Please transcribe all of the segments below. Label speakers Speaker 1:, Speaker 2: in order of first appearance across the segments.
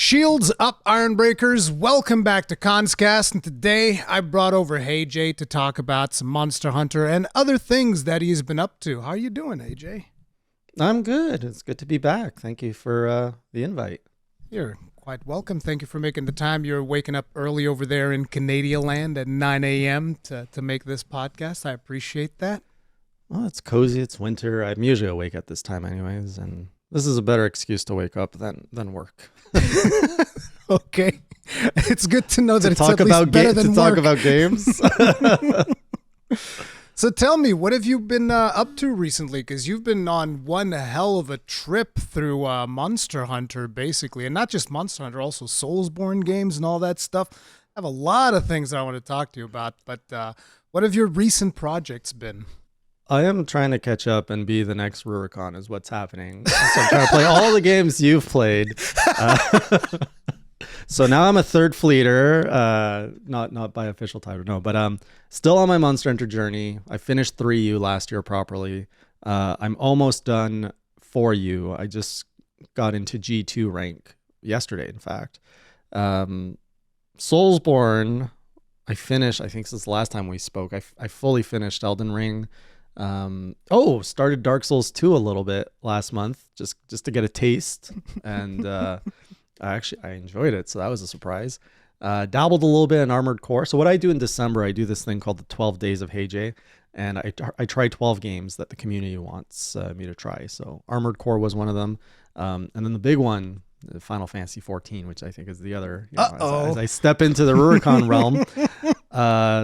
Speaker 1: Shields up, Ironbreakers. Welcome back to Kast, and today I brought over HeyJay to talk about some Monster Hunter and other things that he's been up to. How are you doing, HeyJay?
Speaker 2: I'm good. It's good to be back. Thank you for the invite.
Speaker 1: You're quite welcome. Thank you for making the time. You're waking up early over there in Canadian land at 9 a.m. to make this podcast. I appreciate that.
Speaker 2: Well, it's cozy. It's winter. I'm usually awake at this time anyways, and this is a better excuse to wake up than work.
Speaker 1: Okay. It's good to know that it's
Speaker 2: talk
Speaker 1: at least better than
Speaker 2: to
Speaker 1: work.
Speaker 2: talk about games.
Speaker 1: So tell me, what have you been up to recently? Because you've been on one hell of a trip through Monster Hunter, basically. And not just Monster Hunter, also Soulsborne games and all that stuff. I have a lot of things I want to talk to you about. But what have your recent projects been?
Speaker 2: I am trying to catch up and be the next Rurikhan is what's happening. So I'm trying to play all the games you've played. So now I'm a third fleeter, not by official title, no, but still on my Monster Hunter journey. I finished 3U last year properly. I'm almost done 4U. I just got into G2 rank yesterday, in fact. Soulsborne, I finished, I think since the last time we spoke, I fully finished Elden Ring. Started Dark Souls 2 a little bit last month, just to get a taste, and I enjoyed it, so that was a surprise. Dabbled a little bit in Armored Core. So what I do in December, I do this thing called the 12 Days of HeyJay, and I try 12 games that the community wants me to try. So Armored Core was one of them, and then the big one, Final Fantasy XIV, which I think is the other. As I step into the Rurikhan realm,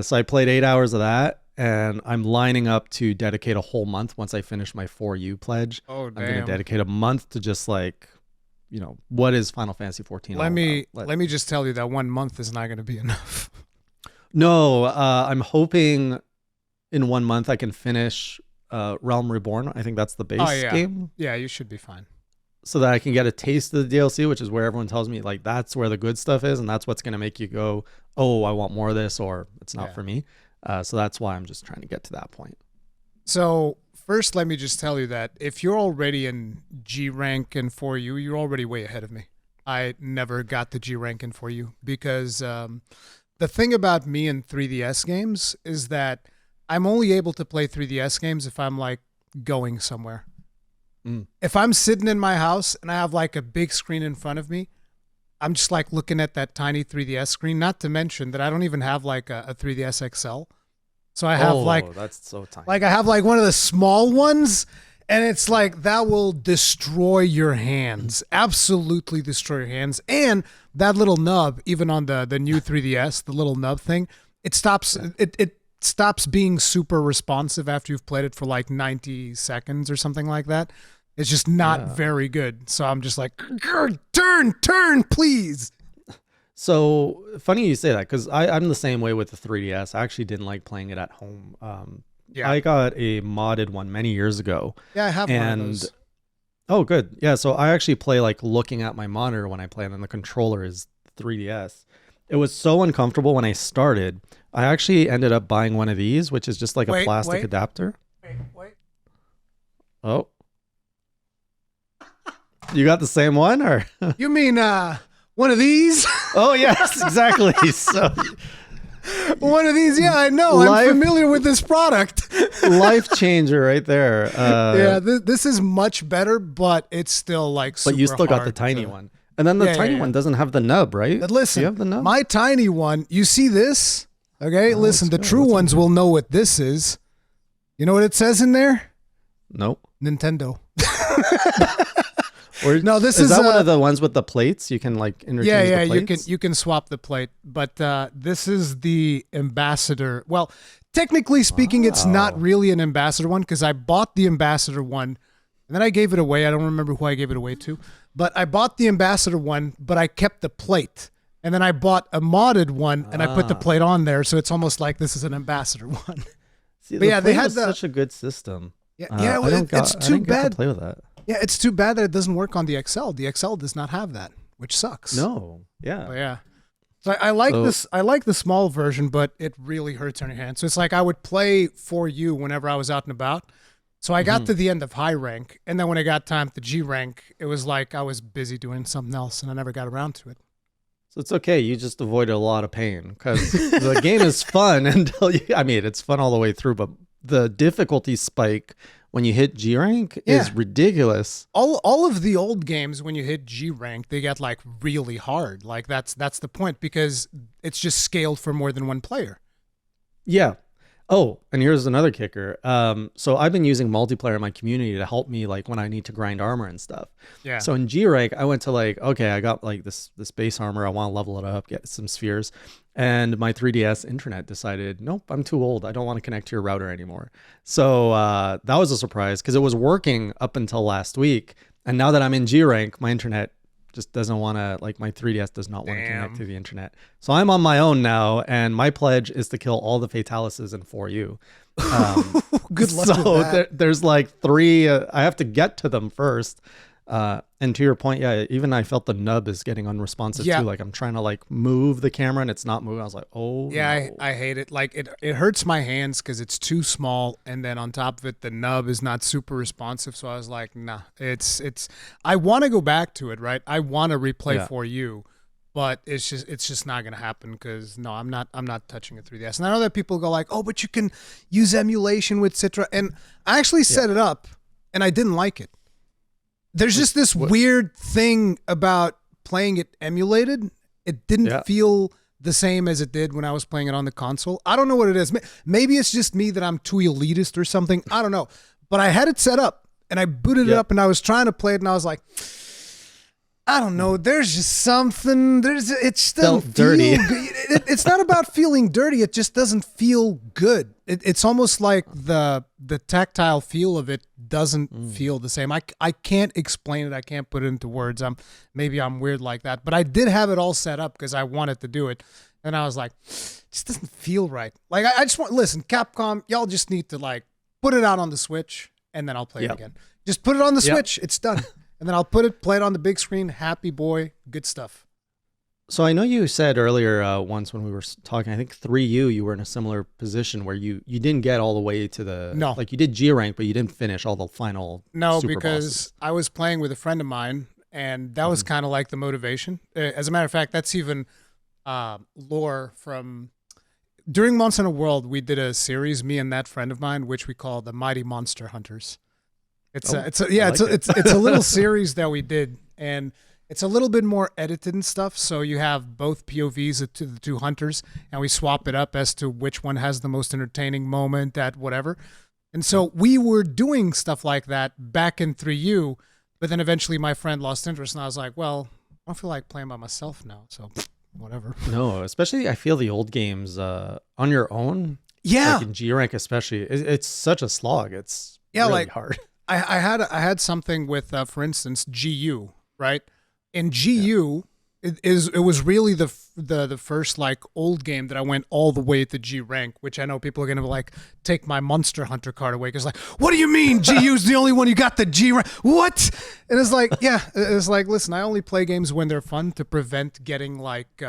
Speaker 2: so I played 8 hours of that. And I'm lining up to dedicate a whole month once I finish my 4U pledge.
Speaker 1: Oh, damn.
Speaker 2: I'm going to dedicate a month to just what is Final Fantasy XIV?
Speaker 1: Let me just tell you that 1 month is not going to be enough.
Speaker 2: No, I'm hoping in 1 month I can finish Realm Reborn. I think that's the base game.
Speaker 1: Yeah, you should be fine.
Speaker 2: So that I can get a taste of the DLC, which is where everyone tells me like that's where the good stuff is, and that's what's going to make you go, oh, I want more of this, or it's not for me. So that's why I'm just trying to get to that point.
Speaker 1: So first, let me just tell you that if you're already in G rank and 4U, you're already way ahead of me. I never got the G rank in 4U because the thing about me in 3DS games is that I'm only able to play 3DS games if I'm like going somewhere. If I'm sitting in my house and I have like a big screen in front of me, I'm just like looking at that tiny 3DS screen, not to mention that I don't even have like a 3DS XL. So I have
Speaker 2: that's so tiny.
Speaker 1: Like I have like one of the small ones, and it's like that will destroy your hands. Absolutely destroy your hands. And that little nub, even on the new 3DS, the little nub thing, it stops it stops being super responsive after you've played it for like 90 seconds or something like that. It's just not very good. So I'm just like, turn, please.
Speaker 2: So funny you say that, because I'm the same way with the 3DS. I actually didn't like playing it at home. I got a modded one many years ago.
Speaker 1: Yeah, I have one of those.
Speaker 2: Oh, good. Yeah, so I actually play like looking at my monitor when I play, and then the controller is 3DS. It was so uncomfortable when I started. I actually ended up buying one of these, which is just like a plastic adapter.
Speaker 1: Wait.
Speaker 2: Oh. You got the same one, or?
Speaker 1: You mean one of these?
Speaker 2: Oh, yes, exactly. So
Speaker 1: one of these, yeah, I know. I'm familiar with this product.
Speaker 2: Life changer right there.
Speaker 1: This is much better, but it's still like super
Speaker 2: But you still got
Speaker 1: hard
Speaker 2: the tiny one. And then the tiny one doesn't have the nub, right?
Speaker 1: But listen,
Speaker 2: you have the nub?
Speaker 1: My tiny one, you see this? Okay, listen, the true ones will know what this is. You know what it says in there?
Speaker 2: Nope.
Speaker 1: Nintendo.
Speaker 2: No, this is that one of the ones with the plates? You can like interchange the plates?
Speaker 1: you can swap the plate, but this is the ambassador. Well, technically speaking, it's not really an ambassador one because I bought the ambassador one and then I gave it away. I don't remember who I gave it away to, but I bought the ambassador one, but I kept the plate. And then I bought a modded one and I put the plate on there, so it's almost like this is an ambassador one.
Speaker 2: See, they had such a good system.
Speaker 1: It's too bad
Speaker 2: to play with that.
Speaker 1: Yeah, it's too bad that it doesn't work on the XL. The XL does not have that, which sucks.
Speaker 2: No, yeah.
Speaker 1: But yeah. So I like this. I like the small version, but it really hurts on your hand. So it's like I would play 4U whenever I was out and about, So I got to the end of high rank, and then when I got time to G rank, it was like I was busy doing something else, and I never got around to it.
Speaker 2: So it's okay. You just avoided a lot of pain because the game is fun until I mean, it's fun all the way through, but the difficulty spike when you hit G rank is ridiculous.
Speaker 1: All of the old games, when you hit G rank, they get like really hard. Like that's the point, because it's just scaled for more than one player.
Speaker 2: Yeah. Oh, and here's another kicker. So I've been using multiplayer in my community to help me like when I need to grind armor and stuff.
Speaker 1: Yeah.
Speaker 2: So in G rank, I went to like, okay, I got like this base armor. I want to level it up, get some spheres. And my 3DS internet decided, nope, I'm too old. I don't want to connect to your router anymore. So that was a surprise because it was working up until last week. And now that I'm in G rank, my internet just doesn't want to, like my 3DS does not want to connect to the internet. So I'm on my own now, and my pledge is to kill all the Fatalises in 4U.
Speaker 1: Good luck
Speaker 2: so
Speaker 1: with that.
Speaker 2: There's like 3, I have to get to them first. And to your point, yeah, even I felt the nub is getting unresponsive too. Like I'm trying to like move the camera and it's not moving. I was like, oh
Speaker 1: yeah,
Speaker 2: no.
Speaker 1: I hate it. Like it hurts my hands because it's too small, and then on top of it, the nub is not super responsive. So I was like, nah, it's. I want to go back to it, right? I want to replay for you, but it's just not gonna happen because no, I'm not touching a 3DS. And I know that people go like, oh, but you can use emulation with Citra, and I actually set it up, and I didn't like it. There's just this weird thing about playing it emulated. It didn't feel the same as it did when I was playing it on the console. I don't know what it is. Maybe it's just me that I'm too elitist or something. I don't know. But I had it set up, and I booted it up, and I was trying to play it, and I was like, I don't know. There's just something. It just doesn't feel dirty. It's not about feeling dirty. It just doesn't feel good. It's almost like the tactile feel of it doesn't feel the same. I can't explain it. I can't put it into words. Maybe I'm weird like that. But I did have it all set up because I wanted to do it, and I was like, it just doesn't feel right. Like I just want listen, Capcom, y'all just need to like put it out on the Switch, and then I'll play it again. Just put it on the Switch. It's done. And then I'll play it on the big screen. Happy boy. Good stuff.
Speaker 2: So I know you said earlier once when we were talking, I think 3U, you were in a similar position where you didn't get all the way to the...
Speaker 1: No.
Speaker 2: Like you did G rank, but you didn't finish all the final super
Speaker 1: because
Speaker 2: bosses.
Speaker 1: I was playing with a friend of mine, and that was kind of like the motivation. As a matter of fact, that's even lore from... During Months in a World, we did a series, me and that friend of mine, which we call the Mighty Monster Hunters. It's a little series that we did, and it's a little bit more edited and stuff. So you have both POVs to the two hunters, and we swap it up as to which one has the most entertaining moment at whatever. And so we were doing stuff like that back in 3U, but then eventually my friend lost interest, and I was like, well, I don't feel like playing by myself now, so whatever.
Speaker 2: No, especially I feel the old games on your own.
Speaker 1: Yeah,
Speaker 2: like in G rank especially, it's such a slog. It's really hard.
Speaker 1: I had something with, for instance, GU, right? In GU, it was really the first like old game that I went all the way to G rank, which I know people are gonna like take my Monster Hunter card away because like, what do you mean GU's the only one you got the G rank? What? And it's like, yeah, it's like, listen, I only play games when they're fun to prevent getting like,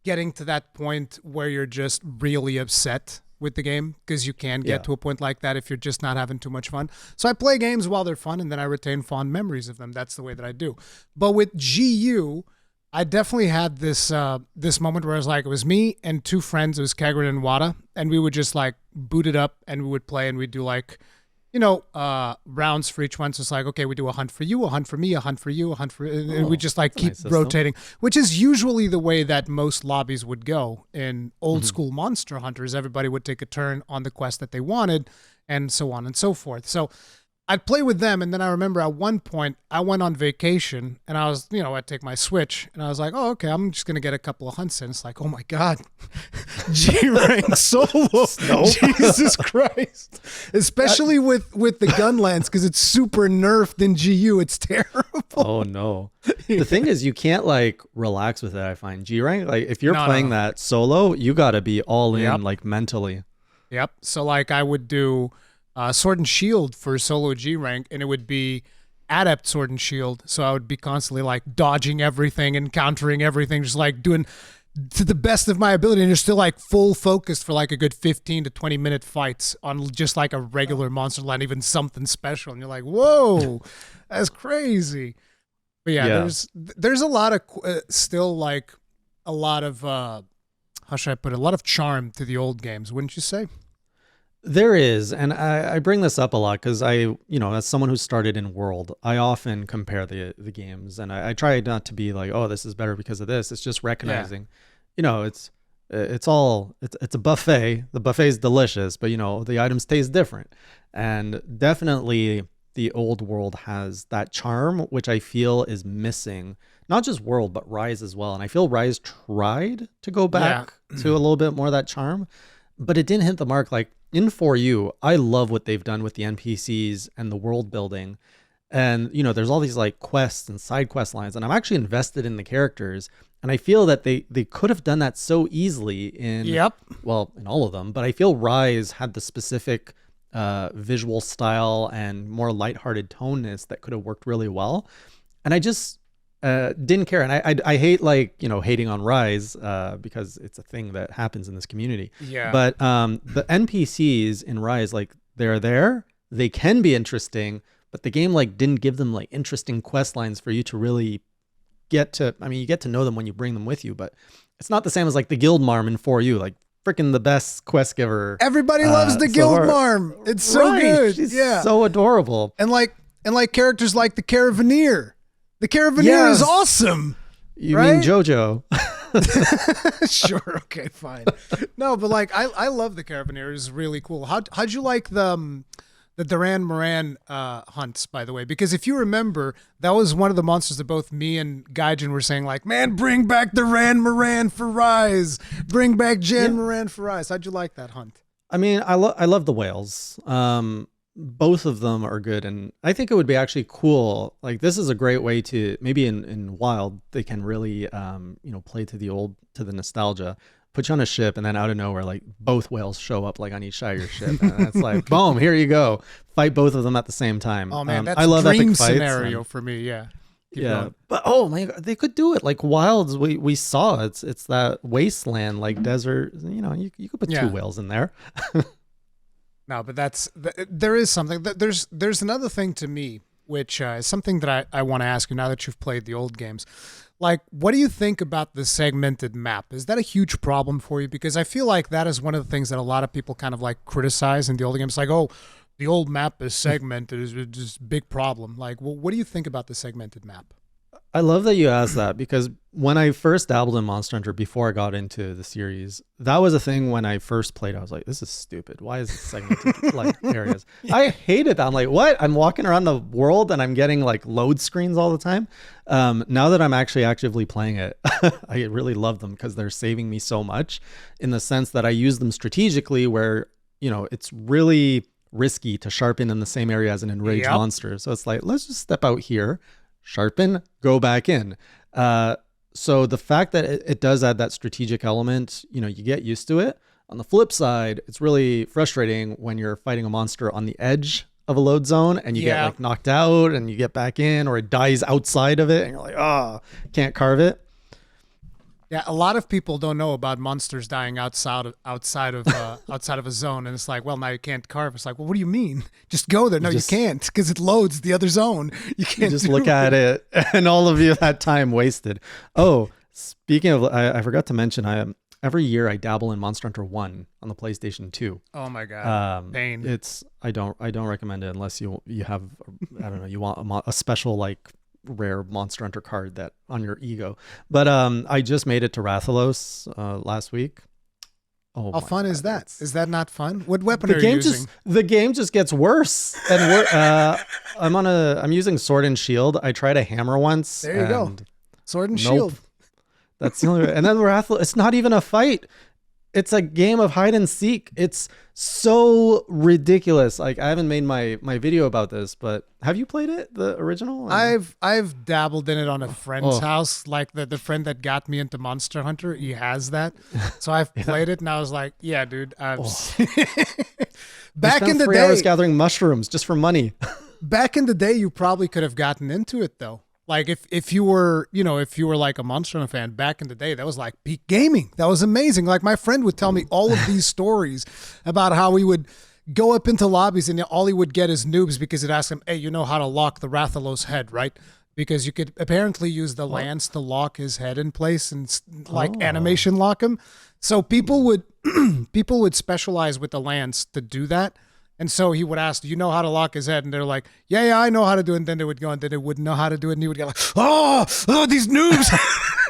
Speaker 1: getting to that point where you're just really upset with the game, because you can get to a point like that if you're just not having too much fun. So I play games while they're fun, and then I retain fond memories of them. That's the way that I do. But with GU, I definitely had this this moment where I was like, it was me and two friends. It was Kagrin and Wada, and we would just like boot it up, and we would play, and we'd do like, rounds for each one. So it's like, okay, we do a hunt for you, a hunt for me, a hunt for you, a hunt for... and we just like keep rotating, which is usually the way that most lobbies would go. In old school Monster Hunters, everybody would take a turn on the quest that they wanted, and so on and so forth. So I'd play with them, and then I remember at one point I went on vacation, and I was, I'd take my Switch, and I was like, oh, okay, I'm just going to get a couple of hunts in. It's like, oh my God, G-rank solo, Jesus Christ. Especially with the Gunlands, because it's super nerfed in GU. It's terrible.
Speaker 2: Oh no. The thing is, you can't like relax with it, I find. G-rank, like if you're playing that solo, you got to be all in like mentally.
Speaker 1: Yep. So like I would do... Sword and Shield for solo G rank, and it would be Adept Sword and Shield. So I would be constantly like dodging everything and countering everything, just like doing to the best of my ability, and you're still like full focused for like a good 15 to 20 minute fights on just like a regular monster, not even something special, and you're like, whoa, that's crazy. But yeah, there's a lot of still like a lot of how should I put it, a lot of charm to the old games, wouldn't you say?
Speaker 2: There is, and I bring this up a lot because as someone who started in World, I often compare the games, and I try not to be like, oh, this is better because of this. It's just recognizing, it's a buffet. The buffet is delicious, but the items taste different, and definitely the old World has that charm, which I feel is missing. Not just World, but Rise as well, and I feel Rise tried to go back to a little bit more of that charm, but it didn't hit the mark. Like in 4U, I love what they've done with the NPCs and the world building. And, there's all these like quests and side quest lines, and I'm actually invested in the characters. And I feel that they could have done that so easily in all of them. But I feel Rise had the specific visual style and more lighthearted toneness that could have worked really well. And I just didn't care. And I hate hating on Rise because it's a thing that happens in this community.
Speaker 1: Yeah.
Speaker 2: But the NPCs in Rise, like they're there, they can be interesting, but the game like didn't give them like interesting quest lines for you to really you get to know them when you bring them with you, but it's not the same as like the Guild Marm in 4U, like freaking the best quest giver.
Speaker 1: Everybody loves the Guild Marm. It's so good.
Speaker 2: She's so adorable.
Speaker 1: And like characters like the Caravaneer. The Caravaneer is awesome.
Speaker 2: You mean JoJo?
Speaker 1: Sure. Okay, fine. No, but like I love the Caravaneer. It's really cool. How'd you like the Duran Moran hunts, by the way? Because if you remember, that was one of the monsters that both me and Gaijin were saying, like, man, bring back Duran Moran for Rise. Bring back Jan Moran for Rise. How'd you like that hunt?
Speaker 2: I mean, I love the whales. Both of them are good, and I think it would be actually cool. Like, this is a great way to, maybe in Wild, they can really play to the nostalgia. Put you on a ship, and then out of nowhere, like both whales show up like on each side of your ship, and it's like, boom, here you go, fight both of them at the same time.
Speaker 1: Oh man, that's
Speaker 2: I love
Speaker 1: dream
Speaker 2: epic fights
Speaker 1: scenario for me. Yeah, Keep going.
Speaker 2: But oh my God, they could do it like Wilds. We saw it's that wasteland like desert. You could put two whales in there.
Speaker 1: No, but there is something. There's another thing to me, which is something that I want to ask you now that you've played the old games. Like, what do you think about the segmented map? Is that a huge problem for you? Because I feel like that is one of the things that a lot of people kind of like criticize in the old games. Like, oh, the old map is segmented. Is just a big problem. Like, well, what do you think about the segmented map?
Speaker 2: I love that you asked that, because when I first dabbled in Monster Hunter before I got into the series, that was a thing when I first played. I was like, this is stupid. Why is it segmented like areas? I hated that. I'm like, what? I'm walking around the world and I'm getting like load screens all the time. Now that I'm actually actively playing it, I really love them because they're saving me so much, in the sense that I use them strategically where, it's really risky to sharpen in the same area as an enraged monster. So it's like, let's just step out here, sharpen, go back in. So the fact that it does add that strategic element, you get used to it. On the flip side, it's really frustrating when you're fighting a monster on the edge of a load zone and you get like knocked out and you get back in, or it dies outside of it and you're like, can't carve it.
Speaker 1: Yeah, a lot of people don't know about monsters dying outside of a zone, and it's like, well, now you can't carve. It's like, well, what do you mean? Just go there. No, you can't, because it loads the other zone. You can't
Speaker 2: just look at it, and all of you that time wasted. Oh, speaking of, I forgot to mention, every year I dabble in Monster Hunter 1 on the PlayStation 2.
Speaker 1: Oh my God, pain.
Speaker 2: I don't recommend it unless you have, I don't know, you want a special like rare Monster Hunter card that on your ego. But I just made it to Rathalos last week.
Speaker 1: How fun is that? Is that not fun? What weapon are you using?
Speaker 2: The game just gets worse. And I'm using Sword and Shield. I tried a hammer once.
Speaker 1: There you go. Sword and Shield.
Speaker 2: That's the only way. And then Rathalos, it's not even a fight. It's a game of hide and seek. It's so ridiculous. Like, I haven't made my video about this, but have you played it, the original?
Speaker 1: I've dabbled in it on a friend's house. Like the friend that got me into Monster Hunter, he has that. So I've played it, and I was like, yeah, dude. Back in the
Speaker 2: 3
Speaker 1: day,
Speaker 2: hours gathering mushrooms just for money.
Speaker 1: Back in the day, you probably could have gotten into it though. Like if you were, if you were like a Monster Hunter fan back in the day, that was like peak gaming. That was amazing. Like my friend would tell me all of these stories about how he would go up into lobbies and all he would get is noobs because he'd ask him, hey, you know how to lock the Rathalos head, right? Because you could apparently use the lance to lock his head in place and animation lock him. So people would specialize with the lance to do that. And so he would ask, do you know how to lock his head? And they're like, yeah, I know how to do it. And then they would go and then they wouldn't know how to do it. And he would get like, oh, these noobs.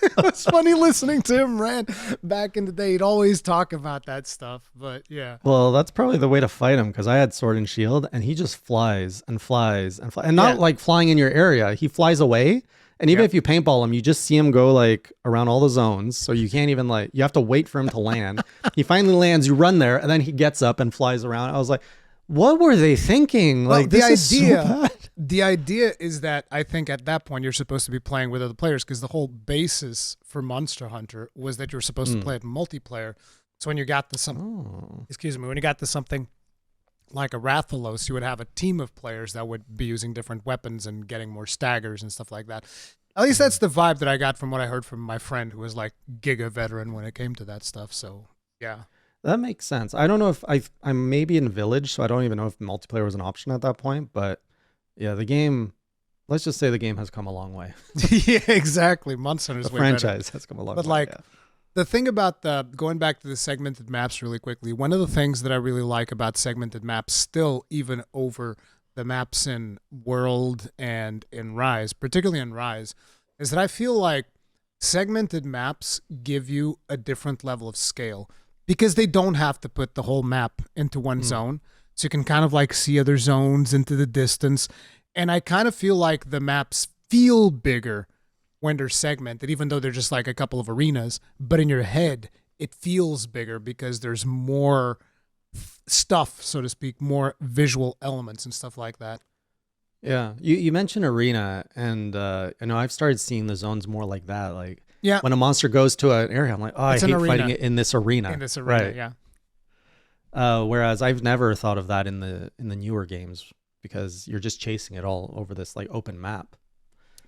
Speaker 1: It was funny listening to him rant back in the day. He'd always talk about that stuff. But yeah.
Speaker 2: Well, that's probably the way to fight him because I had Sword and Shield and he just flies and flies and flies. And not like flying in your area. He flies away. And even if you paintball him, you just see him go like around all the zones. So you can't even you have to wait for him to land. He finally lands, you run there, and then he gets up and flies around. I was like, what were they thinking? Like the
Speaker 1: idea is that I think at that point you're supposed to be playing with other players because the whole basis for Monster Hunter was that you were supposed to play it multiplayer. So when you got to when you got to something like a Rathalos, you would have a team of players that would be using different weapons and getting more staggers and stuff like that. At least that's the vibe that I got from what I heard from my friend who was like giga veteran when it came to that stuff. So yeah.
Speaker 2: That makes sense. I don't know if I'm maybe in Village, so I don't even know if multiplayer was an option at that point. But yeah, the game, let's just say the game has come a long way.
Speaker 1: Yeah, exactly. Monster Hunter's
Speaker 2: the franchise has come a long way.
Speaker 1: But the thing about going back to the segmented maps really quickly, one of the things that I really like about segmented maps still, even over the maps in World and in Rise, particularly in Rise, is that I feel like segmented maps give you a different level of scale. Because they don't have to put the whole map into one zone. So you can kind of like see other zones into the distance. And I kind of feel like the maps feel bigger when they're segmented, even though they're just like a couple of arenas. But in your head, it feels bigger because there's more stuff, so to speak, more visual elements and stuff like that.
Speaker 2: Yeah. You mentioned arena, and I've started seeing the zones more like that. Like, yeah. When a monster goes to an area, I'm like, I hate fighting it in this arena.
Speaker 1: In this arena,
Speaker 2: right.
Speaker 1: Yeah.
Speaker 2: Whereas I've never thought of that in the newer games because you're just chasing it all over this like open map.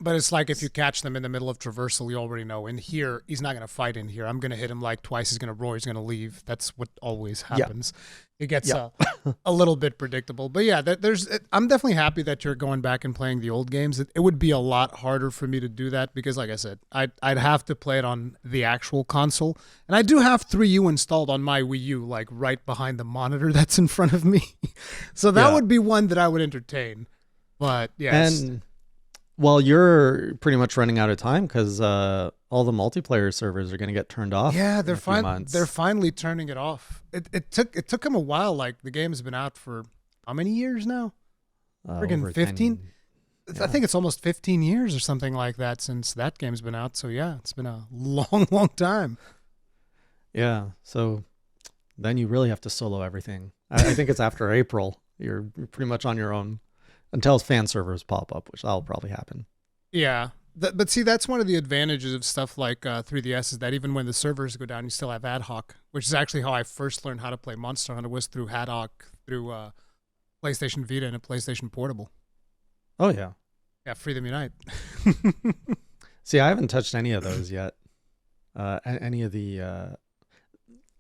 Speaker 1: But it's like if you catch them in the middle of traversal, you already know in here, he's not going to fight in here. I'm going to hit him like twice. He's going to roar. He's going to leave. That's what always happens. It gets a little bit predictable. But yeah, I'm definitely happy that you're going back and playing the old games. It would be a lot harder for me to do that because, like I said, I'd have to play it on the actual console. And I do have 3U installed on my Wii U, like right behind the monitor that's in front of me. So that would be one that I would entertain. But yes.
Speaker 2: And well, you're pretty much running out of time because all the multiplayer servers are going to get turned off.
Speaker 1: Yeah, they're finally turning it off. It took them a while. Like the game's been out for how many years now? Friggin' 15. I think it's almost 15 years or something like that since that game's been out. So yeah, it's been a long, long time.
Speaker 2: Yeah. So then you really have to solo everything. I think it's after April. You're pretty much on your own. Until fan servers pop up, which that'll probably happen.
Speaker 1: Yeah. But see, that's one of the advantages of stuff like 3DS is that even when the servers go down, you still have ad hoc, which is actually how I first learned how to play Monster Hunter was through ad hoc, through PlayStation Vita and a PlayStation Portable.
Speaker 2: Oh, yeah.
Speaker 1: Yeah, Freedom Unite.
Speaker 2: See, I haven't touched any of those yet. Any of the...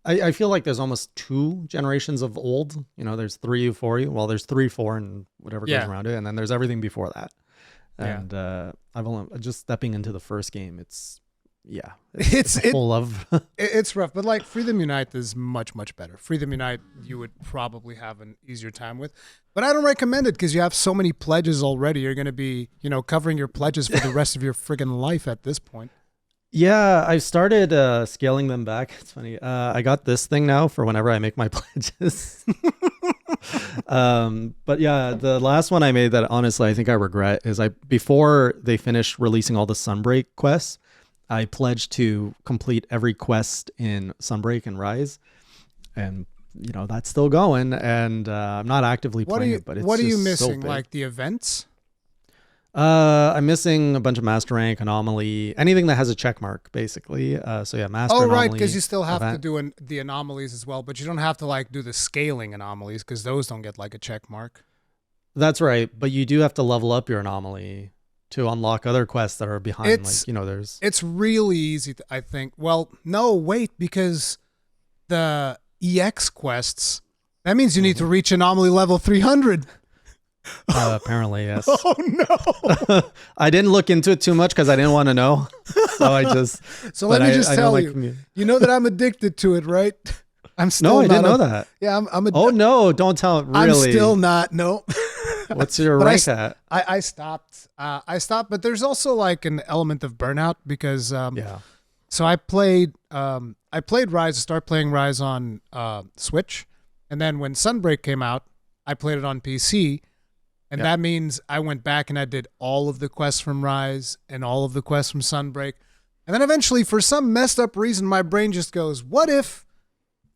Speaker 2: I feel like there's almost 2 generations of old. You know, there's 3U, 4U. Well, there's 3, 4, and whatever goes around it, and then there's everything before that. And I've only just stepping into the first game. It's full of.
Speaker 1: It's rough, but like Freedom Unite is much better. Freedom Unite you would probably have an easier time with, but I don't recommend it because you have so many pledges already. You're going to be covering your pledges for the rest of your friggin' life at this point.
Speaker 2: Yeah, I started scaling them back. It's funny. I got this thing now for whenever I make my pledges. But yeah, the last one I made that honestly I think I regret is before they finished releasing all the Sunbreak quests, I pledged to complete every quest in Sunbreak and Rise. And that's still going, and I'm not actively playing it, but it's
Speaker 1: what are you
Speaker 2: just
Speaker 1: missing?
Speaker 2: so
Speaker 1: like the events?
Speaker 2: I'm missing a bunch of master rank, anomaly, anything that has a check mark, basically. So yeah, master anomaly. Oh, right,
Speaker 1: because you still have to do the anomalies as well, but you don't have to like do the scaling anomalies because those don't get like a check mark.
Speaker 2: That's right, but you do have to level up your anomaly to unlock other quests that are behind.
Speaker 1: It's
Speaker 2: there's
Speaker 1: it's really easy, I think. Well, no, wait, because the EX quests, that means you need to reach anomaly level 300.
Speaker 2: apparently, yes.
Speaker 1: Oh no!
Speaker 2: I didn't look into it too much because I didn't want to know. So I just.
Speaker 1: So let me just tell you. You know that I'm addicted to it, right? I'm still.
Speaker 2: No, I didn't know that.
Speaker 1: Yeah, I'm.
Speaker 2: Oh no! Don't tell it. Really?
Speaker 1: I'm still not. No.
Speaker 2: What's your rank at?
Speaker 1: I stopped. But there's also like an element of burnout because
Speaker 2: Yeah.
Speaker 1: So I played Rise. I started playing Rise on Switch, and then when Sunbreak came out, I played it on PC. And that means I went back and I did all of the quests from Rise and all of the quests from Sunbreak. And then eventually, for some messed up reason, my brain just goes, what if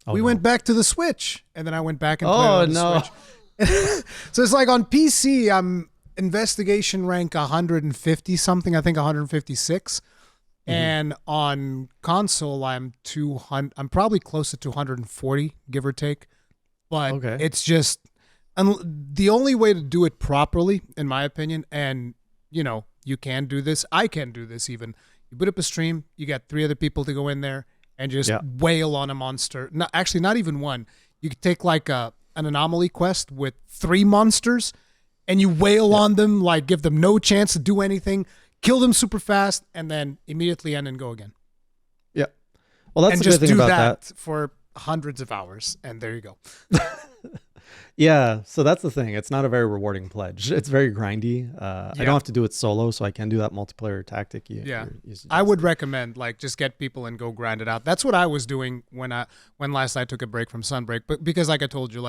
Speaker 1: we went back to the Switch? And then I went back and played it on the Switch. So it's like on PC, I'm investigation rank 150 something, I think 156. Mm-hmm. And on console, I'm probably close to 240, give or take. But it's just... And the only way to do it properly, in my opinion, and you can do this, I can do this even. You put up a stream, you got 3 other people to go in there and just wail on a monster. No, actually, not even one. You could take like an anomaly quest with 3 monsters, and you wail on them, like give them no chance to do anything, kill them super fast, and then immediately end and go again.
Speaker 2: Yeah. Well, that's
Speaker 1: and
Speaker 2: the good thing about that.
Speaker 1: For hundreds of hours, and there you go.
Speaker 2: Yeah, so that's the thing. It's not a very rewarding pledge. It's very grindy. I don't have to do it solo, so I can do that multiplayer tactic.
Speaker 1: I would recommend just get people and go grind it out. That's what I was doing when last I took a break from Sunbreak. But because like I told you,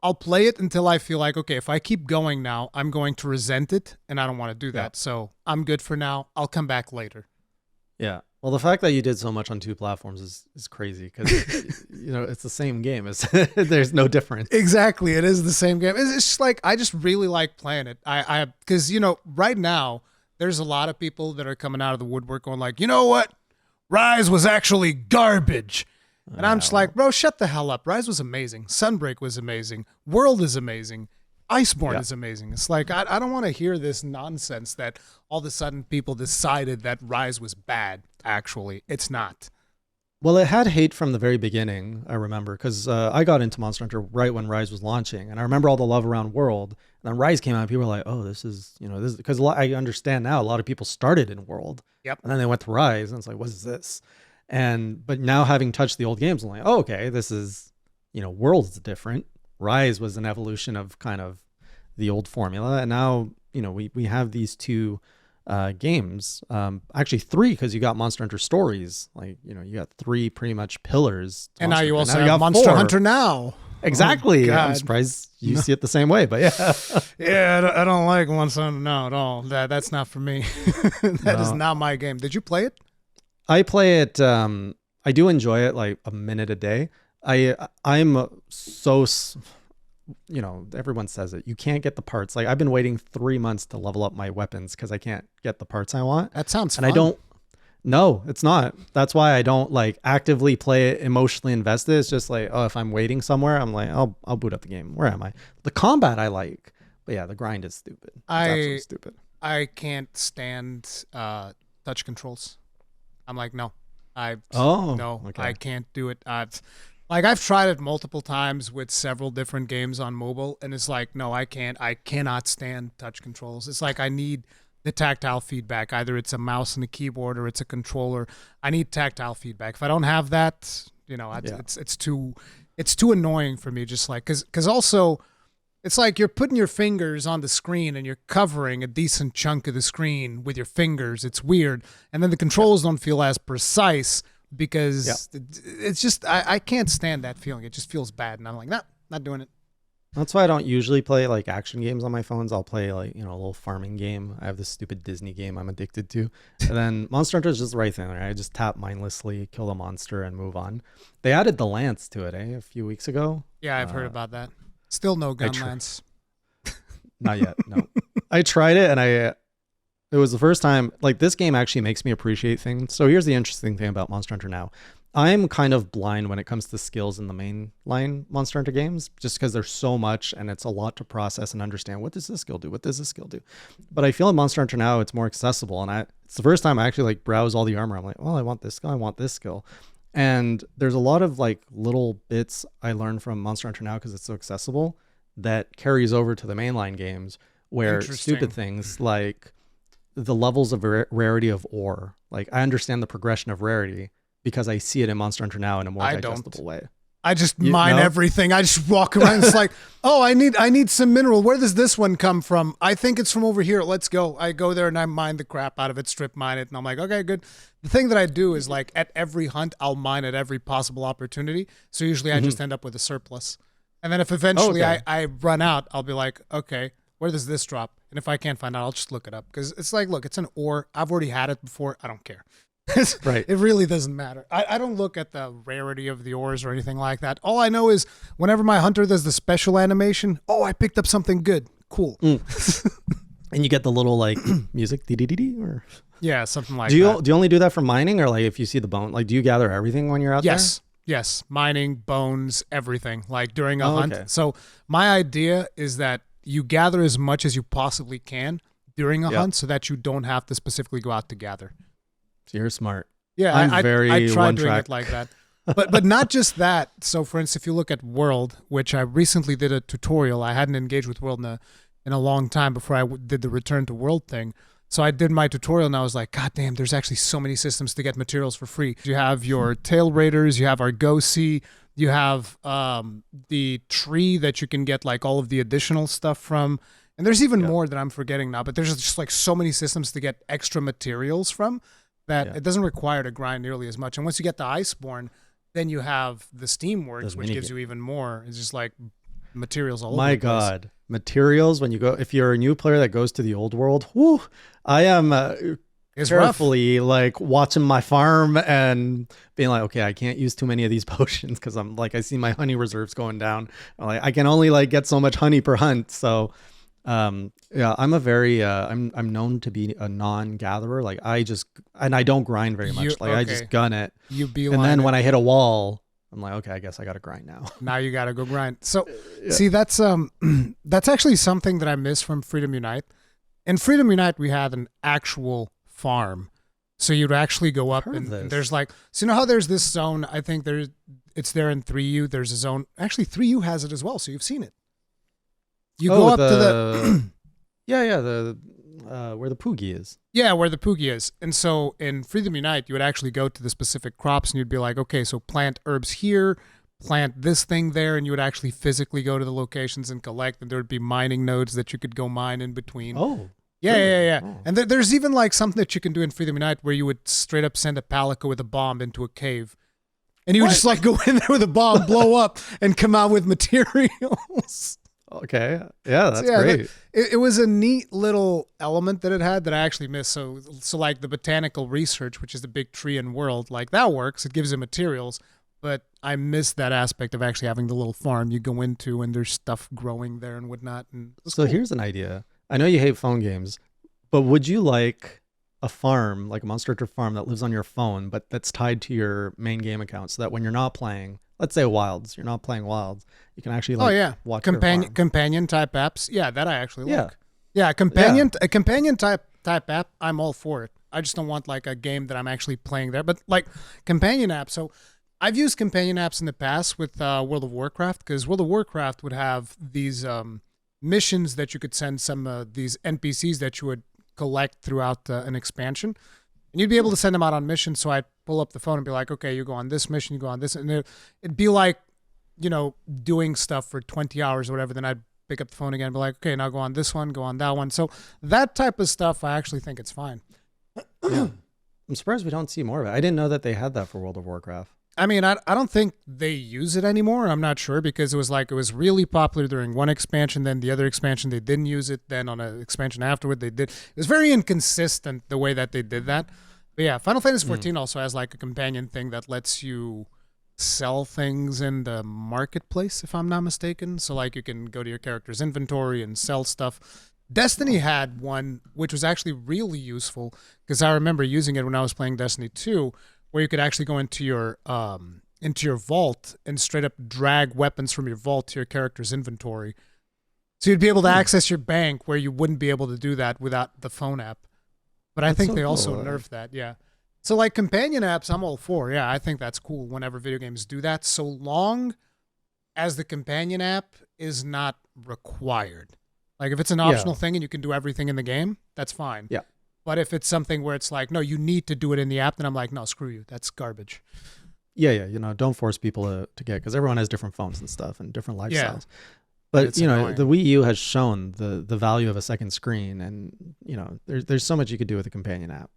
Speaker 1: I'll play it until I feel like, okay, if I keep going now, I'm going to resent it, and I don't want to do that. So I'm good for now. I'll come back later.
Speaker 2: Yeah. Well, the fact that you did so much on 2 platforms is crazy because it's the same game. There's no difference.
Speaker 1: Exactly, it is the same game. It's just like I just really like playing it. Because right now there's a lot of people that are coming out of the woodwork going like, you know what, Rise was actually garbage, and I'm just like, bro, shut the hell up. Rise was amazing. Sunbreak was amazing. World is amazing. Iceborne is amazing. It's like, I don't want to hear this nonsense that all of a sudden people decided that Rise was bad. Actually, it's not.
Speaker 2: Well, it had hate from the very beginning, I remember, because I got into Monster Hunter right when Rise was launching. And I remember all the love around World. And then Rise came out and people were like, oh, this is, because I understand now a lot of people started in World.
Speaker 1: Yep.
Speaker 2: And then they went to Rise and it's like, what is this? But now having touched the old games, I'm like, oh, okay, this is, World's different. Rise was an evolution of kind of the old formula. And now, we have these 2 games, actually 3, because you got Monster Hunter Stories, you got 3 pretty much pillars,
Speaker 1: and now you also have Monster
Speaker 2: 4.
Speaker 1: Hunter now.
Speaker 2: Exactly. I'm surprised you see it the same way, but
Speaker 1: I don't like Monster Hunter now at all. That's not for me. That is not my game. Did you play it?
Speaker 2: I play it. I do enjoy it like a minute a day. I'm so everyone says it. You can't get the parts. Like I've been waiting 3 months to level up my weapons because I can't get the parts I want.
Speaker 1: That sounds fun.
Speaker 2: I don't. No, it's not. That's why I don't actively play it, emotionally invested. It's just like, oh, if I'm waiting somewhere, I'm like, I'll boot up the game. Where am I? The combat I like, but yeah, the grind is stupid. It's absolutely stupid.
Speaker 1: I can't stand touch controls. I'm like, no, I can't do it. I've tried it multiple times with several different games on mobile, and it's like, no, I can't. I cannot stand touch controls. It's like I need the tactile feedback. Either it's a mouse and a keyboard or it's a controller. I need tactile feedback. If I don't have that, it's too annoying for me. Just like because also it's like you're putting your fingers on the screen and you're covering a decent chunk of the screen with your fingers. It's weird, and then the controls don't feel as precise because it's just I can't stand that feeling. It just feels bad, and I'm like, nah, not doing it.
Speaker 2: That's why I don't usually play action games on my phones. I'll play a little farming game. I have this stupid Disney game I'm addicted to. And then Monster Hunter is just the right thing. Right? I just tap mindlessly, kill the monster, and move on. They added the lance to it, a few weeks ago.
Speaker 1: Yeah, I've heard about that. Still no gun lance.
Speaker 2: Not yet, no. I tried it, and it was the first time. This game actually makes me appreciate things. So here's the interesting thing about Monster Hunter now. I'm kind of blind when it comes to skills in the mainline Monster Hunter games, just because there's so much and it's a lot to process and understand. What does this skill do? What does this skill do? But I feel in Monster Hunter now it's more accessible, and it's the first time I actually like browse all the armor. I'm like, well, I want this skill, I want this skill, and there's a lot of like little bits I learned from Monster Hunter now because it's so accessible that carries over to the mainline games where stupid things like the levels of rarity of ore. Like I understand the progression of rarity because I see it in Monster Hunter now in a more digestible way.
Speaker 1: I just mine everything. I just walk around. It's like, oh, I need some mineral. Where does this one come from? I think it's from over here. Let's go. I go there and I mine the crap out of it, strip mine it, and I'm like, okay, good. The thing that I do is like at every hunt, I'll mine at every possible opportunity. So usually I just end up with a surplus. And then if eventually I run out, I'll be like, okay, where does this drop? And if I can't find out, I'll just look it up. Because it's like, look, it's an ore. I've already had it before. I don't care.
Speaker 2: Right.
Speaker 1: It really doesn't matter. I don't look at the rarity of the ores or anything like that. All I know is whenever my hunter does the special animation, oh, I picked up something good. Cool.
Speaker 2: And you get the little like music, dee or
Speaker 1: yeah, something like
Speaker 2: that.
Speaker 1: that.
Speaker 2: Do you only do that for mining, or like if you see the bone, like do you gather everything when you're out there?
Speaker 1: Yes. Mining, bones, everything, like during a hunt. Okay. So my idea is that you gather as much as you possibly can during a hunt so that you don't have to specifically go out to gather.
Speaker 2: So you're smart.
Speaker 1: Yeah, I tried doing it like that. But not just that. So for instance, if you look at World, which I recently did a tutorial, I hadn't engaged with World in a long time before I did the Return to World thing. So I did my tutorial and I was like, God damn, there's actually so many systems to get materials for free. You have your Tail Raiders, you have Argosy, you have the tree that you can get like all of the additional stuff from. And there's even more that I'm forgetting now, but there's just like so many systems to get extra materials from that it doesn't require to grind nearly as much. And once you get the Iceborne, then you have the Steamworks, which gives you even more. It's just like materials all over the place. My God.
Speaker 2: Materials, when you go, if you're a new player that goes to the old world, whoo, I am carefully like watching my farm and being like, okay, I can't use too many of these potions because I'm like, I see my honey reserves going down. I'm like, I can only like get so much honey per hunt. So I'm a very I'm known to be a non-gatherer. Like I don't grind very much. I just gun it. And then when I hit a wall, I'm like, okay, I guess I got to grind now.
Speaker 1: Now you got to go grind. So see, that's actually something that I miss from Freedom Unite. In Freedom Unite, we had an actual farm. So you'd actually go up and there's like, so you know how there's this zone, I think it's there in 3U. There's a zone, actually 3U has it as well. So you've seen it. You go up to the
Speaker 2: where the Poogie is.
Speaker 1: Yeah, where the Poogie is. And so in Freedom Unite, you would actually go to the specific crops and you'd be like, okay, so plant herbs here, plant this thing there, and you would actually physically go to the locations and collect, and there would be mining nodes that you could go mine in between.
Speaker 2: Oh.
Speaker 1: Yeah. Oh. And there's even like something that you can do in Freedom Unite where you would straight up send a Palico with a bomb into a cave. And you would just like go in there with a bomb, blow up, and come out with materials.
Speaker 2: Okay. Yeah, that's great.
Speaker 1: It was a neat little element that it had that I actually missed. So like the botanical research, which is the big tree in World, like that works. It gives you materials. But I missed that aspect of actually having the little farm you go into and there's stuff growing there and whatnot. And
Speaker 2: so here's an idea. I know you hate phone games, but would you like a farm, like a Monster Hunter farm that lives on your phone, but that's tied to your main game account so that when you're not playing, let's say Wilds, you're not playing Wilds, you can actually watch
Speaker 1: companion type apps. Yeah, that I actually like. Yeah, a companion type app, I'm all for it. I just don't want like a game that I'm actually playing there, but like companion apps. So I've used companion apps in the past with World of Warcraft because World of Warcraft would have these missions that you could send some these NPCs that you would collect throughout an expansion. And you'd be able to send them out on missions. So I'd pull up the phone and be like, okay, you go on this mission, you go on this. And it'd be like, doing stuff for 20 hours or whatever. Then I'd pick up the phone again and be like, okay, now go on this one, go on that one. So that type of stuff, I actually think it's fine.
Speaker 2: Yeah. I'm surprised we don't see more of it. I didn't know that they had that for World of Warcraft.
Speaker 1: I mean, I don't think they use it anymore. I'm not sure because it was really popular during one expansion. Then the other expansion, they didn't use it. Then on an expansion afterward, they did. It was very inconsistent the way that they did that. But yeah, Final Fantasy XIV also has like a companion thing that lets you sell things in the marketplace, if I'm not mistaken. So like you can go to your character's inventory and sell stuff. Destiny had one, which was actually really useful because I remember using it when I was playing Destiny 2, where you could actually go into your vault and straight up drag weapons from your vault to your character's inventory. So you'd be able to access your bank where you wouldn't be able to do that without the phone app. But I think so they also nerfed that, yeah. So like companion apps, I'm all for. Yeah, I think that's cool whenever video games do that, so long as the companion app is not required. Like if it's an optional thing and you can do everything in the game, that's fine.
Speaker 2: Yeah.
Speaker 1: But if it's something where it's like, no, you need to do it in the app, then I'm like, no, screw you. That's garbage.
Speaker 2: Yeah. Don't force people to get, because everyone has different phones and stuff and different lifestyles.
Speaker 1: Yeah.
Speaker 2: But
Speaker 1: it's annoying.
Speaker 2: the Wii U has shown the value of a second screen, and there's so much you could do with a companion app.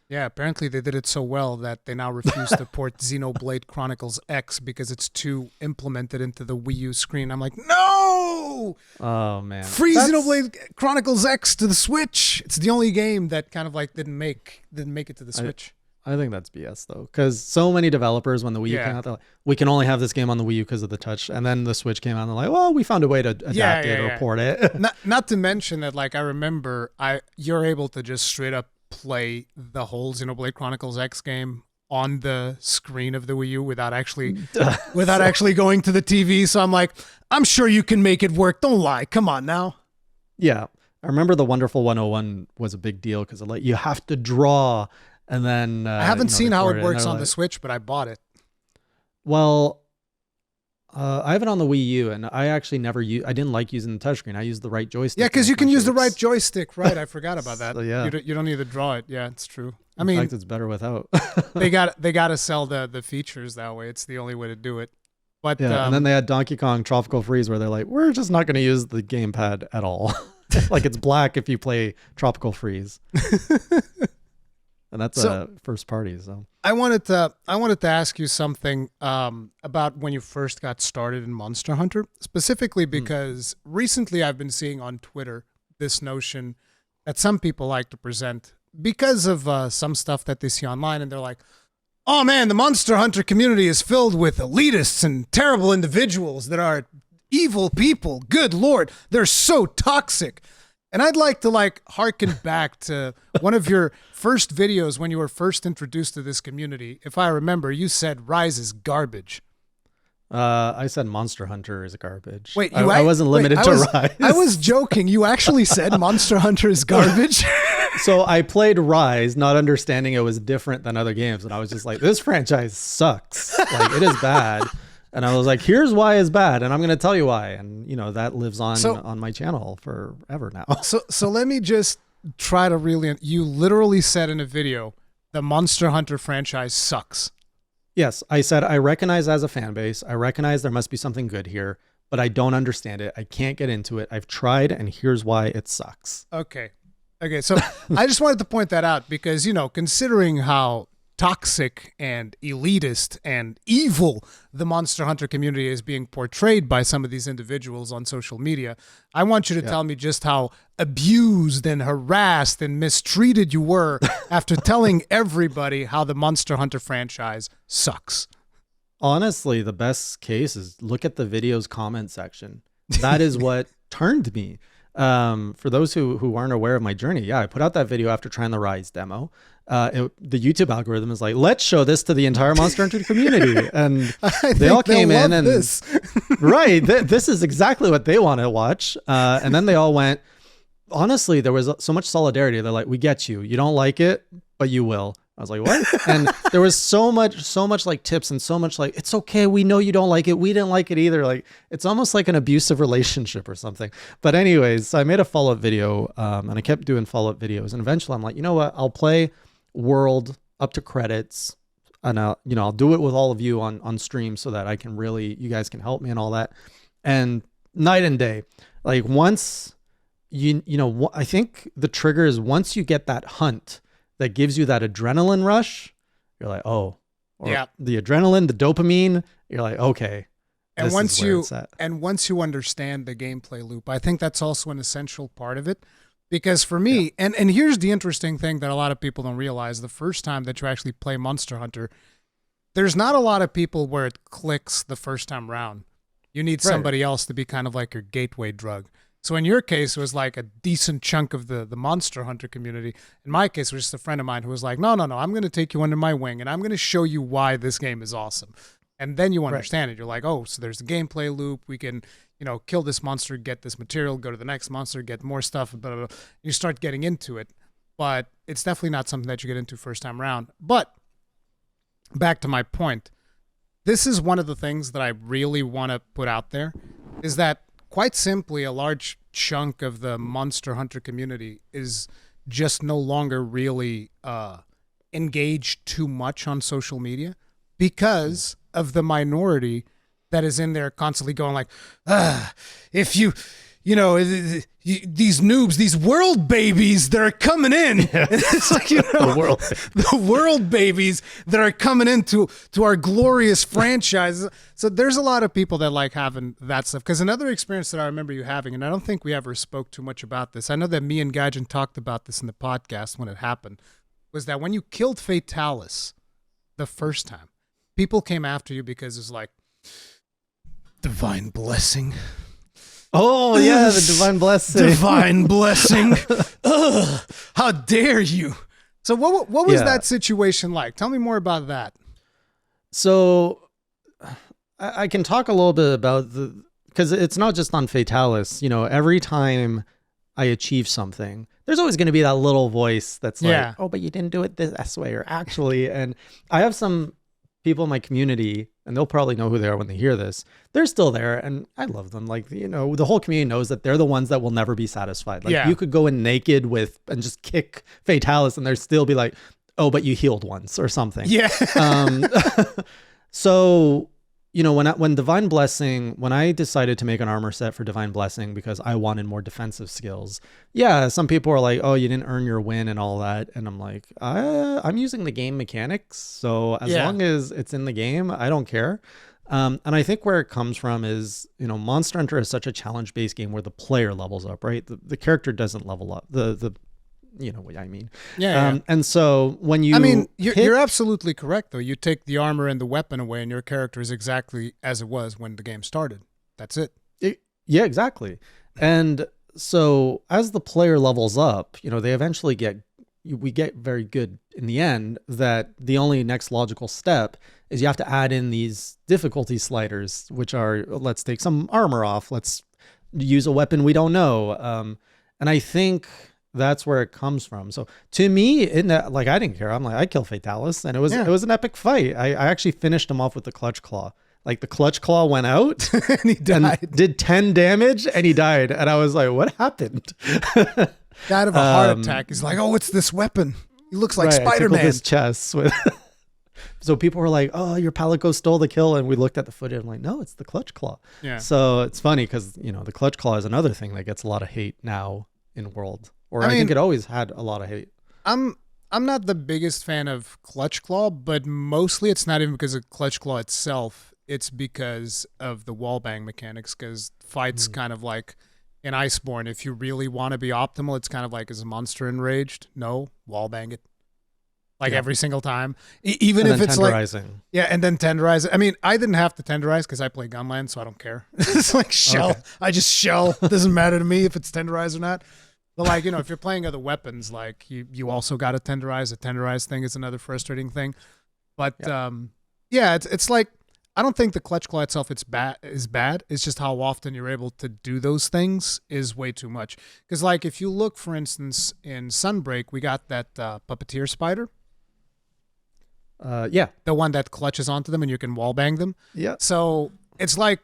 Speaker 1: Yeah, apparently they did it so well that they now refuse to port Xenoblade Chronicles X because it's too implemented into the Wii U screen. I'm like, no!
Speaker 2: Oh man,
Speaker 1: free Xenoblade Chronicles X to the Switch. It's the only game that kind of like didn't make it to the Switch.
Speaker 2: I think that's BS though, because so many developers, when the Wii U came out, they're like, we can only have this game on the Wii U because of the touch, and then the Switch came out, and they're like, well, we found a way to adapt it or port it.
Speaker 1: Not to mention that, like, I remember you're able to just straight up play the whole Xenoblade Chronicles X game on the screen of the Wii U without actually going to the TV. So I'm like, I'm sure you can make it work. Don't lie. Come on now.
Speaker 2: Yeah, I remember the Wonderful 101 was a big deal because like you have to draw. And then
Speaker 1: I haven't seen how it works on the Switch, but I bought it.
Speaker 2: Well, I have it on the Wii U, and I actually I didn't like using the touchshoe. I used the right joystick.
Speaker 1: Yeah, because you can use the right joystick, right? I forgot about that.
Speaker 2: So, yeah.
Speaker 1: You don't need to draw it. Yeah, it's true.
Speaker 2: In fact, it's better without.
Speaker 1: they got to sell the features that way. It's the only way to do it. But
Speaker 2: yeah, and then they had Donkey Kong Tropical Freeze, where they're like, we're just not going to use the gamepad at all. Like it's black if you play Tropical Freeze. And that's a first party. So
Speaker 1: I wanted to ask you something about when you first got started in Monster Hunter, specifically because recently I've been seeing on Twitter this notion that some people like to present because of some stuff that they see online, and they're like, oh man, the Monster Hunter community is filled with elitists and terrible individuals that are evil people. Good Lord, they're so toxic. And I'd like to harken back to one of your first videos when you were first introduced to this community. If I remember, you said Rise is garbage.
Speaker 2: I said Monster Hunter is garbage.
Speaker 1: Wait,
Speaker 2: I wasn't limited to Rise.
Speaker 1: I was joking. You actually said Monster Hunter is garbage?
Speaker 2: So I played Rise, not understanding it was different than other games. And I was just like, this franchise sucks. Like, it is bad. And I was like, here's why it's bad, and I'm going to tell you why. And, that lives on my channel forever now.
Speaker 1: So let me just try to you literally said in a video, the Monster Hunter franchise sucks.
Speaker 2: Yes, I said, I recognize as a fan base, I recognize there must be something good here, but I don't understand it. I can't get into it. I've tried, and here's why it sucks.
Speaker 1: Okay, so I just wanted to point that out because, considering how toxic and elitist and evil the Monster Hunter community is being portrayed by some of these individuals on social media, I want you to tell me just how abused and harassed and mistreated you were after telling everybody how the Monster Hunter franchise sucks.
Speaker 2: Honestly, the best case is look at the video's comment section. That is what turned me. For those who aren't aware of my journey, I put out that video after trying the Rise demo. The YouTube algorithm is like, let's show this to the entire Monster Hunter community, and they all came in and this. Right, this is exactly what they want to watch. And then they all went. Honestly, there was so much solidarity. They're like, we get you. You don't like it, but you will. I was like, what? And there was so much like tips and so much like, it's okay. We know you don't like it. We didn't like it either. Like, it's almost like an abusive relationship or something. But anyways, so I made a follow-up video, and I kept doing follow-up videos. And eventually I'm like, you know what? I'll play World up to credits, and I'll do it with all of you on stream so that I can you guys can help me and all that. And night and day, like once I think the trigger is once you get that hunt that gives you that adrenaline rush, you're like, oh, the adrenaline, the dopamine, you're like, okay.
Speaker 1: And once you understand the gameplay loop, I think that's also an essential part of it. Because for me, and here's the interesting thing that a lot of people don't realize, the first time that you actually play Monster Hunter, there's not a lot of people where it clicks the first time round. You need somebody else to be kind of like your gateway drug. So in your case, it was like a decent chunk of the Monster Hunter community. In my case, it was just a friend of mine who was like, no, I'm going to take you under my wing and I'm going to show you why this game is awesome. And then you understand it. You're like, oh, so there's the gameplay loop. We can, kill this monster, get this material, go to the next monster, get more stuff. Blah, blah, blah. You start getting into it. But it's definitely not something that you get into first time around. But back to my point, this is one of the things that I really want to put out there, is that quite simply a large chunk of the Monster Hunter community is just no longer really engaged too much on social media because of the minority that is in there constantly going like, if these noobs, these world babies that are coming in. Yeah. It's like, the world babies that are coming into our glorious franchise. So there's a lot of people that like having that stuff. Because another experience that I remember you having, and I don't think we ever spoke too much about this, I know that me and Gaijin talked about this in the podcast when it happened, was that when you killed Fatalis the first time, people came after you because it's like, divine blessing.
Speaker 2: Oh, yeah, the divine blessing.
Speaker 1: Divine blessing. Ugh, how dare you? So what was that situation like? Tell me more about that.
Speaker 2: So I can talk a little bit about because it's not just on Fatalis. Every time I achieve something, there's always going to be that little voice that's like, oh, but you didn't do it this way, or actually. And I have some people in my community, and they'll probably know who they are when they hear this. They're still there, and I love them. Like, the whole community knows that they're the ones that will never be satisfied. Like, you could go in naked and just kick Fatalis, and they'll still be like, oh, but you healed once or something. Yeah. So, when Divine Blessing, when I decided to make an armor set for Divine Blessing because I wanted more defensive skills, some people are like, oh, you didn't earn your win and all that. And I'm like, I'm using the game mechanics. So as long as it's in the game, I don't care. And I think where it comes from is, Monster Hunter is such a challenge-based game where the player levels up, right? The character doesn't level up. You know what I mean? Yeah. And so when
Speaker 1: you're absolutely correct, though. You take the armor and the weapon away, and your character is exactly as it was when the game started. That's it.
Speaker 2: Yeah, exactly. And so as the player levels up, they eventually we get very good in the end. That the only next logical step is you have to add in these difficulty sliders, which are, let's take some armor off. Let's use a weapon we don't know. And I think that's where it comes from. So to me, I didn't care. I'm like, I killed Fatalis, and it was an epic fight. I actually finished him off with the Clutch Claw. Like, the Clutch Claw went out
Speaker 1: and he died.
Speaker 2: And did 10 damage, and he died. And I was like, what happened?
Speaker 1: Died of a heart attack. He's like, oh, it's this weapon. He looks like Spider-Man.
Speaker 2: I his chest with. So people were like, oh, your Palico stole the kill. And we looked at the footage. I'm like, no, it's the Clutch Claw. Yeah. So it's funny because, the Clutch Claw is another thing that gets a lot of hate now in World. Or I think it always had a lot of hate.
Speaker 1: I'm not the biggest fan of Clutch Claw, but mostly it's not even because of Clutch Claw itself. It's because of the wallbang mechanics, because fights kind of like in Iceborne, if you really want to be optimal, it's kind of like, is a monster enraged? No, wallbang it. Like every single time. Even if it's tenderizing. And then tenderize it. I mean, I didn't have to tenderize because I play Gunland, so I don't care. It's like shell. Okay. I just shell. It doesn't matter to me if it's tenderized or not. But like, if you're playing other weapons, like you also got to tenderize. A tenderized thing is another frustrating thing. But it's like, I don't think the Clutch Claw itself is bad. It's just how often you're able to do those things is way too much. Because like, if you look, for instance, in Sunbreak, we got that puppeteer spider. The one that clutches onto them and you can wallbang them. Yeah. So it's like,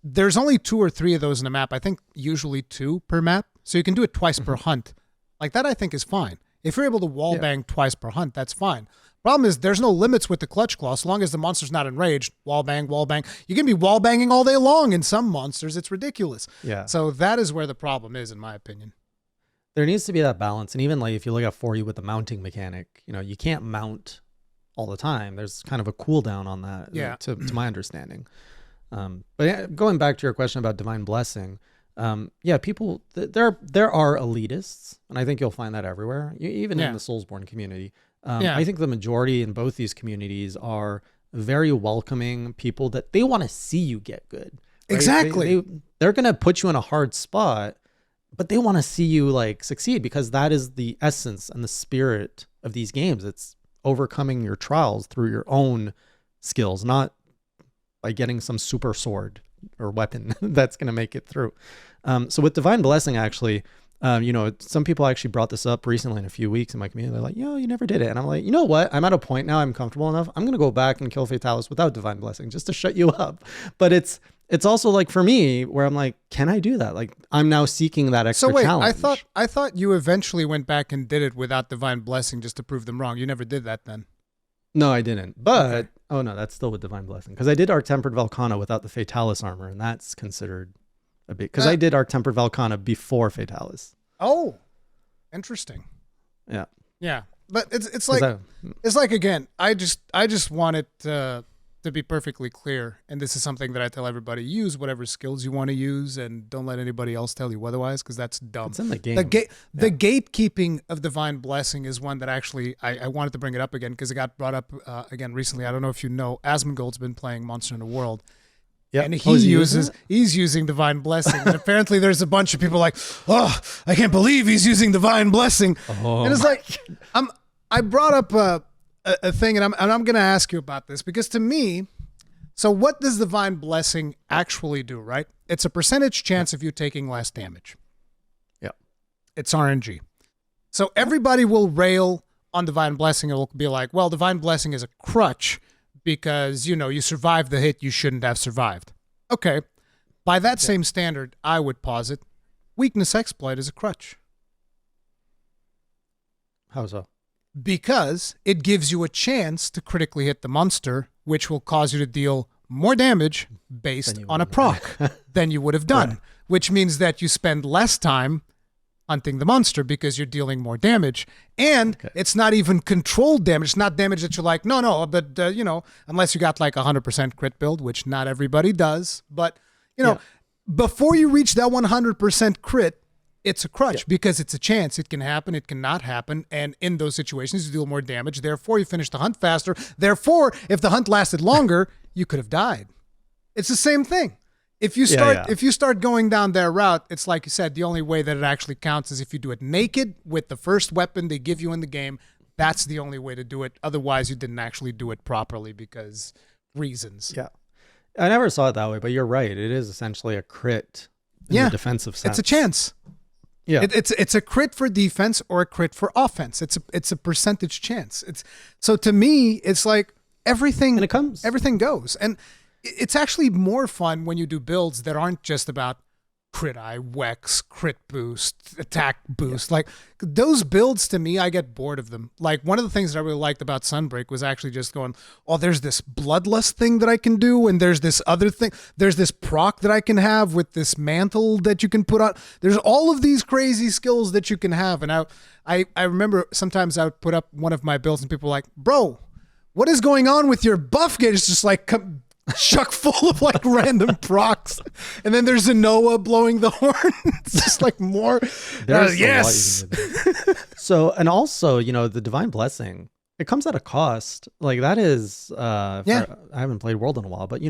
Speaker 1: there's only 2 or 3 of those in a map. I think usually 2 per map. So you can do it twice per hunt. Like, that I think is fine. If you're able to wallbang twice per hunt, that's fine. Problem is, there's no limits with the Clutch Claw. As long as the monster's not enraged, wallbang. You can be wallbanging all day long in some monsters. It's ridiculous. Yeah. So that is where the problem is, in my opinion.
Speaker 2: There needs to be that balance. And even like, if you look at 4U with the mounting mechanic, you can't mount all the time. There's kind of a cooldown on that, to my understanding. But going back to your question about Divine Blessing, people, there are elitists, and I think you'll find that everywhere, even in the Soulsborne community. I think the majority in both these communities are very welcoming people that they want to see you get good. Right?
Speaker 1: Exactly.
Speaker 2: They're going to put you in a hard spot but they want to see you like succeed, because that is the essence and the spirit of these games. It's overcoming your trials through your own skills, not by getting some super sword or weapon that's going to make it through. So with Divine Blessing, actually, some people actually brought this up recently in a few weeks in my community. They're like, you never did it. And I'm like, you know what? I'm at a point now, I'm comfortable enough. I'm going to go back and kill Fatalis without Divine Blessing just to shut you up. But it's also like for me where I'm like, can I do that? Like I'm now seeking that extra challenge.
Speaker 1: I thought you eventually went back and did it without Divine Blessing just to prove them wrong. You never did that then.
Speaker 2: No, I didn't. But, oh no, that's still with Divine Blessing. Because I did Arc-Tempered Velkhana without the Fatalis armor, and that's considered a bit. Because I did Arc-Tempered Velkhana before Fatalis.
Speaker 1: Oh, interesting.
Speaker 2: Yeah.
Speaker 1: Yeah. But it's like again, I just want it to be perfectly clear, and this is something that I tell everybody: use whatever skills you want to use, and don't let anybody else tell you otherwise, because that's dumb.
Speaker 2: It's in the game.
Speaker 1: The gatekeeping of Divine Blessing is one that actually I wanted to bring it up again because it got brought up again recently. I don't know if you know, Asmongold's been playing Monster Hunter World. Yeah, and he's using Divine Blessing, and apparently there's a bunch of people like, oh, I can't believe he's using Divine Blessing, and it's like, I brought up a thing, and I'm going to ask you about this, because to me, so what does Divine Blessing actually do, right? It's a percentage chance of you taking less damage.
Speaker 2: Yeah.
Speaker 1: It's RNG. So everybody will rail on Divine Blessing. It'll be like, well, Divine Blessing is a crutch because, you survived the hit you shouldn't have survived. Okay. By that same standard, I would posit Weakness Exploit is a crutch.
Speaker 2: How so?
Speaker 1: Because it gives you a chance to critically hit the monster, which will cause you to deal more damage based on a proc than you would have done, which means that you spend less time hunting the monster because you're dealing more damage. And it's not even controlled damage. It's not damage that you're like, no, but, unless you got like 100% crit build, which not everybody does. But, before you reach that 100% crit, it's a crutch because it's a chance. It can happen. It cannot happen. And in those situations, you deal more damage. Therefore, you finish the hunt faster. Therefore, if the hunt lasted longer, you could have died. It's the same thing. If you start going down that route, it's like you said, the only way that it actually counts is if you do it naked with the first weapon they give you in the game. That's the only way to do it. Otherwise, you didn't actually do it properly because reasons.
Speaker 2: Yeah. I never saw it that way, but you're right. It is essentially a crit in the defensive sense.
Speaker 1: It's a chance. Yeah, it's a crit for defense or a crit for offense. It's a percentage chance. So to me, it's like everything goes, and it's actually more fun when you do builds that aren't just about crit eye, Wex, crit boost, attack boost. Like those builds, to me, I get bored of them. Like one of the things that I really liked about Sunbreak was actually just going, oh, there's this bloodlust thing that I can do, and there's this other thing. There's this proc that I can have with this mantle that you can put on. There's all of these crazy skills that you can have. And I remember sometimes I would put up one of my builds and people were like, bro, what is going on with your buff gauge? It's just like chuck full of like random procs, and then there's a Noah blowing the horn. It's just like more. Yes.
Speaker 2: So, and also, the Divine Blessing, it comes at a cost. Like that is, I haven't played World in a while, but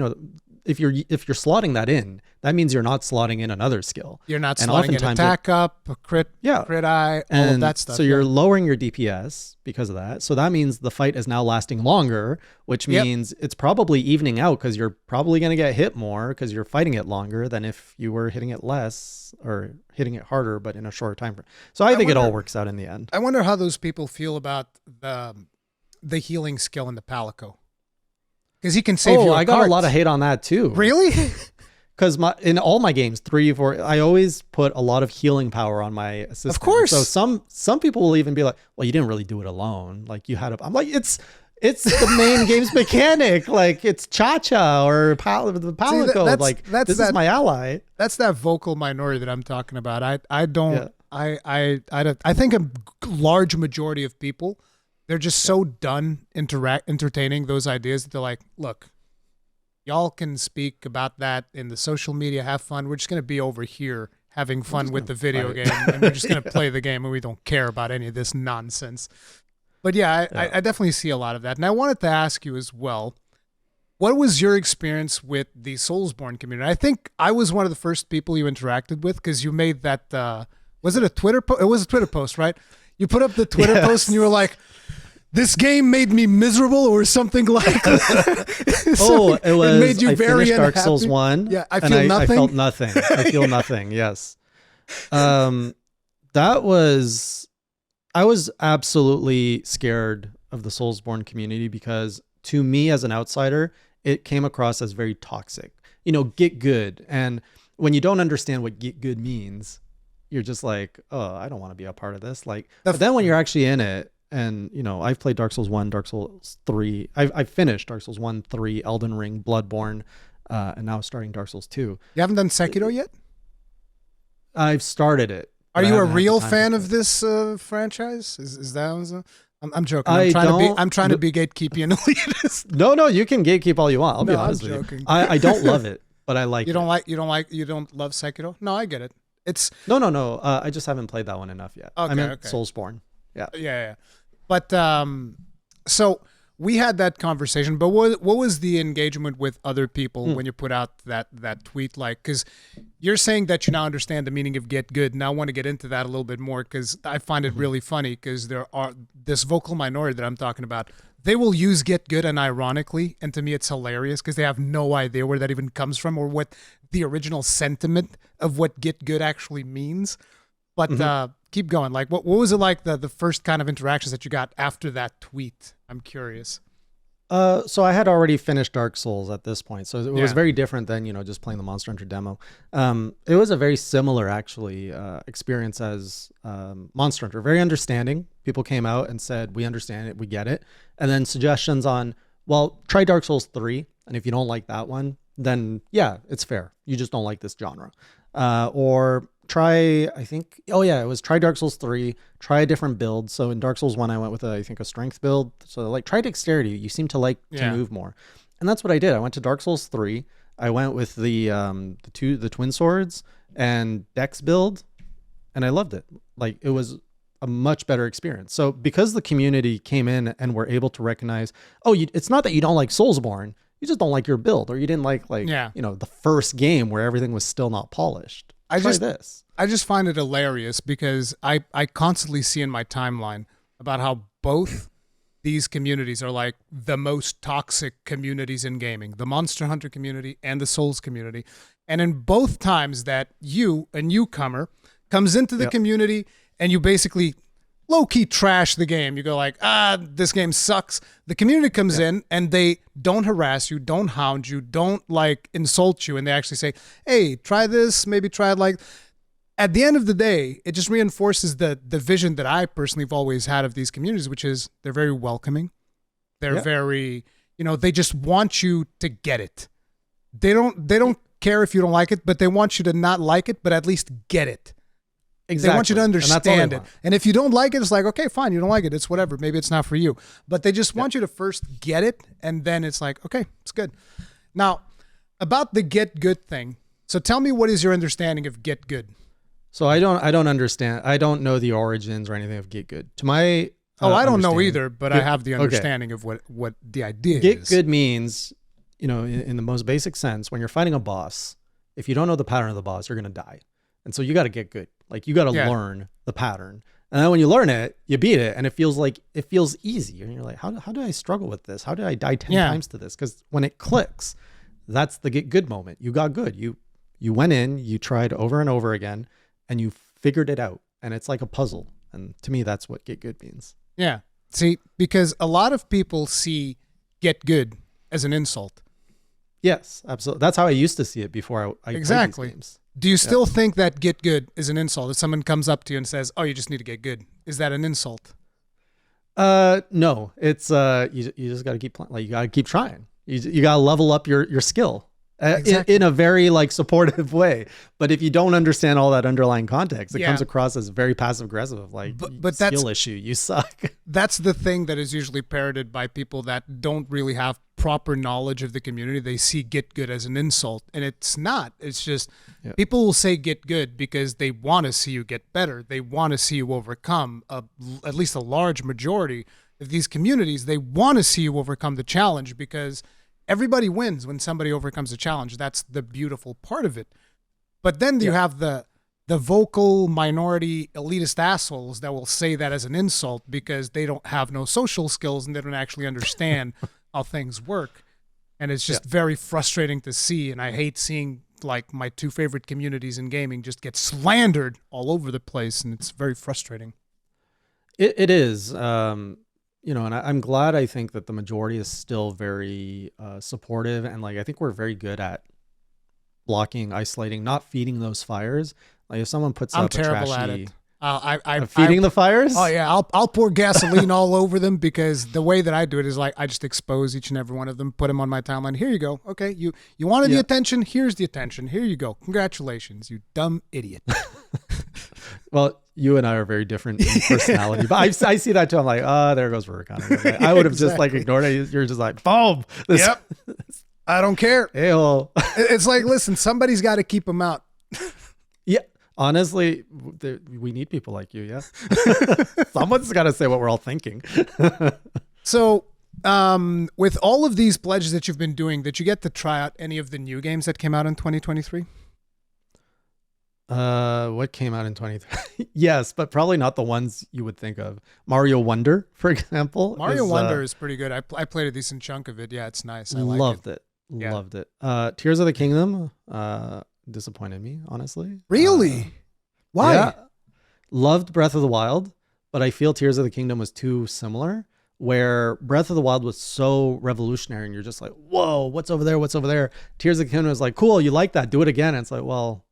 Speaker 2: if you're slotting that in, that means you're not slotting in another skill.
Speaker 1: You're not slotting in attack up, crit eye, all of that stuff.
Speaker 2: So you're lowering your DPS because of that. So that means the fight is now lasting longer, which means it's probably evening out because you're probably going to get hit more because you're fighting it longer than if you were hitting it less or hitting it harder, but in a shorter time frame. So I think it all works out in the end.
Speaker 1: I wonder how those people feel about the healing skill in the Palico. Because he can save you.
Speaker 2: I got a lot of hate on that too.
Speaker 1: Really?
Speaker 2: Because in all my games, 3, 4, I always put a lot of healing power on my assistant.
Speaker 1: Of course.
Speaker 2: So some people will even be like, "Well, you didn't really do it alone. Like you had a." I'm like, it's the main game's mechanic. Like it's Cha-Cha or the Palico. This is my ally.
Speaker 1: That's that vocal minority that I'm talking about. I don't. I think a large majority of people, they're just so done entertaining those ideas that they're like, look, y'all can speak about that in the social media, have fun. We're just going to be over here having fun with the video game, and we're just going to play the game, and we don't care about any of this nonsense. But I definitely see a lot of that. And I wanted to ask you as well, what was your experience with the Soulsborne community? I think I was one of the first people you interacted with because you made that. Was it a Twitter post? It was a Twitter post, right? You put up the Twitter post and you were like, "This game made me miserable," or something like that.
Speaker 2: Oh, it was.
Speaker 1: It made you
Speaker 2: I
Speaker 1: very
Speaker 2: finished Dark
Speaker 1: unhappy.
Speaker 2: Souls 1.
Speaker 1: Yeah, I
Speaker 2: and
Speaker 1: feel nothing.
Speaker 2: I felt nothing. I feel nothing. Yes. That was. I was absolutely scared of the Soulsborne community because, to me as an outsider, it came across as very toxic. Git Good, and when you don't understand what Git Good means, you're just like, oh, I don't want to be a part of this. Like, but then when you're actually in it, and I've played Dark Souls 1, Dark Souls 3. I've finished Dark Souls 1, 3, Elden Ring, Bloodborne, and now starting Dark Souls 2.
Speaker 1: You haven't done Sekiro yet?
Speaker 2: I've started it.
Speaker 1: Are you a real fan of this franchise? Is that? I'm joking. I'm trying to be gatekeeping and elitist.
Speaker 2: No, you can gatekeep all you want. I'll be honest with
Speaker 1: joking.
Speaker 2: you. I don't love it, but I like.
Speaker 1: You don't love Sekiro? No, I get it. It's
Speaker 2: no. I just haven't played that one enough yet.
Speaker 1: Okay,
Speaker 2: I meant Soulsborne. Yeah.
Speaker 1: Yeah. But so we had that conversation. But what was the engagement with other people when you put out that tweet? Like, because you're saying that you now understand the meaning of Git Good. Now I want to get into that a little bit more because I find it really funny because there are this vocal minority that I'm talking about. They will use Git Good, and ironically, and to me it's hilarious because they have no idea where that even comes from or what the original sentiment of what Git Good actually means. But keep going. Like, what was it like the first kind of interactions that you got after that tweet? I'm curious.
Speaker 2: So I had already finished Dark Souls at this point, so it was very different than just playing the Monster Hunter demo. It was a very similar actually experience as Monster Hunter. Very understanding. People came out and said, "We understand it, we get it," and then suggestions on, well, try Dark Souls 3, and if you don't like that one, then yeah, it's fair. You just don't like this genre, or try, I think, it was try Dark Souls 3, try a different build. So in Dark Souls 1, I went with I think a strength build. So like try dexterity. You seem to like to move more. And that's what I did. I went to Dark Souls 3. I went with the twin swords and dex build, and I loved it. Like, it was a much better experience. So because the community came in and were able to recognize, it's not that you don't like Soulsborne, you just don't like your build, or you didn't like the first game where everything was still not polished. I just
Speaker 1: find it hilarious because I constantly see in my timeline about how both these communities are like the most toxic communities in gaming, the Monster Hunter community and the Souls community. And in both times that a newcomer, comes into the community and you basically low-key trash the game. You go like, this game sucks. The community comes in and they don't harass you, don't hound you, don't like insult you. And they actually say, hey, try this, maybe try it. Like, at the end of the day, it just reinforces the vision that I personally have always had of these communities, which is they're very welcoming. They're very, they just want you to get it. They don't care if you don't like it, but they want you to not like it, but at least get it. Exactly. They want you to understand it. And if you don't like it, it's like, okay, fine, you don't like it. It's whatever. Maybe it's not for you. But they just want you to first get it, and then it's like, okay, it's good. Now, about the Git Good thing. So tell me, what is your understanding of Git Good?
Speaker 2: So I don't understand. I don't know the origins or anything of Git Good. To my
Speaker 1: I don't know either, but I have the understanding of what the idea is.
Speaker 2: Git Good means, in the most basic sense, when you're fighting a boss, if you don't know the pattern of the boss, you're going to die. And so you got to get good. Like, you got to learn the pattern. And then when you learn it, you beat it, and it feels easy. And you're like, how do I struggle with this? How did I die 10 times to this? Because when it clicks, that's the Get Good moment. You got good. You went in, you tried over and over again, and you figured it out. And it's like a puzzle. And to me, that's what Get Good means.
Speaker 1: Yeah. See, because a lot of people see Get Good as an insult.
Speaker 2: Yes, absolutely. That's how I used to see it before I played these games.
Speaker 1: Do you still think that Get Good is an insult? If someone comes up to you and says, "Oh, you just need to get good," is that an insult?
Speaker 2: No. It's you just got to keep playing. Like, you got to keep trying. You got to level up your skill in a very supportive way. But if you don't understand all that underlying context, it comes across as very passive aggressive. Of like, but skill issue. You suck. That's
Speaker 1: the thing that is usually parroted by people that don't really have proper knowledge of the community. They see Get Good as an insult, and it's not. It's just people will say Get Good because they want to see you get better. They want to see you overcome. At least a large majority of these communities, they want to see you overcome the challenge because everybody wins when somebody overcomes a challenge. That's the beautiful part of it. But then you have the vocal minority elitist assholes that will say that as an insult because they don't have no social skills and they don't actually understand how things work. And it's just very frustrating to see. And I hate seeing like my two favorite communities in gaming just get slandered all over the place. And it's very frustrating.
Speaker 2: It is, and I'm glad. I think that the majority is still very supportive. And like, I think we're very good at blocking, isolating, not feeding those fires. Like if someone puts
Speaker 1: I'm
Speaker 2: up
Speaker 1: terrible
Speaker 2: a trashy,
Speaker 1: at it. I'm
Speaker 2: feeding the fires.
Speaker 1: Oh yeah, I'll pour gasoline all over them because the way that I do it is like I just expose each and every one of them, put them on my timeline. Here you go. Okay, you wanted the attention. Here's the attention. Here you go. Congratulations, you dumb idiot.
Speaker 2: Well, you and I are very different in personality, but I see that too. I'm like, there goes Rurikhan. I would have just like ignored it. You're just like, boom.
Speaker 1: Yep. I don't care.
Speaker 2: Hey-oh.
Speaker 1: It's like, listen, somebody's got to keep them out.
Speaker 2: Yeah. Honestly, we need people like you. Yeah. Someone's got to say what we're all thinking.
Speaker 1: So, with all of these pledges that you've been doing, did you get to try out any of the new games that came out in 2023?
Speaker 2: What came out in 2023? Yes, but probably not the ones you would think of. Mario Wonder, for example.
Speaker 1: Mario Wonder is pretty good. I played a decent chunk of it. Yeah, it's nice. I
Speaker 2: loved it.
Speaker 1: Yeah.
Speaker 2: Loved it. Tears of the Kingdom disappointed me, honestly.
Speaker 1: Really? Why?
Speaker 2: Yeah. Loved Breath of the Wild, but I feel Tears of the Kingdom was too similar, where Breath of the Wild was so revolutionary and you're just like, whoa, what's over there? What's over there? Tears of the Kingdom was like, cool, you like that, do it again. And it's like, well,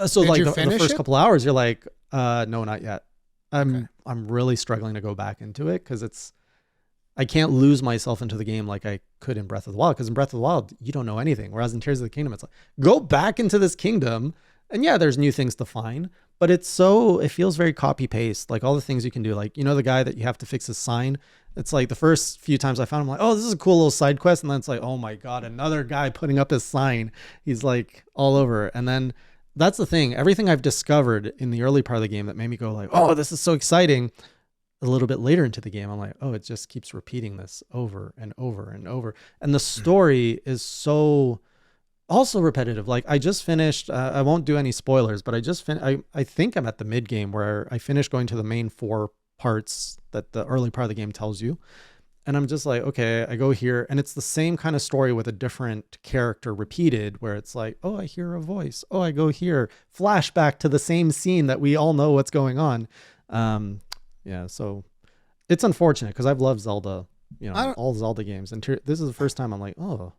Speaker 2: so
Speaker 1: Did
Speaker 2: like
Speaker 1: you
Speaker 2: the
Speaker 1: finish
Speaker 2: first
Speaker 1: it?
Speaker 2: couple hours, you're like, no, not yet. I'm really struggling to go back into it because I can't lose myself into the game like I could in Breath of the Wild, because in Breath of the Wild, you don't know anything. Whereas in Tears of the Kingdom, it's like, go back into this kingdom. And yeah, there's new things to find, but it feels very copy paste. Like all the things you can do, like, the guy that you have to fix his sign. It's like the first few times I found him, like, oh, this is a cool little side quest. And then it's like, oh my God, another guy putting up his sign. He's like all over. And then that's the thing. Everything I've discovered in the early part of the game that made me go like, oh, this is so exciting. A little bit later into the game, I'm like, oh, it just keeps repeating this over and over and over. And the story is so also repetitive. Like I just finished, I won't do any spoilers, but I think I'm at the mid game where I finished going to the main 4 parts that the early part of the game tells you. And I'm just like, okay, I go here and it's the same kind of story with a different character repeated, where it's like, oh, I hear a voice. Oh, I go here, flashback to the same scene that we all know what's going on. Yeah, so it's unfortunate because I've loved Zelda, all Zelda games, and this is the first time I'm like, oh,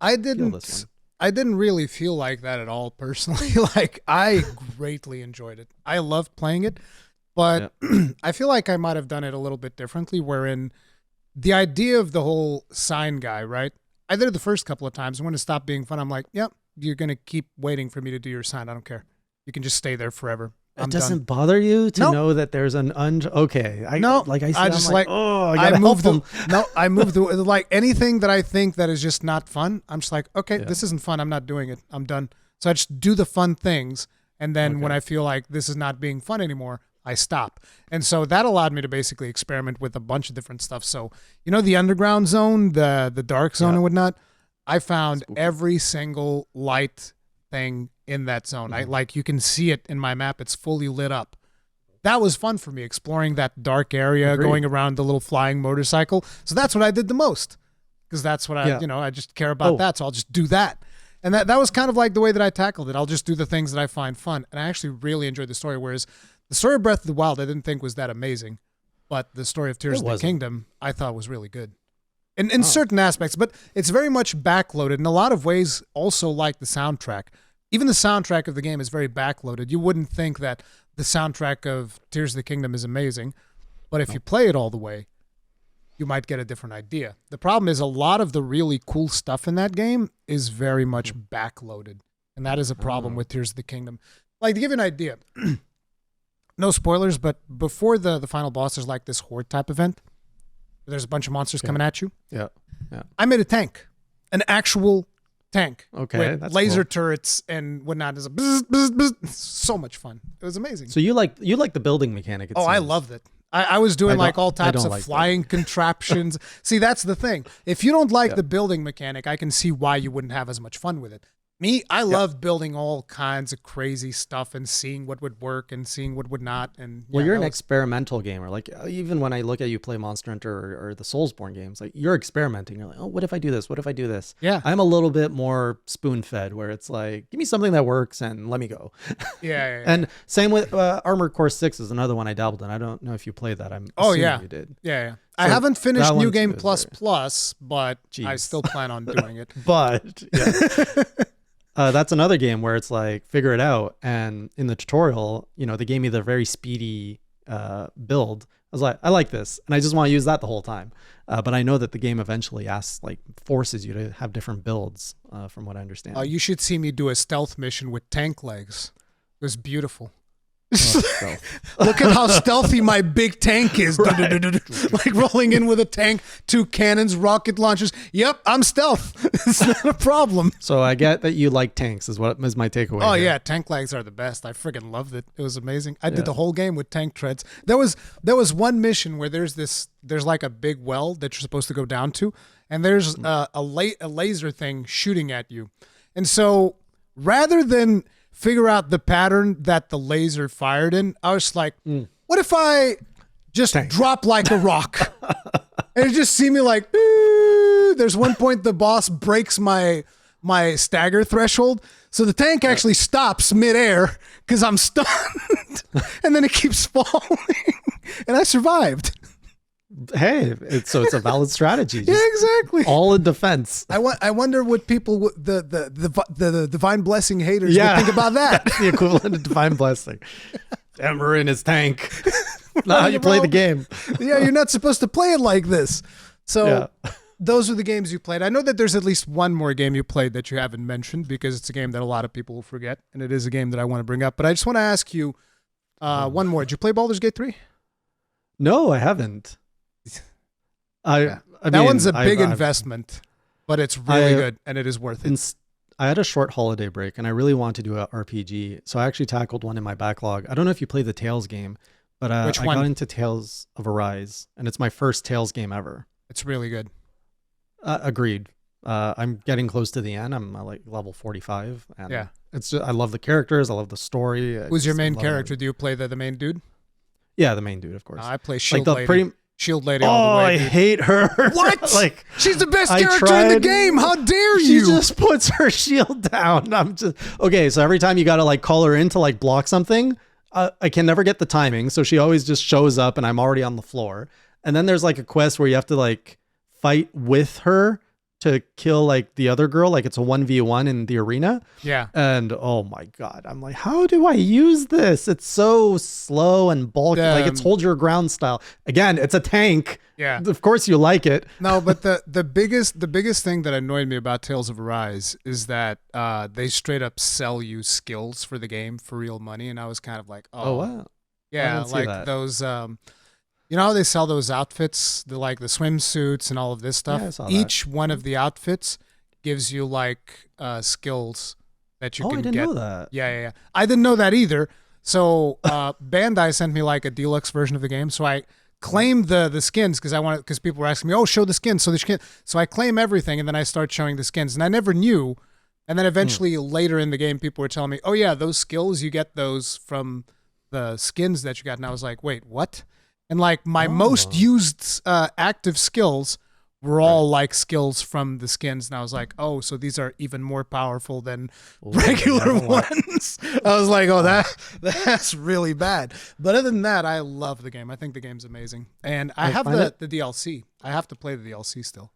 Speaker 2: I didn't feel this one.
Speaker 1: I didn't really feel like that at all personally. Like I greatly enjoyed it. I loved playing it, but I feel like I might have done it a little bit differently. Wherein the idea of the whole sign guy, right? I did it the first couple of times, and when it stopped being fun, I'm like, yep, you're gonna keep waiting for me to do your sign. I don't care. You can just stay there forever.
Speaker 2: It doesn't bother you to know that there's an okay. I
Speaker 1: moved like anything that I think that is just not fun. I'm just like, okay, this isn't fun. I'm not doing it. I'm done. So I just do the fun things. And then when I feel like this is not being fun anymore, I stop. And so that allowed me to basically experiment with a bunch of different stuff. So, the underground zone, the dark zone and whatnot, I found every single light thing in that zone. You can see it in my map. It's fully lit up. That was fun for me, exploring that dark area, going around the little flying motorcycle. So that's what I did the most, because that's what I just care about that. So I'll just do that. And that was kind of like the way that I tackled it. I'll just do the things that I find fun. And I actually really enjoyed the story. Whereas the story of Breath of the Wild, I didn't think was that amazing, but the story of Tears of the Kingdom, I thought was really good. In certain aspects, but it's very much backloaded in a lot of ways. Also, like the soundtrack. Even the soundtrack of the game is very backloaded. You wouldn't think that the soundtrack of Tears of the Kingdom is amazing, but if you play it all the way, you might get a different idea. The problem is a lot of the really cool stuff in that game is very much backloaded, and that is a problem with Tears of the Kingdom. Like, to give you an idea, no spoilers, but before the final boss, there's like this horde type event. There's a bunch of monsters coming at you.
Speaker 2: Yeah.
Speaker 1: I made a tank, an actual tank.
Speaker 2: Okay,
Speaker 1: with
Speaker 2: that's
Speaker 1: laser
Speaker 2: cool.
Speaker 1: turrets and whatnot. It's a bzz, bzz, bzz. So much fun. It was amazing.
Speaker 2: So you like the building mechanic?
Speaker 1: I loved it. I was doing like all types of
Speaker 2: like
Speaker 1: flying contraptions. See, that's the thing. If you don't like the building mechanic, I can see why you wouldn't have as much fun with it. Me, I love building all kinds of crazy stuff and seeing what would work and seeing what would not. And
Speaker 2: well, you're an experimental gamer. Like even when I look at you play Monster Hunter or the Soulsborne games, like you're experimenting. You're like, oh, what if I do this? What if I do this?
Speaker 1: Yeah.
Speaker 2: I'm a little bit more spoon-fed, where it's like, give me something that works and let me go.
Speaker 1: Yeah.
Speaker 2: And same with Armored Core 6 is another one I dabbled in. I don't know if you played that. I'm assuming you did.
Speaker 1: Yeah.
Speaker 2: So
Speaker 1: I haven't finished New Game
Speaker 2: too,
Speaker 1: Plus, but I still plan on doing it.
Speaker 2: But yeah. That's another game where it's like, figure it out. And in the tutorial, they gave me the very speedy build. I was like, I like this. And I just want to use that the whole time. But I know that the game eventually forces you to have different builds, from what I understand.
Speaker 1: You should see me do a stealth mission with tank legs. It was beautiful. Look at how stealthy my big tank is. Right. Like rolling in with a tank, 2 cannons, rocket launchers. Yep, I'm stealth. It's not a problem.
Speaker 2: So I get that you like tanks is what is my takeaway.
Speaker 1: Oh yeah, tank legs are the best. I friggin' loved it. It was amazing. I did the whole game with tank treads. There was one mission where there's like a big well that you're supposed to go down to, and there's a laser thing shooting at you. And so rather than figure out the pattern that the laser fired in, I was like, what if I just drop like a rock? And you just see me like, there's one point the boss breaks my stagger threshold. So the tank actually stops midair because I'm stunned. And then it keeps falling. And I survived.
Speaker 2: Hey, it's a valid strategy.
Speaker 1: Yeah, exactly.
Speaker 2: All in defense.
Speaker 1: I wonder what people the divine blessing haters would think about that.
Speaker 2: That's the equivalent of divine blessing. Ember in his tank. Not how you play the game.
Speaker 1: Yeah, you're not supposed to play it like this. So those are the games you played. I know that there's at least one more game you played that you haven't mentioned because it's a game that a lot of people will forget, and it is a game that I want to bring up. But I just want to ask you one more. Did you play Baldur's Gate 3?
Speaker 2: No, I haven't. I mean,
Speaker 1: that one's a big investment, but it's really good and it is worth it.
Speaker 2: I had a short holiday break and I really wanted to do an RPG, so I actually tackled one in my backlog. I don't know if you played the Tales game, but I got into Tales of Arise, and it's my first Tales game ever.
Speaker 1: It's really good.
Speaker 2: Agreed. I'm getting close to the end. I'm like level 45, and it's just, I love the characters. I love the story.
Speaker 1: Who's your main character? Do you play the main dude?
Speaker 2: Yeah, the main dude, of course.
Speaker 1: I play Shield Lady. Shield Lady all the way.
Speaker 2: I hate her.
Speaker 1: What?
Speaker 2: Like,
Speaker 1: she's the best character in the game. How dare you?
Speaker 2: She just puts her shield down. I'm just okay. So every time you got to like call her in to like block something, I can never get the timing. So she always just shows up and I'm already on the floor. And then there's like a quest where you have to like fight with her to kill like the other girl. Like it's a 1v1 in the arena.
Speaker 1: Yeah.
Speaker 2: And oh my God, I'm like, how do I use this? It's so slow and bulky. Like it's hold your ground style. Again, it's a tank.
Speaker 1: Yeah.
Speaker 2: Of course you like it.
Speaker 1: No, but the biggest thing that annoyed me about Tales of Arise is that they straight up sell you skills for the game for real money. And I was kind of like, oh
Speaker 2: wow.
Speaker 1: Yeah, like those you know how they sell those outfits, the swimsuits and all of this stuff?
Speaker 2: Yeah, I saw
Speaker 1: Each one of the outfits gives you like skills that you can get.
Speaker 2: I didn't know that.
Speaker 1: Yeah. I didn't know that either. So Bandai sent me like a deluxe version of the game. So I claimed the skins because people were asking me, oh, show the skins. So I claim everything and then I start showing the skins. And I never knew. And then eventually later in the game, people were telling me, oh yeah, those skills, you get those from the skins that you got. And I was like, wait, what? And like my most used active skills were all like skills from the skins. And I was like, oh, so these are even more powerful than regular ones. I was like, oh, that's really bad. But other than that, I love the game. I think the game's amazing. And I have the DLC. I have to play the DLC still.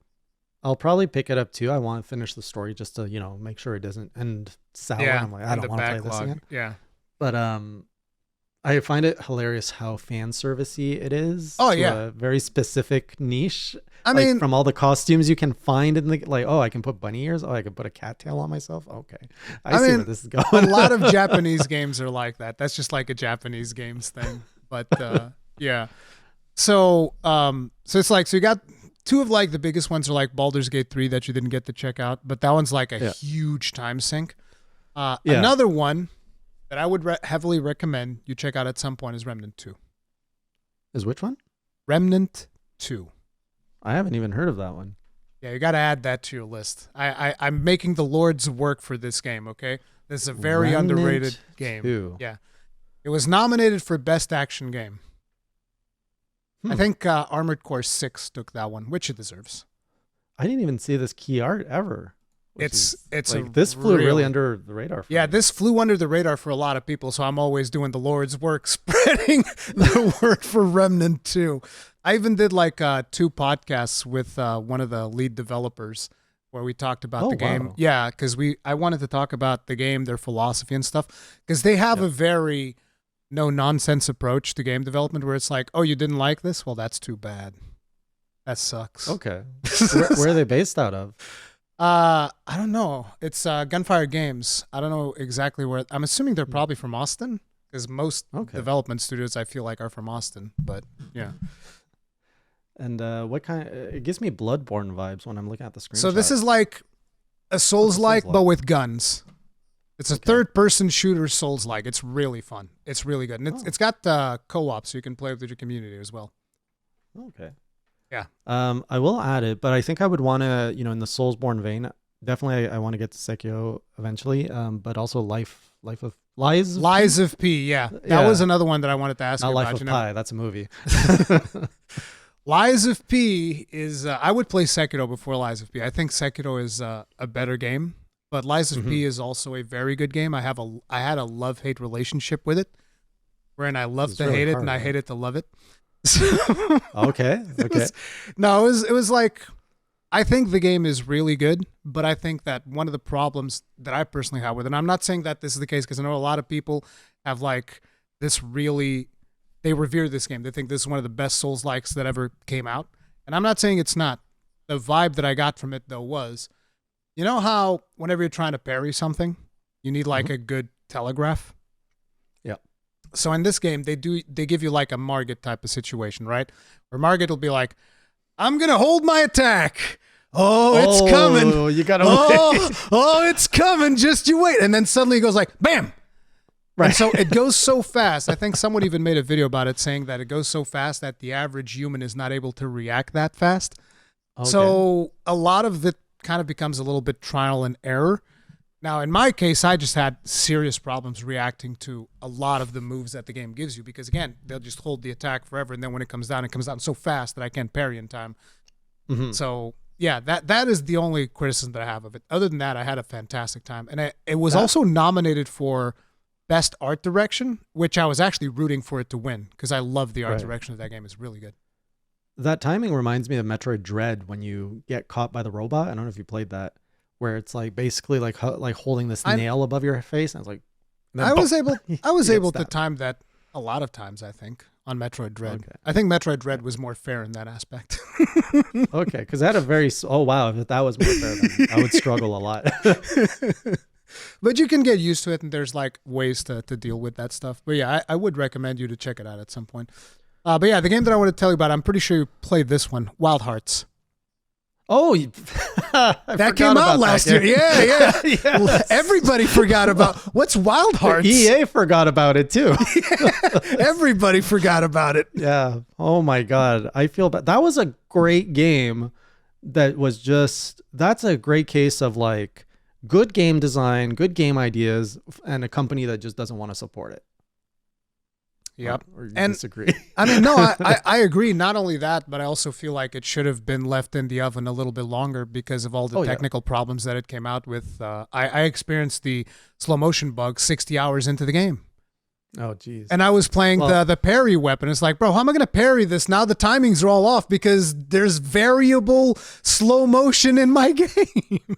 Speaker 2: I'll probably pick it up too. I want to finish the story just to, make sure it doesn't end sour.
Speaker 1: Yeah,
Speaker 2: I'm like, I don't want to play this again.
Speaker 1: Yeah.
Speaker 2: But I find it hilarious how fan servicey it is.
Speaker 1: Oh,
Speaker 2: to
Speaker 1: yeah.
Speaker 2: a very specific niche.
Speaker 1: I mean,
Speaker 2: from all the costumes you can find in the I can put bunny ears. Oh, I can put a cattail on myself. Okay. I see where this is going.
Speaker 1: A lot of Japanese games are like that. That's just like a Japanese games thing. But yeah. So it's like, so you got two of like the biggest ones are like Baldur's Gate 3 that you didn't get to check out, but that one's like a huge time sink. Another one that I would heavily recommend you check out at some point is Remnant 2.
Speaker 2: Is which one?
Speaker 1: Remnant 2.
Speaker 2: I haven't even heard of that one.
Speaker 1: Yeah, you got to add that to your list. I'm making the Lord's work for this game, okay? This is a very
Speaker 2: Remnant
Speaker 1: underrated game.
Speaker 2: 2.
Speaker 1: Yeah. It was nominated for Best Action Game. I think Armored Core 6 took that one, which it deserves.
Speaker 2: I didn't even see this key art ever.
Speaker 1: It's
Speaker 2: like, this flew really under the radar for me.
Speaker 1: This flew under the radar for a lot of people, so I'm always doing the Lord's work, spreading the word for Remnant 2. I even did like 2 podcasts with one of the lead developers where we talked about the game.
Speaker 2: Wow.
Speaker 1: Yeah, because I wanted to talk about the game, their philosophy and stuff, because they have a very no-nonsense approach to game development where it's like, oh, you didn't like this? Well, that's too bad. That sucks.
Speaker 2: Okay. Where are they based out of?
Speaker 1: I don't know. It's Gunfire Games. I don't know exactly where. I'm assuming they're probably from Austin because most development studios I feel like are from Austin. But yeah.
Speaker 2: And what kind? It gives me Bloodborne vibes when I'm looking at the screen.
Speaker 1: So this is like a Souls-like, but with guns. It's a third-person shooter Souls-like. It's really fun. It's really good, and it's got co-op, so you can play with your community as well.
Speaker 2: Okay.
Speaker 1: Yeah.
Speaker 2: I will add it, but I think I would want to, in the Soulsborne vein, definitely I want to get to Sekiro eventually, but also Lies
Speaker 1: of P, yeah. That was another one that I wanted to ask you
Speaker 2: Not
Speaker 1: about.
Speaker 2: Life of Pi, that's a movie.
Speaker 1: Lies of P is, I would play Sekiro before Lies of P. I think Sekiro is a better game, but Lies of P is also a very good game. I had a love-hate relationship with it, wherein I love to hate it and I hate it to love it.
Speaker 2: Okay.
Speaker 1: It was like, I think the game is really good, but I think that one of the problems that I personally have with it, and I'm not saying that this is the case because I know a lot of people have like this really, they revere this game. They think this is one of the best Souls-likes that ever came out. And I'm not saying it's not. The vibe that I got from it though was, you know how whenever you're trying to parry something, you need like a good telegraph? So in this game, they give you like a Margit type of situation, right? Where Margit will be like, I'm going to hold my attack. Oh, it's coming.
Speaker 2: Oh, you got to wait.
Speaker 1: Oh, it's coming. Just you wait. And then suddenly it goes like, bam. Right. And so it goes so fast. I think someone even made a video about it saying that it goes so fast that the average human is not able to react that fast. Okay. So a lot of it kind of becomes a little bit trial and error. Now, in my case, I just had serious problems reacting to a lot of the moves that the game gives you because, again, they'll just hold the attack forever, and then when it comes down so fast that I can't parry in time. So, yeah, that is the only criticism that I have of it. Other than that, I had a fantastic time. And it was also nominated for Best Art Direction, which I was actually rooting for it to win because I love the art direction of that game. It's really good.
Speaker 2: That timing reminds me of Metroid Dread when you get caught by the robot. I don't know if you played that. Where it's like basically like holding this nail above your face. And I was like,
Speaker 1: I was able to time that a lot of times, I think, on Metroid Dread. Okay. I think Metroid Dread was more fair in that aspect.
Speaker 2: Okay, because I had a very, if that was more fair, then I would struggle a lot.
Speaker 1: But you can get used to it, and there's like ways to deal with that stuff. But yeah, I would recommend you to check it out at some point. But yeah, the game that I want to tell you about, I'm pretty sure you played this one, Wild Hearts.
Speaker 2: Oh,
Speaker 1: that came out last year. Yeah. Yes. Everybody forgot about what's Wild Hearts.
Speaker 2: EA forgot about it too.
Speaker 1: Everybody forgot about it.
Speaker 2: Yeah. Oh my God. I feel bad. That was a great game. That's a great case of like good game design, good game ideas, and a company that just doesn't want to support it.
Speaker 1: Yep.
Speaker 2: Or you
Speaker 1: and
Speaker 2: disagree.
Speaker 1: I mean, no, I agree. Not only that, but I also feel like it should have been left in the oven a little bit longer because of all the technical problems that it came out with. I experienced the slow motion bug 60 hours into the game.
Speaker 2: Oh, geez.
Speaker 1: And I was playing the parry weapon. It's like, bro, how am I going to parry this? Now the timings are all off because there's variable slow motion in my game.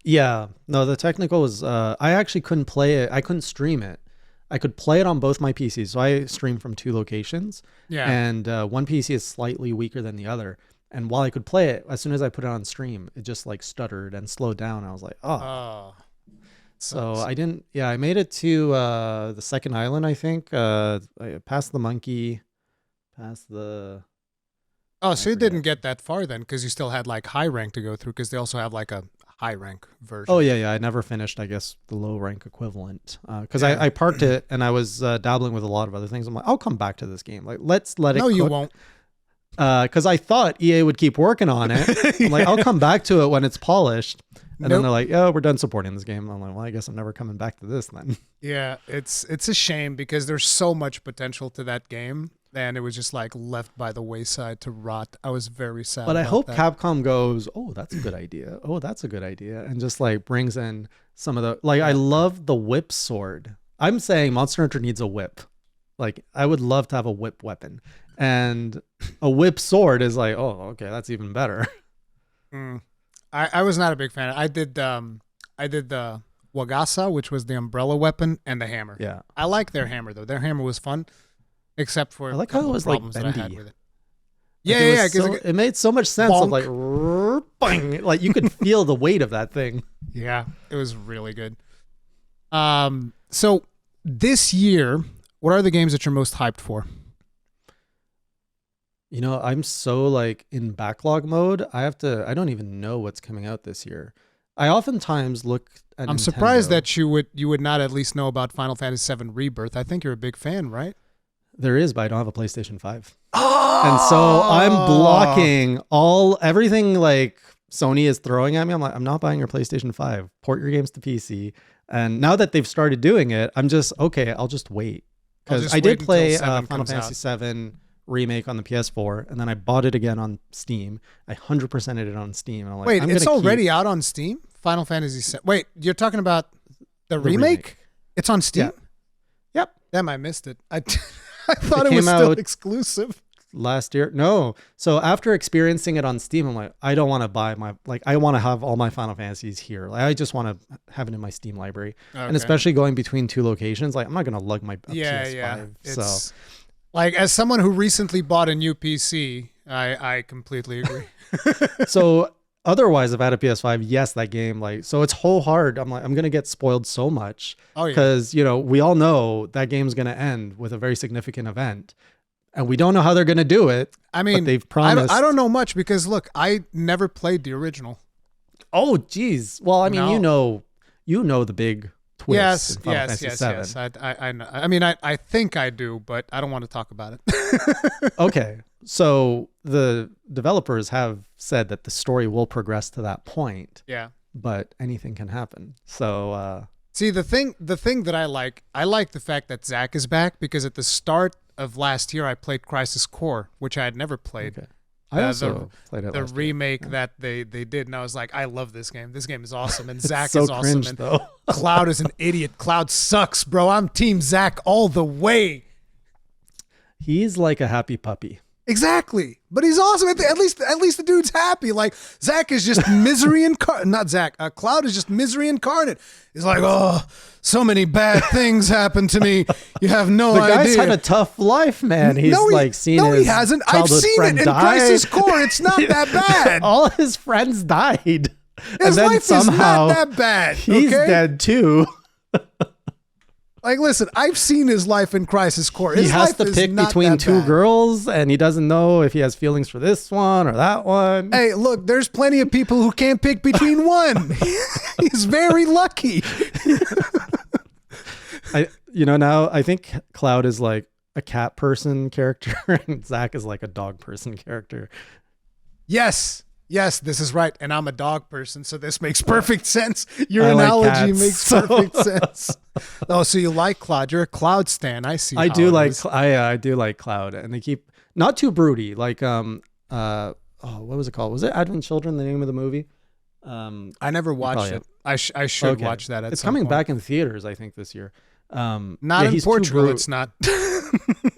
Speaker 2: Yeah. No, the technical was, I actually couldn't play it. I couldn't stream it. I could play it on both my PCs. So I stream from 2 locations. Yeah. And one PC is slightly weaker than the other. And while I could play it, as soon as I put it on stream, it just like stuttered and slowed down. I was like, oh. So I didn't, I made it to the second island, I think. I passed the monkey, past the...
Speaker 1: Oh, so you didn't get that far then because you still had like high rank to go through because they also have like a high rank version.
Speaker 2: Oh yeah. I never finished, I guess, the low rank equivalent because
Speaker 1: Yeah.
Speaker 2: I parked it and I was dabbling with a lot of other things. I'm like, I'll come back to this game. Like, let's let it.
Speaker 1: No, you
Speaker 2: cook.
Speaker 1: won't.
Speaker 2: Because I thought EA would keep working on it. I'm like, I'll come back to it when it's polished. And then they're like, oh, we're done supporting this game. I'm like, well, I guess I'm never coming back to this then.
Speaker 1: Yeah, it's a shame because there's so much potential to that game, and it was just like left by the wayside to rot. I was very sad.
Speaker 2: But I
Speaker 1: about
Speaker 2: hope
Speaker 1: that.
Speaker 2: Capcom goes, oh, that's a good idea. Oh, that's a good idea. And just like brings in some of the, like, I love the whip sword. I'm saying Monster Hunter needs a whip. Like, I would love to have a whip weapon. And a whip sword is like, oh, okay, that's even better.
Speaker 1: I was not a big fan. I did the Wagasa, which was the umbrella weapon, and the hammer.
Speaker 2: Yeah.
Speaker 1: I like their hammer though. Their hammer was fun, except for
Speaker 2: I like how it was like
Speaker 1: problems that I had
Speaker 2: bendy.
Speaker 1: with it.
Speaker 2: Like,
Speaker 1: Yeah.
Speaker 2: Because it made so much sense of like, bang, like you could feel the weight of that thing.
Speaker 1: Yeah, it was really good. So this year, what are the games that you're most hyped for?
Speaker 2: You know, I'm so like in backlog mode. I don't even know what's coming out this year. I oftentimes look at
Speaker 1: I'm
Speaker 2: Nintendo.
Speaker 1: surprised that you would not at least know about Final Fantasy VII Rebirth. I think you're a big fan, right?
Speaker 2: There is, but I don't have a PlayStation 5.
Speaker 1: Oh!
Speaker 2: And so I'm blocking everything like Sony is throwing at me. I'm like, I'm not buying your PlayStation 5. Port your games to PC. And now that they've started doing it, I'm just, okay, I'll just wait. Because I did play Final Fantasy VII Remake on the PS4, and then I bought it again on Steam. I 100%ed it on Steam. And I'm like,
Speaker 1: Wait,
Speaker 2: I'm
Speaker 1: it's
Speaker 2: gonna
Speaker 1: already out on Steam? Final Fantasy VII. Wait, you're talking about the remake? It's on Steam?
Speaker 2: Yeah. Yep.
Speaker 1: Damn, I missed it. I thought it
Speaker 2: It
Speaker 1: was
Speaker 2: came
Speaker 1: still
Speaker 2: out
Speaker 1: exclusive.
Speaker 2: last year. No. So after experiencing it on Steam, I'm like, I don't want to buy I want to have all my Final Fantasies here. Like, I just want to have it in my Steam library.
Speaker 1: Okay.
Speaker 2: And especially going between two locations, like I'm not going to lug my PS5.
Speaker 1: Yeah.
Speaker 2: So
Speaker 1: It's, like, as someone who recently bought a new PC, I completely agree.
Speaker 2: so otherwise, if I had a PS5, yes, that game, like, so it's whole hard. I'm like, I'm going to get spoiled so much because, you know, we all know that game's going to end with a very significant event. And we don't know how they're going to do it. I mean, but they've promised.
Speaker 1: I don't know much because, look, I never played the original.
Speaker 2: Oh, geez. Well, I mean,
Speaker 1: No.
Speaker 2: you know the big twist in Final Fantasy VII.
Speaker 1: Yes. I know. I mean, I think I do, but I don't want to talk about it.
Speaker 2: Okay. So the developers have said that the story will progress to that point.
Speaker 1: Yeah.
Speaker 2: But anything can happen. So
Speaker 1: see, the thing that I like the fact that Zach is back because at the start of last year I played Crisis Core, which I had never played.
Speaker 2: Okay. I also played it
Speaker 1: the
Speaker 2: last
Speaker 1: remake
Speaker 2: year.
Speaker 1: that they did, and I was like, I love this game. This game is awesome, and Zach
Speaker 2: so
Speaker 1: is awesome.
Speaker 2: cringe,
Speaker 1: And
Speaker 2: though.
Speaker 1: Cloud is an idiot. Cloud sucks, bro. I'm Team Zach all the way.
Speaker 2: He's like a happy puppy.
Speaker 1: Exactly, but he's awesome. At least the dude's happy. Like Zach is just misery incarnate. Not Zach. Cloud is just misery incarnate. He's like, oh, so many bad things happened to me. You have no idea.
Speaker 2: The guy's had a tough life, man. He's seen his
Speaker 1: he hasn't. I've
Speaker 2: childhood
Speaker 1: seen
Speaker 2: friend
Speaker 1: it in
Speaker 2: die.
Speaker 1: Crisis Core. It's not that bad.
Speaker 2: All his friends died.
Speaker 1: His
Speaker 2: and then
Speaker 1: life
Speaker 2: somehow
Speaker 1: is not that bad.
Speaker 2: He's
Speaker 1: okay?
Speaker 2: dead too.
Speaker 1: Like, listen, I've seen his life in Crisis Core. His
Speaker 2: he has
Speaker 1: life
Speaker 2: to
Speaker 1: is
Speaker 2: pick
Speaker 1: not
Speaker 2: between
Speaker 1: that
Speaker 2: two
Speaker 1: bad.
Speaker 2: girls, and he doesn't know if he has feelings for this one or that one.
Speaker 1: Hey, look, there's plenty of people who can't pick between one. He's very lucky.
Speaker 2: Now I think Cloud is like a cat person character, and Zach is like a dog person character.
Speaker 1: Yes, this is right. And I'm a dog person, so this makes perfect sense. Your
Speaker 2: I like
Speaker 1: analogy
Speaker 2: cats,
Speaker 1: makes
Speaker 2: so-
Speaker 1: perfect sense. Oh, so you like Cloud. You're a Cloud stan. I see.
Speaker 2: I
Speaker 1: how
Speaker 2: do
Speaker 1: it
Speaker 2: like
Speaker 1: is.
Speaker 2: I do like Cloud, and they keep not too broody. Like what was it called? Was it Advent Children? The name of the movie?
Speaker 1: I never watched it. I should
Speaker 2: Okay.
Speaker 1: watch that.
Speaker 2: It's
Speaker 1: some
Speaker 2: coming
Speaker 1: point.
Speaker 2: back in theaters, I think, this year.
Speaker 1: Not
Speaker 2: yeah,
Speaker 1: in
Speaker 2: he's too
Speaker 1: Portugal. It's not.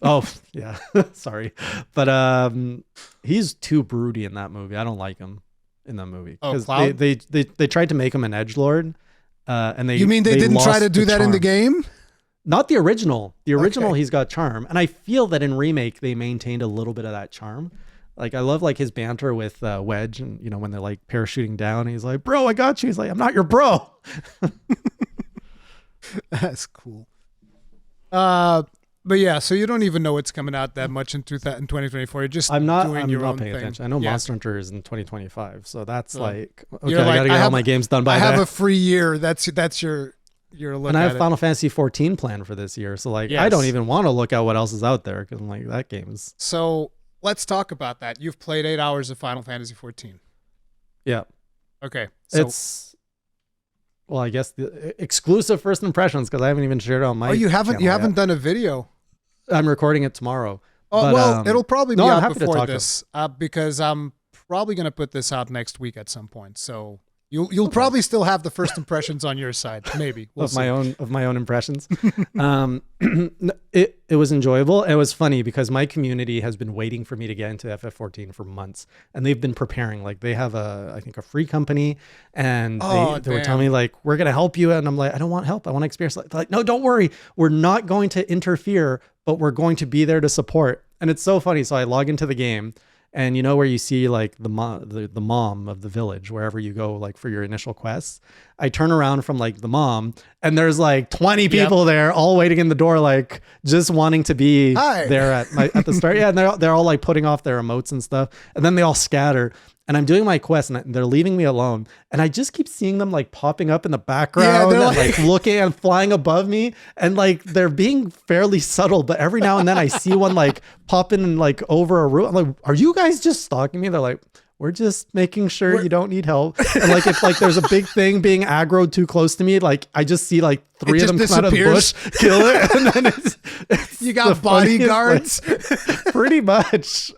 Speaker 2: Oh yeah, sorry, but he's too broody in that movie. I don't like him in that movie
Speaker 1: Oh, Cloud?
Speaker 2: they tried to make him an edgelord, and they
Speaker 1: You mean they didn't try
Speaker 2: lost
Speaker 1: to do that in the
Speaker 2: charm.
Speaker 1: game?
Speaker 2: Not the original. The original,
Speaker 1: Okay.
Speaker 2: he's got charm, and I feel that in remake they maintained a little bit of that charm. Like I love like his banter with Wedge, and when they're like parachuting down, he's like, "Bro, I got you." He's like, "I'm not your bro."
Speaker 1: That's cool. But yeah, so you don't even know what's coming out that much in 2024. You're just
Speaker 2: I'm not
Speaker 1: thing.
Speaker 2: paying attention. I know
Speaker 1: Yeah.
Speaker 2: Monster Hunter is in 2025, so that's like okay.
Speaker 1: You're
Speaker 2: I
Speaker 1: like,
Speaker 2: gotta get all my games done by
Speaker 1: I
Speaker 2: then.
Speaker 1: have a free year. That's your look.
Speaker 2: And I have
Speaker 1: at
Speaker 2: Final Fantasy 14 planned for this year, so like I
Speaker 1: Yes.
Speaker 2: don't even want to look at what else is out there because like that game's
Speaker 1: So let's talk about that. You've played 8 hours of Final Fantasy 14.
Speaker 2: yeah.
Speaker 1: Okay, so
Speaker 2: It's well, I guess the exclusive first impressions because I haven't even shared it on my.
Speaker 1: you haven't
Speaker 2: channel yet.
Speaker 1: done a video.
Speaker 2: I'm recording it tomorrow.
Speaker 1: Oh
Speaker 2: But,
Speaker 1: well, it'll probably be
Speaker 2: no, I'm
Speaker 1: out
Speaker 2: happy to
Speaker 1: before
Speaker 2: talk
Speaker 1: this because I'm probably gonna put this out next week at some point. So you'll probably still have the first impressions on your side, maybe. We'll
Speaker 2: of
Speaker 1: see.
Speaker 2: my own impressions. It was enjoyable. It was funny because my community has been waiting for me to get into FF14 for months, and they've been preparing. Like they have I think a free company, and they were telling me like we're gonna help you, and I'm like I don't want help. I want to experience. They're like no, don't worry, we're not going to interfere, but we're going to be there to support. And it's so funny. So I log into the game. And you know where you see like the mom of the village, wherever you go, like for your initial quests. I turn around from like the mom, and there's like 20 people there, all waiting in the door, like just wanting to be there at the start. Yeah, and they're all like putting off their emotes and stuff, and then they all scatter. And I'm doing my quest, and they're leaving me alone. And I just keep seeing them like popping up in the background, and like looking and flying above me, and like they're being fairly subtle. But every now and then I see one like pop in like over a room. I'm like, "Are you guys just stalking me?" They're like, "We're just making sure you don't need help." And like if like there's a big thing being aggroed too close to me, like I just see like 3 of them come out of the bush, kill it, and then it's
Speaker 1: you got bodyguards.
Speaker 2: Pretty much,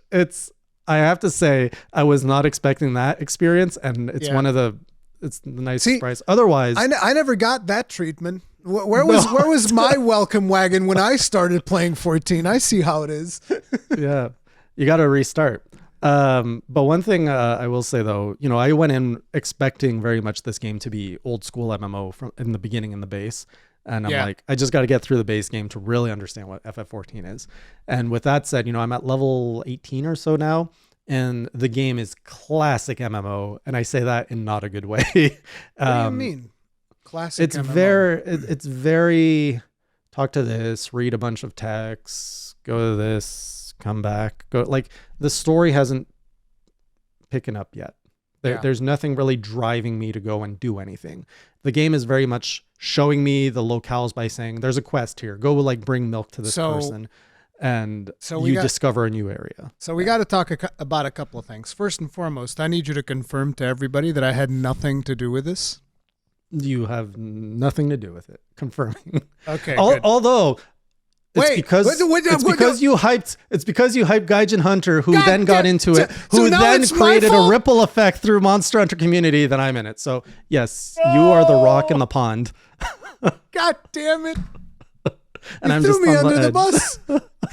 Speaker 2: I have to say, I was not expecting that experience, and it's it's the nice surprise. Otherwise,
Speaker 1: I never got that treatment. Where was my welcome wagon when I started playing 14? I see how it is.
Speaker 2: Yeah, you got to restart. But one thing I will say though, you know, I went in expecting very much this game to be old school MMO from in the beginning in the base. And I'm like, I just got to get through the base game to really understand what FF14 is. And with that said, you know, I'm at level 18 or so now, and the game is classic MMO. And I say that in not a good way.
Speaker 1: What do you mean? Classic
Speaker 2: it's
Speaker 1: MMO?
Speaker 2: It's very talk to this, read a bunch of texts, go to this, come back, go. Like the story hasn't picking up yet. There's nothing really driving me to go and do anything. The game is very much showing me the locales by saying, there's a quest here. Go like bring milk to this person. And you discover a new area.
Speaker 1: So we got to talk about a couple of things. First and foremost, I need you to confirm to everybody that I had nothing to do with this.
Speaker 2: You have nothing to do with it. Confirming.
Speaker 1: Okay.
Speaker 2: Although it's because you hyped Gaijin Hunter, who then got into it, who then created a ripple effect through Monster Hunter community. Then I'm in it. So yes, you are the rock in the pond.
Speaker 1: God damn it!
Speaker 2: And
Speaker 1: you
Speaker 2: I'm
Speaker 1: threw
Speaker 2: just
Speaker 1: me under the bus.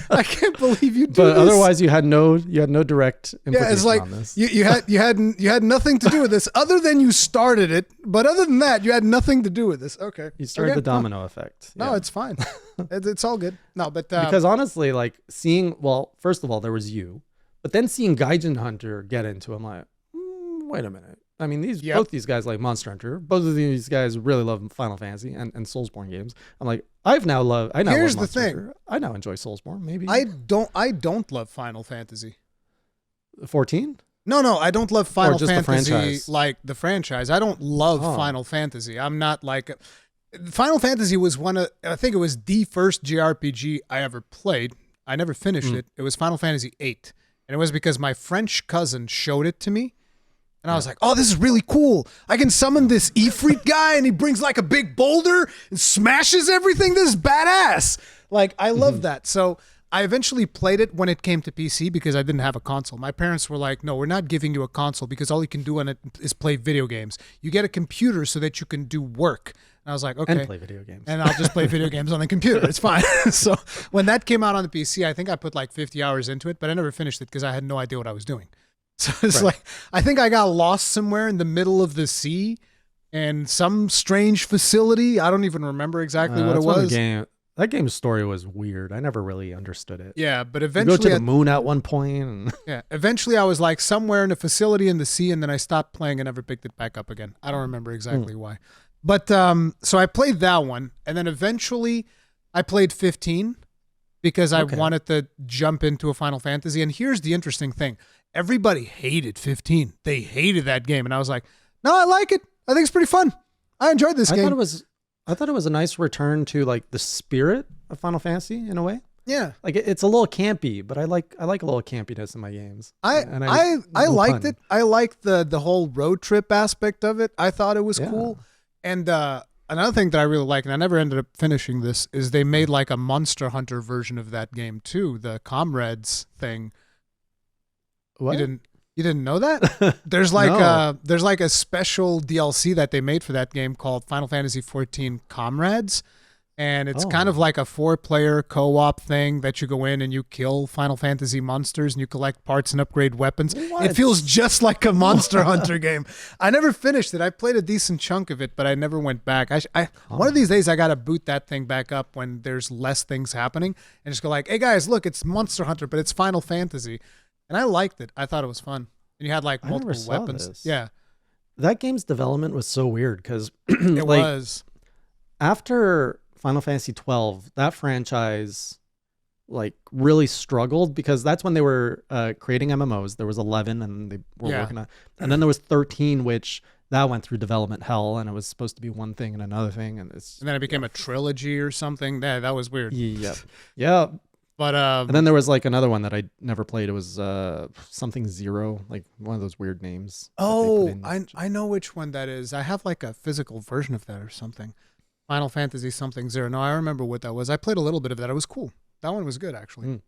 Speaker 1: I can't believe you did
Speaker 2: But
Speaker 1: this.
Speaker 2: otherwise, you had no direct implication
Speaker 1: it's like
Speaker 2: on this.
Speaker 1: you had nothing to do with this other than you started it. But other than that, you had nothing to do with this. Okay,
Speaker 2: you started the domino effect.
Speaker 1: No, it's fine. It's all good. No, but
Speaker 2: because honestly, like first of all, there was you, but then seeing Gaijin Hunter get into it, I'm like, wait a minute. I mean, both these guys like Monster Hunter. Both of these guys really love Final Fantasy and Soulsborne games. I'm like, Here's
Speaker 1: love
Speaker 2: Monster
Speaker 1: the thing.
Speaker 2: Hunter. I now enjoy Soulsborne. Maybe
Speaker 1: I don't love Final Fantasy
Speaker 2: 14.
Speaker 1: No, I don't love Final Fantasy
Speaker 2: like
Speaker 1: the franchise. I don't love Final Fantasy. I'm not like Final Fantasy was I think it was the first JRPG I ever played. I never finished it. It was Final Fantasy VIII, and it was because my French cousin showed it to me. And I was like, oh, this is really cool. I can summon this Ifrit guy, and he brings like a big boulder and smashes everything. This is badass. Like, I love that. So I eventually played it when it came to PC because I didn't have a console. My parents were like, no, we're not giving you a console because all you can do on it is play video games. You get a computer so that you can do work. And I was like, okay.
Speaker 2: And play video games.
Speaker 1: And I'll just play video games on the computer. It's fine. So when that came out on the PC, I think I put like 50 hours into it, but I never finished it because I had no idea what I was doing. So it's like, I think I got lost somewhere in the middle of the sea and some strange facility. I don't even remember exactly what it was.
Speaker 2: That game's story was weird. I never really understood it.
Speaker 1: Yeah, but eventually...
Speaker 2: You go to the moon at one point. And
Speaker 1: yeah, eventually I was like somewhere in a facility in the sea, and then I stopped playing and never picked it back up again. I don't remember exactly why. But so I played that one, and then eventually I played 15. because I
Speaker 2: Okay.
Speaker 1: wanted to jump into a Final Fantasy. And here's the interesting thing. Everybody hated 15. They hated that game. And I was like, no, I like it. I think it's pretty fun. I enjoyed this
Speaker 2: I
Speaker 1: game.
Speaker 2: thought it was a nice return to like the spirit of Final Fantasy in a way.
Speaker 1: Yeah.
Speaker 2: Like it's a little campy, but I like a little campiness in my games.
Speaker 1: I
Speaker 2: no
Speaker 1: liked
Speaker 2: pun.
Speaker 1: it. I liked the whole road trip aspect of it. I thought it was
Speaker 2: Yeah.
Speaker 1: cool. And another thing that I really like, and I never ended up finishing this, is they made like a Monster Hunter version of that game too, the Comrades thing.
Speaker 2: What?
Speaker 1: You didn't know that? There's like
Speaker 2: No.
Speaker 1: there's like a special DLC that they made for that game called Final Fantasy XIV Comrades. And it's kind of like a 4-player co-op thing that you go in and you kill Final Fantasy monsters and you collect parts and upgrade weapons.
Speaker 2: What?
Speaker 1: It feels just like a Monster Hunter game. I never finished it. I played a decent chunk of it, but I never went back. One of these days I got to boot that thing back up when there's less things happening and just go like, hey guys, look, it's Monster Hunter, but it's Final Fantasy. And I liked it. I thought it was fun. And you had like
Speaker 2: I never
Speaker 1: multiple
Speaker 2: saw
Speaker 1: weapons.
Speaker 2: this.
Speaker 1: Yeah,
Speaker 2: That game's development was so weird because
Speaker 1: it
Speaker 2: like
Speaker 1: was.
Speaker 2: after Final Fantasy XII, that franchise like really struggled because that's when they were creating MMOs. There was 11 and they were
Speaker 1: Yeah.
Speaker 2: working on, and then there was 13, which that went through development hell, and it was supposed to be one thing and another thing, and it's
Speaker 1: And then it became a trilogy or something. Yeah, that was weird.
Speaker 2: yeah.
Speaker 1: But
Speaker 2: And then there was like another one that I never played. It was something Zero, like one of those weird names. that they put in.
Speaker 1: I know which one that is. I have like a physical version of that or something. Final Fantasy something zero. No, I remember what that was. I played a little bit of that. It was cool. That one was good actually.
Speaker 2: Mm.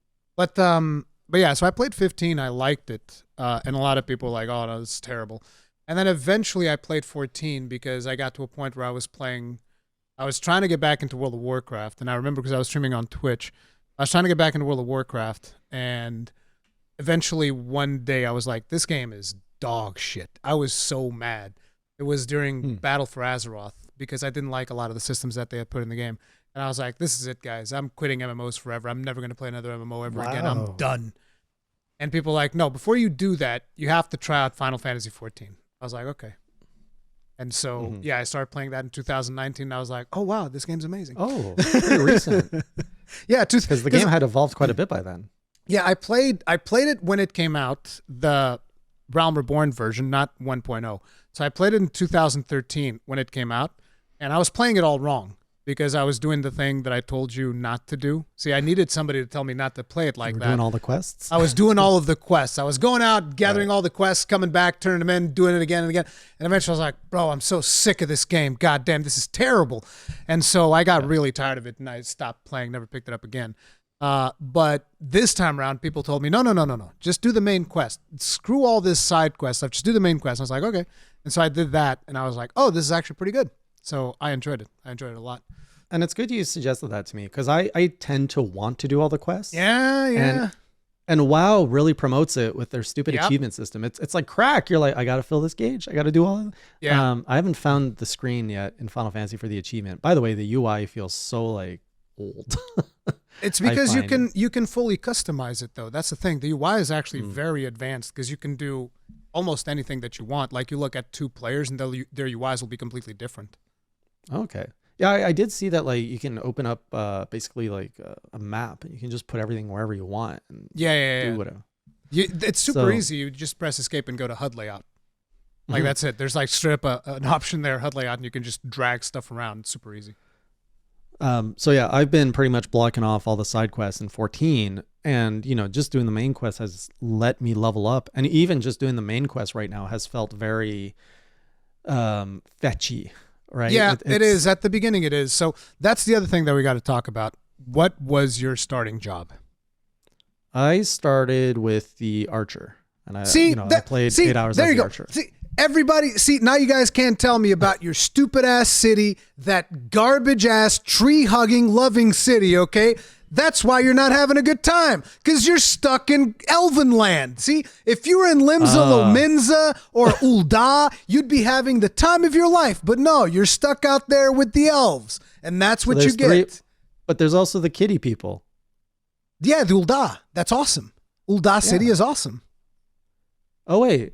Speaker 1: But yeah, so I played 15. I liked it, and a lot of people were like, "Oh no, this is terrible." And then eventually I played 14 because I got to a point where I was trying to get back into World of Warcraft, and I remember because I was streaming on Twitch. I was trying to get back into World of Warcraft, and eventually one day I was like, "This game is dog shit." I was so mad. It was during Battle for Azeroth because I didn't like a lot of the systems that they had put in the game. And I was like, this is it, guys. I'm quitting MMOs forever. I'm never going to play another MMO ever again. I'm
Speaker 2: Wow.
Speaker 1: done. And people were like, no, before you do that, you have to try out Final Fantasy 14. I was like, okay. And so, yeah, I started playing that in 2019. And I was like, oh, wow, this game's amazing.
Speaker 2: Oh, pretty recent.
Speaker 1: Yeah,
Speaker 2: Because the game had evolved quite a bit by then.
Speaker 1: Yeah, I played it when it came out, the Realm Reborn version, not 1.0. So I played it in 2013 when it came out, and I was playing it all wrong because I was doing the thing that I told you not to do. See, I needed somebody to tell me not to play it like
Speaker 2: You were
Speaker 1: that.
Speaker 2: doing all the quests.
Speaker 1: I was doing all of the quests. I was going out, gathering all the quests, coming back, turning them in, doing it again and again. And eventually I was like, bro, I'm so sick of this game. God damn, this is terrible. And so I got really tired of it and I stopped playing, never picked it up again. But this time around, people told me, no. Just do the main quest. Screw all this side quest stuff. Just do the main quest. I was like, okay. And so I did that and I was like, oh, this is actually pretty good. So I enjoyed it. I enjoyed it a lot.
Speaker 2: And it's good you suggested that to me because I tend to want to do all the quests.
Speaker 1: Yeah.
Speaker 2: And WoW really promotes it with their stupid
Speaker 1: Yep.
Speaker 2: achievement system. It's like crack. You're like, I got to fill this gauge. I got to do all of it.
Speaker 1: Yeah.
Speaker 2: I haven't found the screen yet in Final Fantasy for the achievement. By the way, the UI feels so like old.
Speaker 1: It's because you
Speaker 2: find
Speaker 1: can fully customize it though. That's the thing. The UI is actually very advanced because you can do almost anything that you want. Like you look at two players and their UIs will be completely different.
Speaker 2: Okay. Yeah, I did see that like you can open up basically like a map and you can just put everything wherever you want and do whatever.
Speaker 1: It's super
Speaker 2: So-
Speaker 1: easy. You just press escape and go to HUD layout. Like that's it. There's like strip an option there, HUD layout, and you can just drag stuff around. It's super easy.
Speaker 2: So yeah, I've been pretty much blocking off all the side quests in 14 and just doing the main quest has let me level up. And even just doing the main quest right now has felt very fetchy, right?
Speaker 1: Yeah, it
Speaker 2: It's-
Speaker 1: is. At the beginning it is. So that's the other thing that we got to talk about. What was your starting job?
Speaker 2: I started with the Archer and I
Speaker 1: See,
Speaker 2: I played 8 hours
Speaker 1: there
Speaker 2: as
Speaker 1: you
Speaker 2: the
Speaker 1: go.
Speaker 2: Archer.
Speaker 1: See, everybody, now you guys can't tell me about your stupid ass city, that garbage ass tree hugging loving city, okay? That's why you're not having a good time, because you're stuck in Elven land. See, if you were in Limsa Lominza or Ul'dah, you'd be having the time of your life. But no, you're stuck out there with the elves, and that's what you
Speaker 2: there's
Speaker 1: get.
Speaker 2: But there's also the kitty people.
Speaker 1: Yeah, the Ul'dah. That's awesome. Ul'dah City is awesome.
Speaker 2: Oh wait,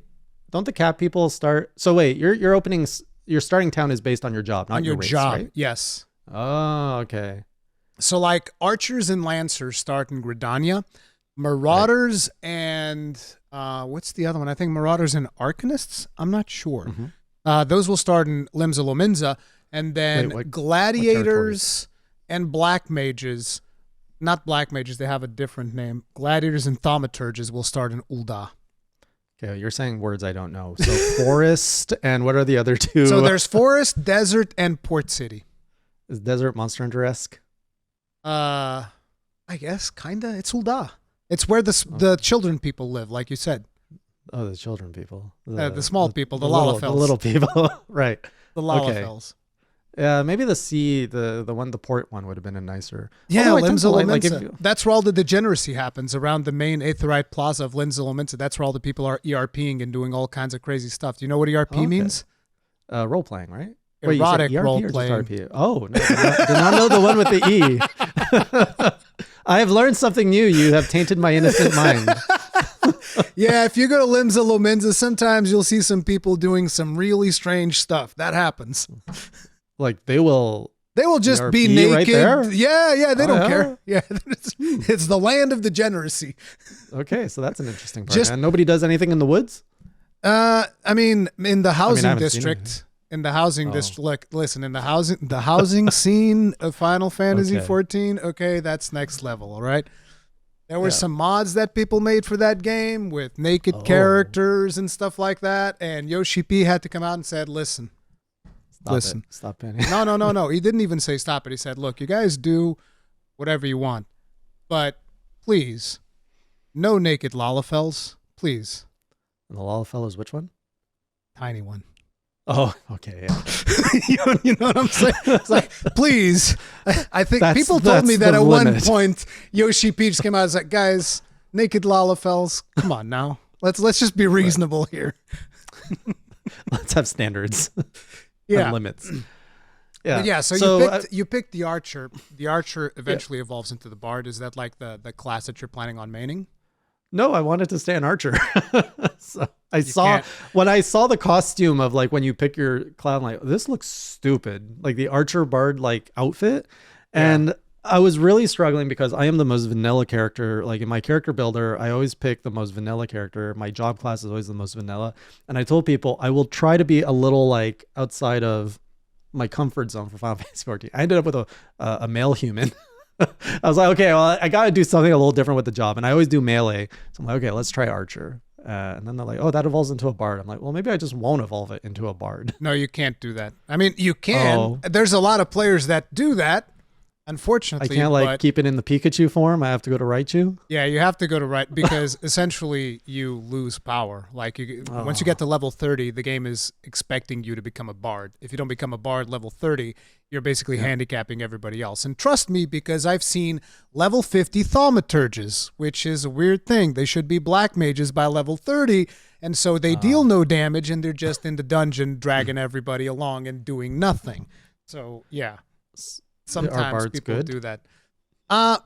Speaker 2: don't the cat people start? So wait, your starting town is based on your job, not
Speaker 1: On your
Speaker 2: race,
Speaker 1: job,
Speaker 2: right?
Speaker 1: yes.
Speaker 2: Oh, okay.
Speaker 1: So like archers and lancers start in Gridania. Marauders and what's the other one? I think Marauders and Arcanists. I'm not sure. Those will start in Limsa Lominsa, and then Gladiators and Black Mages. Not Black Mages, they have a different name. Gladiators and Thaumaturges will start in Ul'dah.
Speaker 2: Okay, you're saying words I don't know. So forest and what are the other two?
Speaker 1: So there's forest, desert, and port city.
Speaker 2: Is desert Monster Hunter-esque?
Speaker 1: I guess kinda. It's Ul'dah. It's where the children people live, like you said.
Speaker 2: Oh, the children people.
Speaker 1: The small people, the Lalafels.
Speaker 2: The little people, right.
Speaker 1: The Lalafels.
Speaker 2: Yeah, maybe the sea, the port one would have been a nicer.
Speaker 1: Yeah, Limsa Lominsa. That's where all the degeneracy happens, around the main Aetheryte Plaza of Limsa Lominsa. That's where all the people are ERPing and doing all kinds of crazy stuff. Do you know what ERP means?
Speaker 2: Role playing, right?
Speaker 1: Erotic role playing.
Speaker 2: Oh, no, did not know the one with the E. I have learned something new. You have tainted my innocent mind.
Speaker 1: Yeah, if you go to Limsa Lominsa, sometimes you'll see some people doing some really strange stuff. That happens.
Speaker 2: Like they will
Speaker 1: just
Speaker 2: ERP
Speaker 1: be naked.
Speaker 2: Right there?
Speaker 1: Yeah, they don't care. Yeah, it's the land of degeneracy.
Speaker 2: Okay, so that's an interesting part. And nobody does anything in the woods?
Speaker 1: I mean, in the housing district. In the housing district, look, listen, in the housing scene of Final Fantasy XIV, okay, that's next level, all right? There were some mods that people made for that game with naked characters and stuff like that, and Yoshi P had to come out and said, listen.
Speaker 2: Stop it.
Speaker 1: No. He didn't even say stop it. He said, look, you guys do whatever you want, but please, no naked Lalafels, please.
Speaker 2: And the Lalafell is which one?
Speaker 1: Tiny one.
Speaker 2: Oh, okay.
Speaker 1: Yeah. you know what I'm saying? It's like, please. I think people told me that at one point, Yoshi Peach came out and was like, guys, naked Lalafels, come on now. Let's just be reasonable here.
Speaker 2: Let's have standards.
Speaker 1: Yeah.
Speaker 2: Limits.
Speaker 1: Yeah. But yeah. So you picked the archer. The archer eventually evolves into the bard. Is that like the class that you're planning on maining?
Speaker 2: No, I wanted to stay an archer. So when I saw the costume of like when you pick your clown, I'm like, this looks stupid. Like the archer bard like outfit. And I was really struggling because I am the most vanilla character. Like in my character builder, I always pick the most vanilla character. My job class is always the most vanilla. And I told people I will try to be a little like outside of my comfort zone for Final Fantasy XIV. I ended up with a male human. I was like, okay, well, I got to do something a little different with the job. And I always do melee. So I'm like, okay, let's try archer. And then they're like, oh, that evolves into a bard. I'm like, well, maybe I just won't evolve it into a bard.
Speaker 1: No, you can't do that. I mean, you can. Oh. There's a lot of players that do that. Unfortunately,
Speaker 2: I can't keep it in the Pikachu form. I have to go to Raichu.
Speaker 1: Yeah, you have to go to right because essentially you lose power. Like once you get to level 30, the game is expecting you to become a bard. If you don't become a bard level 30, you're basically handicapping everybody else. And trust me, because I've seen level 50 thaumaturges, which is a weird thing. They should be black mages by level 30, and so they deal no damage, and they're just in the dungeon dragging everybody along and doing nothing. So yeah. Sometimes people do that.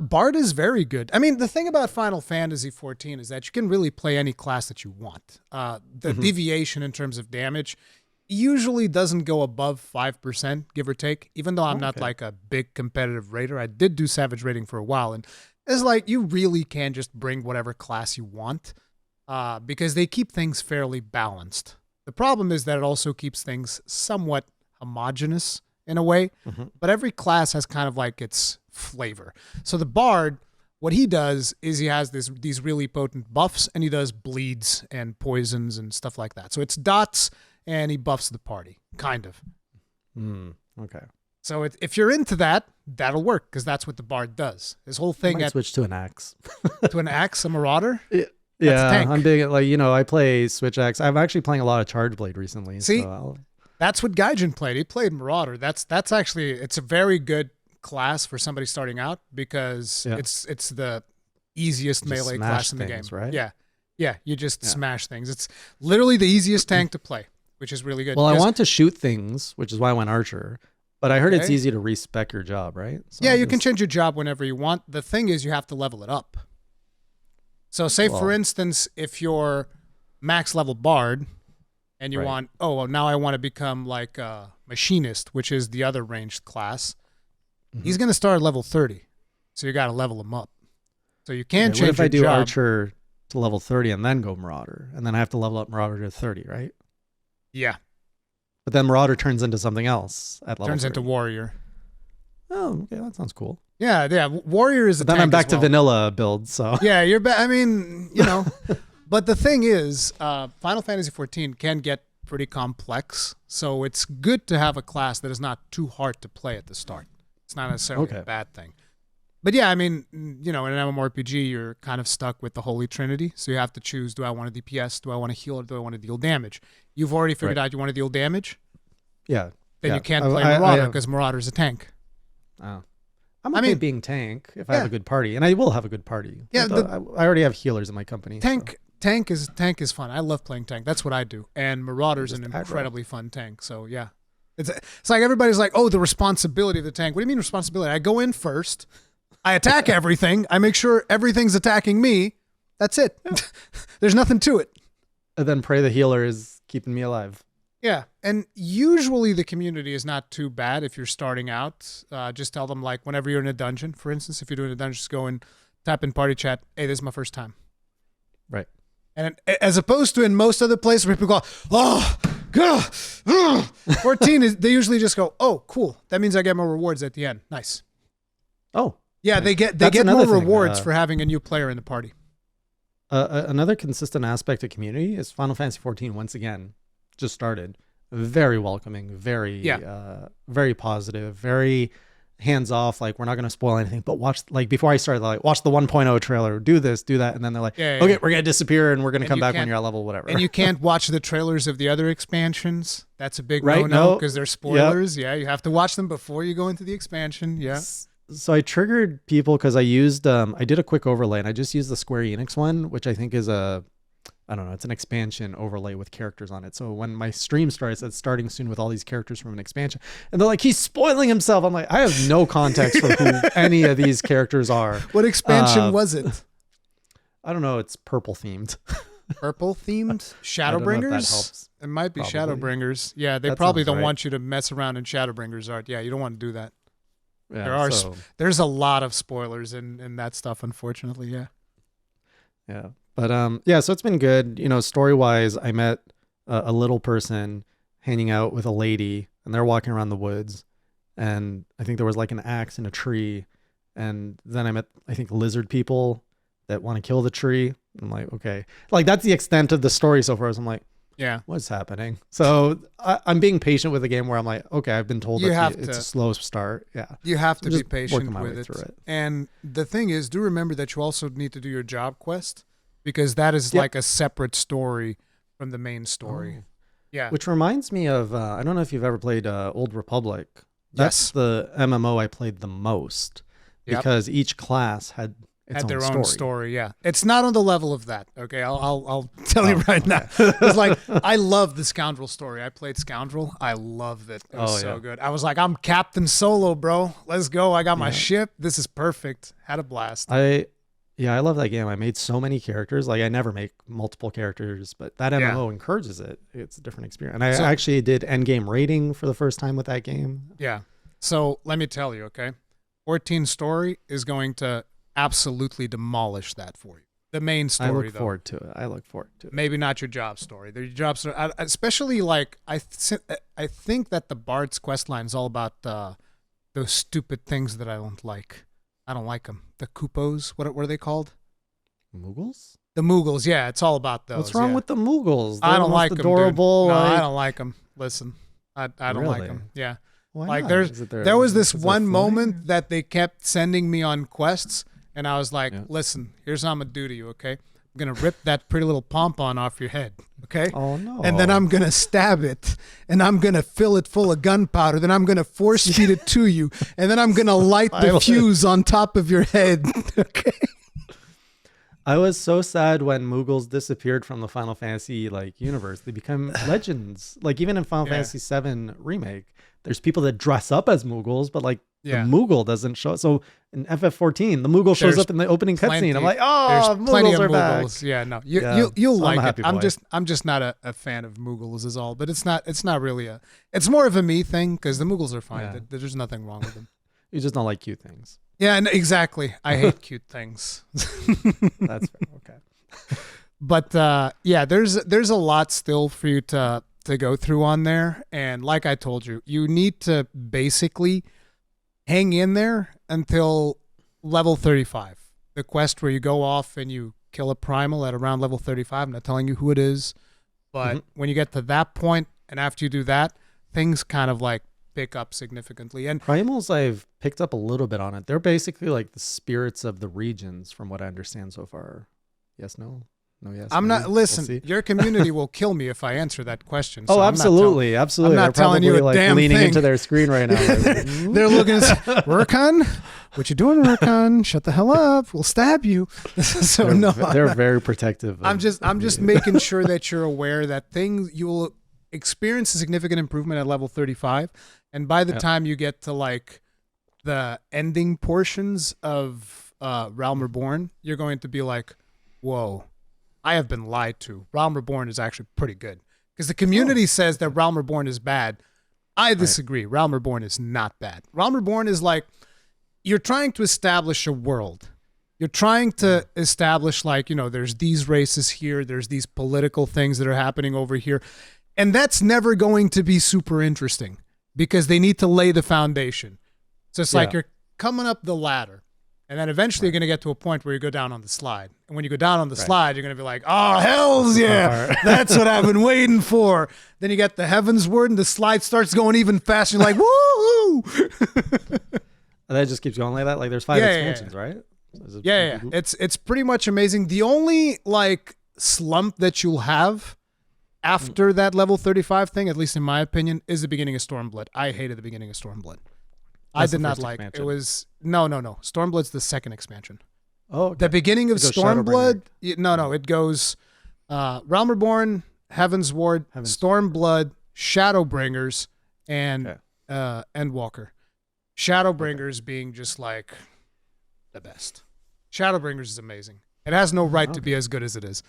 Speaker 1: Bard is very good. I mean, the thing about Final Fantasy XIV is that you can really play any class that you want. The deviation in terms of damage usually doesn't go above 5%, give or take, even though I'm not like a big competitive raider. I did do Savage raiding for a while, and it's like you really can just bring whatever class you want because they keep things fairly balanced. The problem is that it also keeps things somewhat homogenous in a way, but every class has kind of like its flavor. So the bard, what he does is he has these really potent buffs, and he does bleeds and poisons and stuff like that. So it's dots, and he buffs the party, kind of.
Speaker 2: Okay.
Speaker 1: So if you're into that, that'll work because that's what the bard does. His whole thing.
Speaker 2: I might switch to an axe.
Speaker 1: To an axe, a marauder.
Speaker 2: Yeah, I'm big at I play switch axe. I'm actually playing a lot of Charge Blade recently.
Speaker 1: See.
Speaker 2: So
Speaker 1: that's what Gaijin played. He played Marauder. That's actually, it's a very good class for somebody starting out because it's the easiest melee class in the game.
Speaker 2: Right?
Speaker 1: Yeah. You just smash things. It's literally the easiest tank to play, which is really good.
Speaker 2: Well, I want to shoot things, which is why I went archer. But I heard it's easy to respec your job, right? So
Speaker 1: you can change your job whenever you want. The thing is, you have to level it up. So, for instance, if you're max level bard. And you want, now I want to become like a machinist, which is the other ranged class. He's going to start at level 30. So you got to level him up. So you can't
Speaker 2: What
Speaker 1: change
Speaker 2: if I
Speaker 1: your
Speaker 2: do
Speaker 1: job.
Speaker 2: Archer to level 30 and then go Marauder? And then I have to level up Marauder to 30, right?
Speaker 1: Yeah.
Speaker 2: But then Marauder turns into something else at level
Speaker 1: Turns
Speaker 2: 30.
Speaker 1: into Warrior.
Speaker 2: Oh, okay. That sounds cool.
Speaker 1: Yeah. Warrior is a
Speaker 2: Then
Speaker 1: tank
Speaker 2: I'm back
Speaker 1: as well.
Speaker 2: to vanilla build, so.
Speaker 1: Yeah, you're back. I mean, you know. But the thing is, Final Fantasy XIV can get pretty complex. So it's good to have a class that is not too hard to play at the start. It's not necessarily a bad thing. But yeah, I mean, you know, in an MMORPG, you're kind of stuck with the Holy Trinity. So you have to choose, do I want to DPS, do I want to heal, or do I want to deal damage? You've already figured out you want to deal damage?
Speaker 2: Yeah.
Speaker 1: Then you can't play Marauder because Marauder's a tank.
Speaker 2: Oh. I'm okay being tank if I have a good party. And I will have a good party.
Speaker 1: Yeah,
Speaker 2: I already have healers in my company.
Speaker 1: Tank is fun. I love playing tank. That's what I do. And Marauder's an incredibly fun tank. So yeah. It's like everybody's like, oh, the responsibility of the tank. What do you mean responsibility? I go in first. I attack everything. I make sure everything's attacking me. That's it. There's nothing to it.
Speaker 2: And then pray the healer is keeping me alive.
Speaker 1: Yeah. And usually the community is not too bad if you're starting out. Just tell them, like, whenever you're in a dungeon, for instance, if you're doing a dungeon, just go and tap in party chat. Hey, this is my first time.
Speaker 2: Right.
Speaker 1: And as opposed to in most other places where people go, oh, God, 14 is, they usually just go, oh, cool. That means I get more rewards at the end. Nice.
Speaker 2: Oh.
Speaker 1: Yeah, they get more rewards for having a new player in the party.
Speaker 2: Another consistent aspect of community is Final Fantasy XIV, once again, just started. Very welcoming, very positive, very hands-off. Like, we're not going to spoil anything, but watch, like, before I started, like, watch the 1.0 trailer, do this, do that, and then they're like, okay, we're going to disappear and we're going to come back when you're at level whatever.
Speaker 1: And you can't watch the trailers of the other expansions. That's a big no-no because they're spoilers. Yep. Yeah, you have to watch them before you go into the expansion. Yeah.
Speaker 2: So I triggered people because I used, I did a quick overlay and I just used the Square Enix one, which I think is I don't know, it's an expansion overlay with characters on it. So when my stream starts, it's starting soon with all these characters from an expansion. And they're like, he's spoiling himself. I'm like, I have no context for who any of these characters are.
Speaker 1: What expansion was it?
Speaker 2: I don't know. It's purple themed.
Speaker 1: Purple themed? Shadowbringers?
Speaker 2: That helps.
Speaker 1: It might be
Speaker 2: Probably.
Speaker 1: Shadowbringers. Yeah, they probably don't want you to mess around in Shadowbringers art. Yeah, you don't want to do that.
Speaker 2: Yeah,
Speaker 1: there's a lot of spoilers in that stuff, unfortunately. Yeah.
Speaker 2: Yeah. But so it's been good. You know, story-wise, I met a little person hanging out with a lady, and they're walking around the woods, and I think there was like an axe in a tree, and then I met, I think, lizard people that want to kill the tree. I'm like, okay. Like, that's the extent of the story so far. So I'm like, yeah, what's happening? So I'm being patient with the game where I'm like, okay, I've been told it's a slow start. Yeah.
Speaker 1: You have to be patient with
Speaker 2: it.
Speaker 1: And the thing is, do remember that you also need to do your job quest, because that is like a separate story from the main story. Oh. Yeah.
Speaker 2: Which reminds me of, I don't know if you've ever played Old Republic. That's the MMO I played the most because each class had their own story.
Speaker 1: Yeah. It's not on the level of that. Okay. I'll tell you right now. It's like, I love the Scoundrel story. I played Scoundrel. I loved it. It was so good. I was like, I'm Captain Solo, bro. Let's go. I got my ship. This is perfect. Had a blast.
Speaker 2: I love that game. I made so many characters. Like, I never make multiple characters, but that MMO encourages it. It's a different experience. And I actually did endgame raiding for the first time with that game.
Speaker 1: Yeah. So let me tell you, okay? 14 story is going to absolutely demolish that for you. The main story,
Speaker 2: I look forward to it.
Speaker 1: Maybe not your job story. Your job story, especially like I think that the Bard's quest line is all about those stupid things that I don't like. I don't like them. The Kupos, what are they called?
Speaker 2: Moogles?
Speaker 1: The Moogles, yeah. It's all about those.
Speaker 2: What's wrong with the Moogles?
Speaker 1: I don't like
Speaker 2: adorable,
Speaker 1: them, dude. No, I don't like them. Listen, I don't like them. Yeah.
Speaker 2: Why
Speaker 1: like
Speaker 2: not?
Speaker 1: There was this one moment that they kept sending me on quests, and I was like, listen, here's what I'm going to do to you, okay? I'm going to rip that pretty little pom-pom off your head, okay?
Speaker 2: Oh, no.
Speaker 1: And then I'm going to stab it, and I'm going to fill it full of gunpowder. Then I'm going to force feed it to you, and then I'm going to light the fuse on top of your head, okay?
Speaker 2: I was so sad when Moogles disappeared from the Final Fantasy universe. They become legends. Like, even in Final Fantasy VII Remake, there's people that dress up as Moogles, but the Moogle doesn't show. So in FF14, the Moogle shows up in the opening cutscene. I'm like, oh, Moogles are back.
Speaker 1: Yeah, no, you'll like it. I'm just not a fan of Moogles is all. But it's not really it's more of a me thing because the Moogles are fine. There's nothing wrong with them.
Speaker 2: You just don't like cute things.
Speaker 1: Yeah, and exactly. I hate cute things.
Speaker 2: That's fair. Okay.
Speaker 1: But yeah, there's a lot still for you to go through on there. And like I told you, you need to basically hang in there until level 35. The quest where you go off and you kill a primal at around level 35. I'm not telling you who it is. But when you get to that point, and after you do that, things kind of like pick up significantly. And
Speaker 2: primals, I've picked up a little bit on it. They're basically like the spirits of the regions, from what I understand so far. Yes, no, yes.
Speaker 1: I'm
Speaker 2: maybe.
Speaker 1: not. Listen,
Speaker 2: We'll see.
Speaker 1: Your community will kill me if I answer that question.
Speaker 2: Oh,
Speaker 1: so
Speaker 2: absolutely.
Speaker 1: I'm
Speaker 2: They're
Speaker 1: not telling you
Speaker 2: probably,
Speaker 1: a
Speaker 2: like,
Speaker 1: damn
Speaker 2: leaning
Speaker 1: thing.
Speaker 2: into their screen right now.
Speaker 1: They're looking at Rurikhan. What you doing, Rurikhan? Shut the hell up. We'll stab you. So
Speaker 2: they're very protective.
Speaker 1: I'm just making sure that you're aware that things you will experience a significant improvement at level 35, and by the time you get to like the ending portions of Realm Reborn, you're going to be like, whoa, I have been lied to. Realm Reborn is actually pretty good. Because the community says that Realm Reborn is bad. I disagree. Right. Realm Reborn is not bad. Realm Reborn is like, you're trying to establish a world. You're trying to establish, like, you know, there's these races here, there's these political things that are happening over here. And that's never going to be super interesting because they need to lay the foundation. So it's like you're coming up the ladder. And then eventually you're going to get to a point where you go down on the slide. And when you go down on the slide, you're going to be like, oh, hells yeah, that's what I've been waiting for. Then you get the heavens word and the slide starts going even faster. You're like, woo!
Speaker 2: And that just keeps going like that? Like there's 5 expansions, right?
Speaker 1: Yeah. It's pretty much amazing. The only like slump that you'll have after that level 35 thing, at least in my opinion, is the beginning of Stormblood. I hated the beginning of Stormblood. I did not like it. Was no. Stormblood's the second expansion.
Speaker 2: Oh, okay.
Speaker 1: The beginning of Stormblood. No. It goes Realm Reborn, Heaven's Ward, Stormblood, Shadowbringers, and Endwalker. Shadowbringers being just like the best. Shadowbringers is amazing. It has no right to be as good as it is.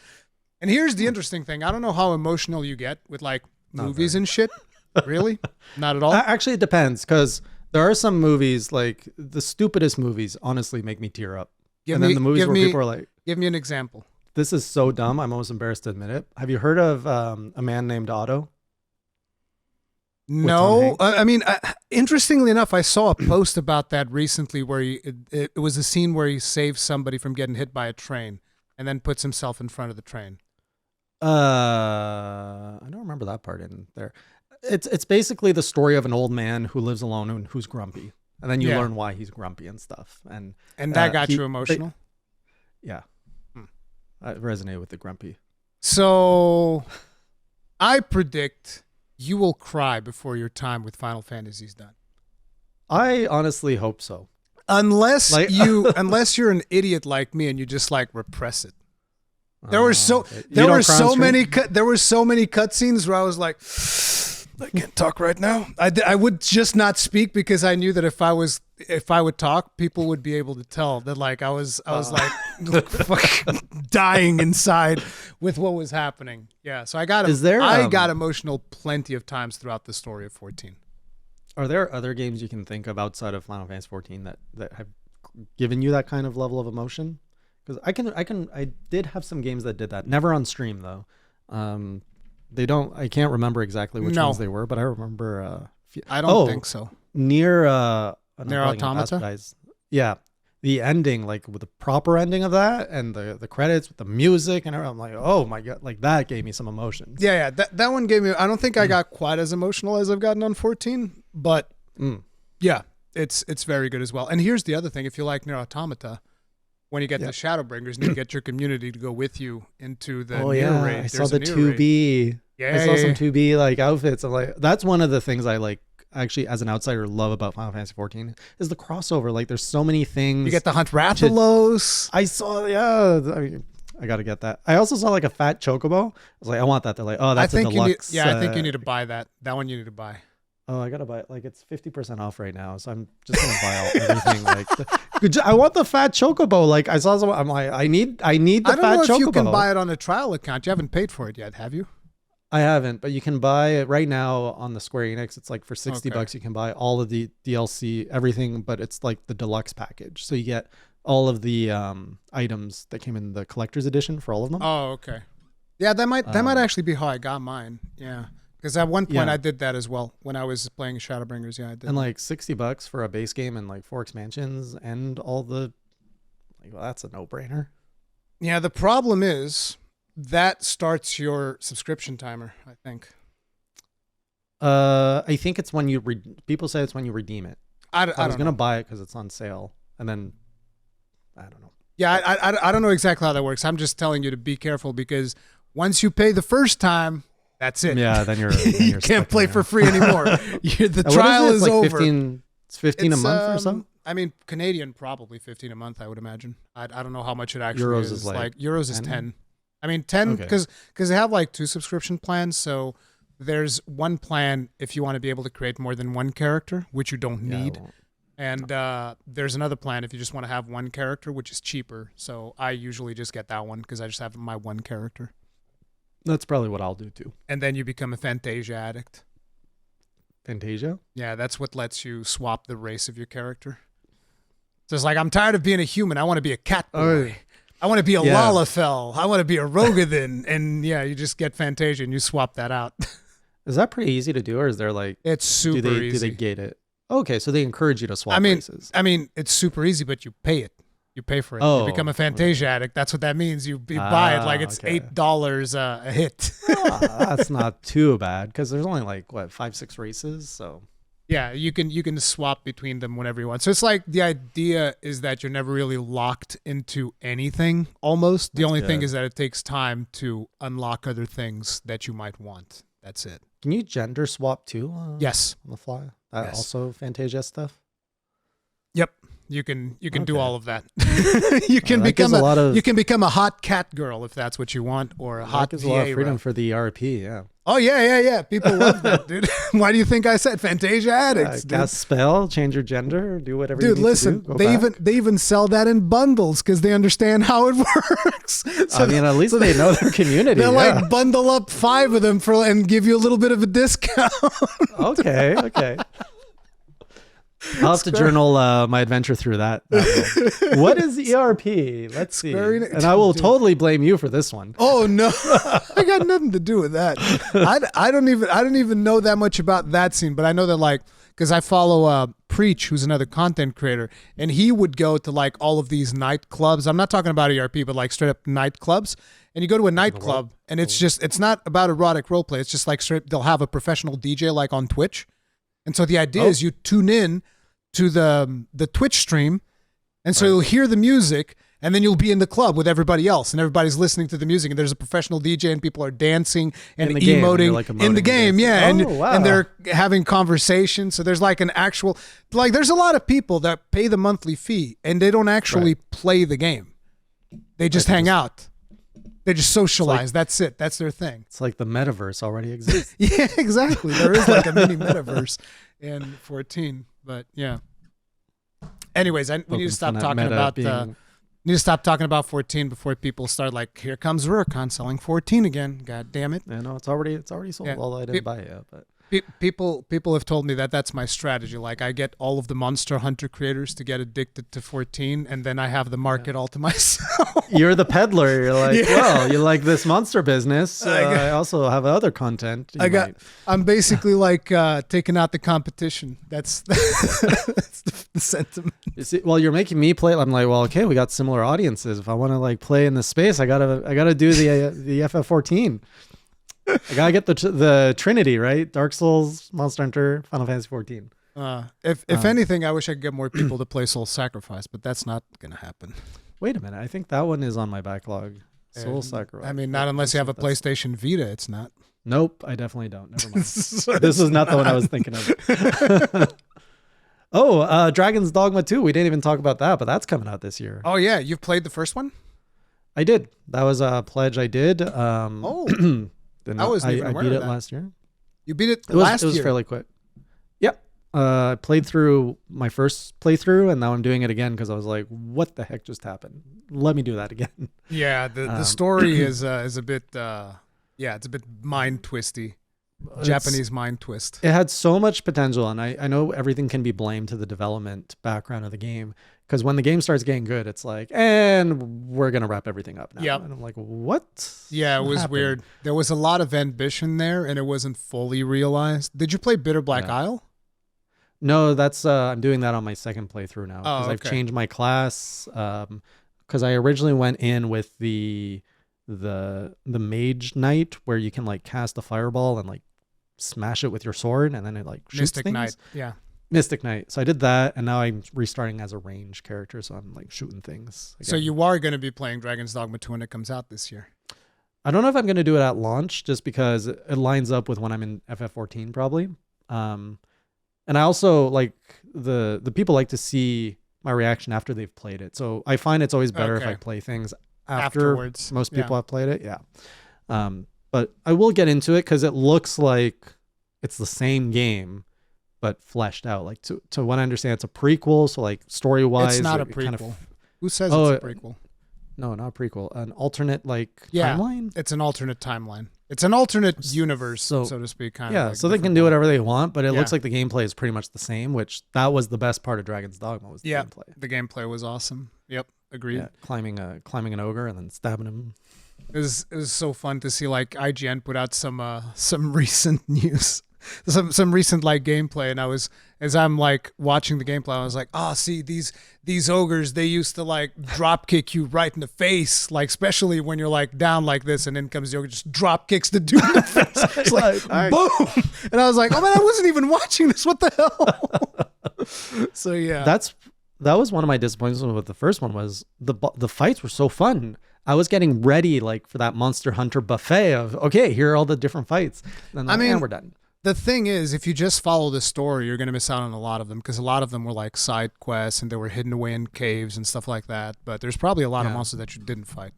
Speaker 1: And here's the interesting thing. I don't know how emotional you get with like movies and shit. Really? Not at all?
Speaker 2: Actually, it depends, because there are some movies, like the stupidest movies, honestly make me tear up. Then the movies where people are like...
Speaker 1: Give me an example.
Speaker 2: This is so dumb, I'm almost embarrassed to admit it. Have you heard of A Man Named Otto?
Speaker 1: No. I mean, interestingly enough, I saw a post about that recently where it was a scene where he saves somebody from getting hit by a train and then puts himself in front of the train.
Speaker 2: I don't remember that part in there. It's basically the story of an old man who lives alone and who's grumpy, and then you learn why he's grumpy and stuff. And
Speaker 1: that got you emotional.
Speaker 2: I resonate with the grumpy.
Speaker 1: So, I predict you will cry before your time with Final Fantasy is done.
Speaker 2: I honestly hope so.
Speaker 1: Unless you're an idiot like me and you just like repress it. There were so many cutscenes where I was like, I can't talk right now. I would just not speak because I knew that if I would talk, people would be able to tell that like I was like fucking dying inside with what was happening. Yeah, so I got emotional plenty of times throughout the story of 14.
Speaker 2: Are there other games you can think of outside of Final Fantasy 14 that have given you that kind of level of emotion? Because I did have some games that did that. Never on stream though. I can't remember exactly which ones they were, but I remember.
Speaker 1: I don't think so.
Speaker 2: Near
Speaker 1: Automata.
Speaker 2: Yeah, the ending, like with the proper ending of that, and the credits with the music and everything. I'm like, oh my god, like that gave me some emotions.
Speaker 1: Yeah. That one gave me. I don't think I got quite as emotional as I've gotten on 14, but yeah, it's very good as well. And here's the other thing: if you like Nier Automata, when you get the Shadowbringers and you get your community to go with you into the Nier raid,
Speaker 2: I saw the 2B.
Speaker 1: Yeah,
Speaker 2: I saw some 2B like outfits. I'm like, that's one of the things I like. Actually, as an outsider, love about Final Fantasy 14 is the crossover. Like, there's so many things.
Speaker 1: You get to hunt Rathalos.
Speaker 2: I saw, I mean, I got to get that. I also saw like a fat chocobo. I was like, I want that. They're like, oh, that's a deluxe.
Speaker 1: I think you need to buy that. That one you need to buy.
Speaker 2: Oh, I gotta buy it. Like, it's 50% off right now, so I'm just gonna buy everything. Like, I want the fat chocobo. Like, I saw someone. I'm like, I need the fat chocobo.
Speaker 1: I don't know if you can buy it on a trial account. You haven't paid for it yet, have you?
Speaker 2: I haven't, but you can buy it right now on the Square Enix. It's like for $60 you can buy all of the DLC, everything, but it's like the deluxe package. So you get all of the items that came in the collector's edition for all of them.
Speaker 1: Oh, okay. Yeah, that might actually be how I got mine. Yeah. Because at one point I did that as well when I was playing Shadowbringers. Yeah, I did.
Speaker 2: And like $60 for a base game and like 4 expansions and all the, like, well, that's a no-brainer.
Speaker 1: Yeah, the problem is that starts your subscription timer, I think.
Speaker 2: I think it's when you people say it's when you redeem it.
Speaker 1: I
Speaker 2: was gonna buy it because it's on sale, and then I don't know.
Speaker 1: Yeah, I don't know exactly how that works. I'm just telling you to be careful because once you pay the first time, that's it.
Speaker 2: Yeah, then you're
Speaker 1: you can't play for free anymore. The trial is
Speaker 2: like
Speaker 1: over.
Speaker 2: 15, it's 15 a month or something.
Speaker 1: I mean, Canadian probably 15 a month. I would imagine. I don't know how much it actually
Speaker 2: Euros
Speaker 1: is.
Speaker 2: is like
Speaker 1: Euros is 10. I mean 10 because they have like 2 subscription plans. So there's one plan if you want to be able to create more than one character, which you don't need. And there's another plan if you just want to have one character, which is cheaper. So I usually just get that one because I just have my one character.
Speaker 2: That's probably what I'll do too.
Speaker 1: And then you become a Fantasia addict.
Speaker 2: Fantasia?
Speaker 1: Yeah, that's what lets you swap the race of your character. So it's like, I'm tired of being a human. I want to be a cat boy. I want to be a Lalafell. I want to be a Rogathan. And yeah, you just get Fantasia and you swap that out.
Speaker 2: Is that pretty easy to do, or is there like...
Speaker 1: It's super easy.
Speaker 2: Do they gate it? Okay, so they encourage you to swap races.
Speaker 1: I mean, it's super easy, but you pay it. You pay for it. You become a Fantasia addict. That's what that means. You buy it like it's $8 a hit.
Speaker 2: That's not too bad because there's only like, 5-6 races, so...
Speaker 1: Yeah, you can swap between them whenever you want. So it's like the idea is that you're never really locked into anything almost. The only thing is that it takes time to unlock other things that you might want. That's it.
Speaker 2: Can you gender swap too?
Speaker 1: Yes.
Speaker 2: On the fly? Also Fantasia stuff?
Speaker 1: Yep. You can do all of that. You can become a hot cat girl if that's what you want, or a hot
Speaker 2: gives a lot of freedom for the RP, yeah.
Speaker 1: Oh yeah. People love that, dude. Why do you think I said Fantasia addicts?
Speaker 2: Cast spell, change your gender, do whatever.
Speaker 1: Dude,
Speaker 2: you need
Speaker 1: listen,
Speaker 2: to do.
Speaker 1: they even sell that in bundles because they understand how it works.
Speaker 2: So, I mean, at least they know their community.
Speaker 1: They'll like bundle up 5 of them and give you a little bit of a discount.
Speaker 2: Okay. I'll have to journal my adventure through that. What is ERP? Let's see. And I will totally blame you for this one.
Speaker 1: Oh no, I got nothing to do with that. I don't even know that much about that scene, but I know that like because I follow Preach, who's another content creator, and he would go to like all of these nightclubs. I'm not talking about ERP, but like straight up nightclubs. And you go to a nightclub, and it's not about erotic roleplay. It's just like straight. They'll have a professional DJ like on Twitch. And so the idea is you tune in to the Twitch stream, and so you'll hear the music, and then you'll be in the club with everybody else, and everybody's listening to the music, and there's a professional DJ, and people are dancing and emoting in the game, and they're having conversations. So there's like an actual, like there's a lot of people that pay the monthly fee, and they don't actually play the game. They just hang out. They just socialize. That's it. That's their thing.
Speaker 2: It's like the metaverse already exists.
Speaker 1: Yeah, exactly. There is like a mini metaverse in 14, but yeah. Anyways, we need to stop talking about need to stop talking about 14 before people start like, here comes Rurikhan selling 14 again. God damn it.
Speaker 2: I know it's already sold.
Speaker 1: Yeah.
Speaker 2: Although I didn't buy it yet, but
Speaker 1: people have told me that that's my strategy. Like I get all of the Monster Hunter creators to get addicted to 14, and then I have the market all to myself.
Speaker 2: You're the peddler. You're like, well, you like this monster business. I also have other content.
Speaker 1: I'm basically like taking out the competition. That's the sentiment.
Speaker 2: You see, well, you're making me play. I'm like, well, okay, we got similar audiences. If I want to like play in this space, I gotta do the FF14. I gotta get the Trinity, right? Dark Souls, Monster Hunter, Final Fantasy 14.
Speaker 1: If anything, I wish I could get more people to play Soul Sacrifice, but that's not gonna happen.
Speaker 2: Wait a minute, I think that one is on my backlog. Soul Sacrifice.
Speaker 1: I mean, not unless you have a PlayStation Vita, it's not.
Speaker 2: Nope, I definitely don't. Never mind. This is not the one I was thinking of. Dragon's Dogma 2. We didn't even talk about that, but that's coming out this year.
Speaker 1: Oh yeah, you've played the first one?
Speaker 2: I did. That was a pledge I did.
Speaker 1: I wasn't even aware
Speaker 2: beat
Speaker 1: of
Speaker 2: it
Speaker 1: that.
Speaker 2: last year.
Speaker 1: You beat it last year?
Speaker 2: It was fairly quick. Yep. I played through my first playthrough, and now I'm doing it again because I was like, what the heck just happened? Let me do that again.
Speaker 1: Yeah, the story is a bit Yeah, it's a bit mind twisty.
Speaker 2: It's-
Speaker 1: Japanese mind twist.
Speaker 2: It had so much potential, and I know everything can be blamed to the development background of the game. Because when the game starts getting good, it's like, and we're gonna wrap everything up now.
Speaker 1: Yep.
Speaker 2: And I'm like, what?
Speaker 1: Yeah, it
Speaker 2: What
Speaker 1: was
Speaker 2: happened?
Speaker 1: weird. There was a lot of ambition there, and it wasn't fully realized. Did you play Bitter Black
Speaker 2: Yeah.
Speaker 1: Isle?
Speaker 2: No, that's I'm doing that on my second playthrough now because
Speaker 1: Oh,
Speaker 2: I've
Speaker 1: okay.
Speaker 2: changed my class. Because I originally went in with the mage knight where you can like cast a fireball and like smash it with your sword and then it like shoots
Speaker 1: Mystic
Speaker 2: things.
Speaker 1: Knight. Yeah.
Speaker 2: Mystic Knight. So I did that, and now I'm restarting as a range character, so I'm like shooting things.
Speaker 1: So
Speaker 2: again.
Speaker 1: you are going to be playing Dragon's Dogma 2 when it comes out this year.
Speaker 2: I don't know if I'm going to do it at launch, just because it lines up with when I'm in FF14 probably. And I also like the people like to see my reaction after they've played it. So I find it's always better if I
Speaker 1: Okay.
Speaker 2: play things after
Speaker 1: Afterwards.
Speaker 2: most
Speaker 1: Yeah.
Speaker 2: people have played it. Yeah. But I will get into it because it looks like it's the same game, but fleshed out. Like to what I understand, it's a prequel. So like story wise,
Speaker 1: It's not a prequel. Who says
Speaker 2: Oh,
Speaker 1: it's a prequel?
Speaker 2: no, not a prequel. An alternate like
Speaker 1: Yeah.
Speaker 2: timeline.
Speaker 1: It's an alternate timeline. It's an alternate universe, so to speak. Kind
Speaker 2: Yeah,
Speaker 1: of like
Speaker 2: so they can
Speaker 1: different
Speaker 2: do
Speaker 1: one.
Speaker 2: whatever they want, but it looks
Speaker 1: Yeah.
Speaker 2: like the gameplay is pretty much the same, which that was the best part of Dragon's Dogma was the
Speaker 1: Yeah.
Speaker 2: gameplay.
Speaker 1: The gameplay was awesome. Yep, agreed.
Speaker 2: Yeah, climbing an ogre and then stabbing him.
Speaker 1: It was so fun to see like IGN put out some recent news, some recent like gameplay, and as I'm like watching the gameplay, I was like, oh, see these ogres, they used to like drop kick you right in the face, like especially when you're like down like this, and then comes the ogre just drop kicks the dude in the face, it's like boom, and I was like, oh man, I wasn't even watching this, what the hell? So yeah,
Speaker 2: That was one of my disappointments with the first one was the fights were so fun. I was getting ready like for that Monster Hunter buffet of okay, here are all the different fights. And
Speaker 1: I mean,
Speaker 2: we're done.
Speaker 1: The thing is, if you just follow the story, you're going to miss out on a lot of them because a lot of them were like side quests and they were hidden away in caves and stuff like that. But there's probably a lot of
Speaker 2: Yeah.
Speaker 1: monsters that you didn't fight.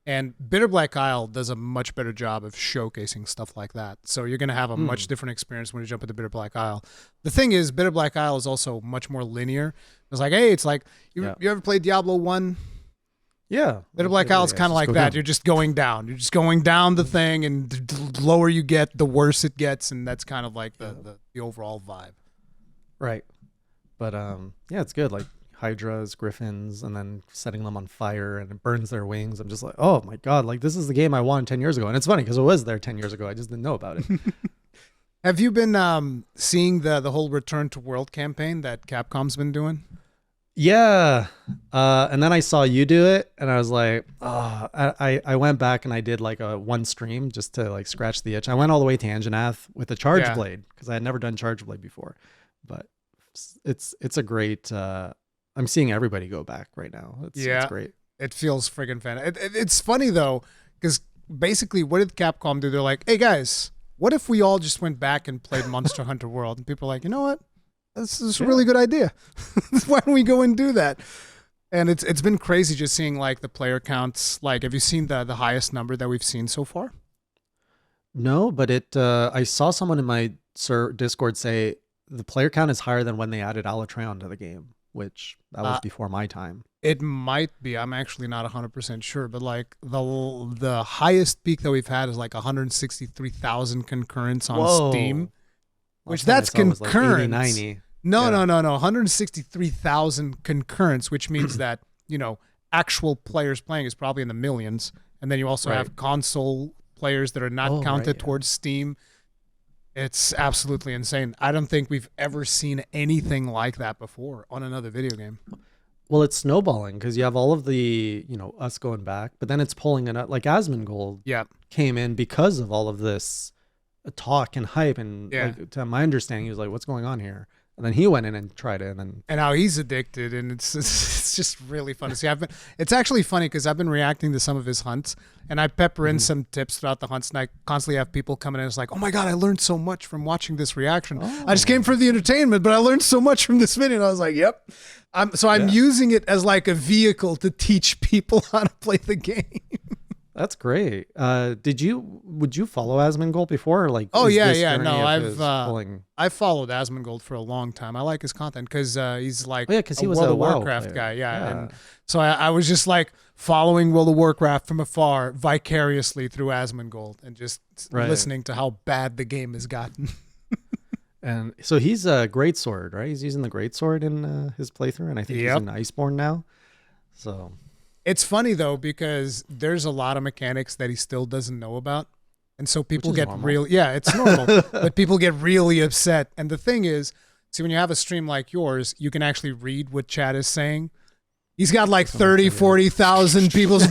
Speaker 1: And Bitter Black Isle does a much better job of showcasing stuff like that. So you're going to have a much different experience when you jump into Bitter Black Isle. The thing is, Bitter Black Isle is also much more linear. It's like, hey, it's like, you ever played Diablo 1?
Speaker 2: Yeah.
Speaker 1: Bitter Black Isle is kind of like that. You're just going down. You're just going down the thing, and the lower you get, the worse it gets, and that's kind of like the overall vibe.
Speaker 2: Right. But yeah, it's good. Like hydras, griffins, and then setting them on fire and it burns their wings. I'm just like, oh my god, like this is the game I wanted 10 years ago. And it's funny because it was there 10 years ago. I just didn't know about it.
Speaker 1: Have you been seeing the whole Return to World campaign that Capcom's been doing?
Speaker 2: Yeah. And then I saw you do it and I was like, oh, I went back and I did like a one stream just to like scratch the itch. I went all the way to Anjanath with a charge blade because I had never done charge blade before. But it's a great I'm seeing everybody go back right now. It's great.
Speaker 1: It feels friggin' fan. It's funny though, because basically what did Capcom do? They're like, hey guys, what if we all just went back and played Monster Hunter World? And people are like, you know what? This is a really good idea. Why don't we go and do that? And it's been crazy just seeing like the player counts. Like, have you seen the highest number that we've seen so far?
Speaker 2: No, but I saw someone in my Discord say the player count is higher than when they added Alatreon to the game, which that was before my time.
Speaker 1: It might be. I'm actually not 100% sure, but like the highest peak that we've had is like 163,000 concurrents on Steam. Which that's concurrent.
Speaker 2: Like 80, 90.
Speaker 1: No. 163,000 concurrents, which means that, actual players playing is probably in the millions. And then you also have console players that are not counted towards Steam. It's absolutely insane. I don't think we've ever seen anything like that before on another video game.
Speaker 2: Well, it's snowballing because you have all of the, us going back, but then it's pulling it up. Like Asmongold came in because of all of this talk and hype, and like, to my understanding, he was like, "What's going on here?" And then he went in and tried it, and
Speaker 1: now he's addicted, and it's just really fun to see. It's actually funny because I've been reacting to some of his hunts, and I pepper in some tips throughout the hunts, and I constantly have people coming in. It's like, "Oh my god, I learned so much from watching this reaction. I just came for the entertainment, but I learned so much from this video." And I was like, "Yep." I'm using it as like a vehicle to teach people how to play the game.
Speaker 2: That's great. Would you follow Asmongold before? Or like,
Speaker 1: Oh
Speaker 2: is
Speaker 1: yeah,
Speaker 2: this
Speaker 1: yeah.
Speaker 2: journey
Speaker 1: No,
Speaker 2: of his pulling?
Speaker 1: I've followed Asmongold for a long time. I like his content because he's like
Speaker 2: Oh yeah, because he was
Speaker 1: World
Speaker 2: a
Speaker 1: of
Speaker 2: WoW
Speaker 1: Warcraft
Speaker 2: player.
Speaker 1: guy. Yeah, and so I was just like following World of Warcraft from afar, vicariously through Asmongold, and just listening to how bad the game has gotten.
Speaker 2: And so he's a greatsword, right? He's using the greatsword in his playthrough, and I think he's in Iceborne now. So
Speaker 1: it's funny though because there's a lot of mechanics that he still doesn't know about, and so people get real. Yeah, it's normal, but people get really upset. And the thing is, see, when you have a stream like yours, you can actually read what chat is saying. He's got like 30, 40,000 people. and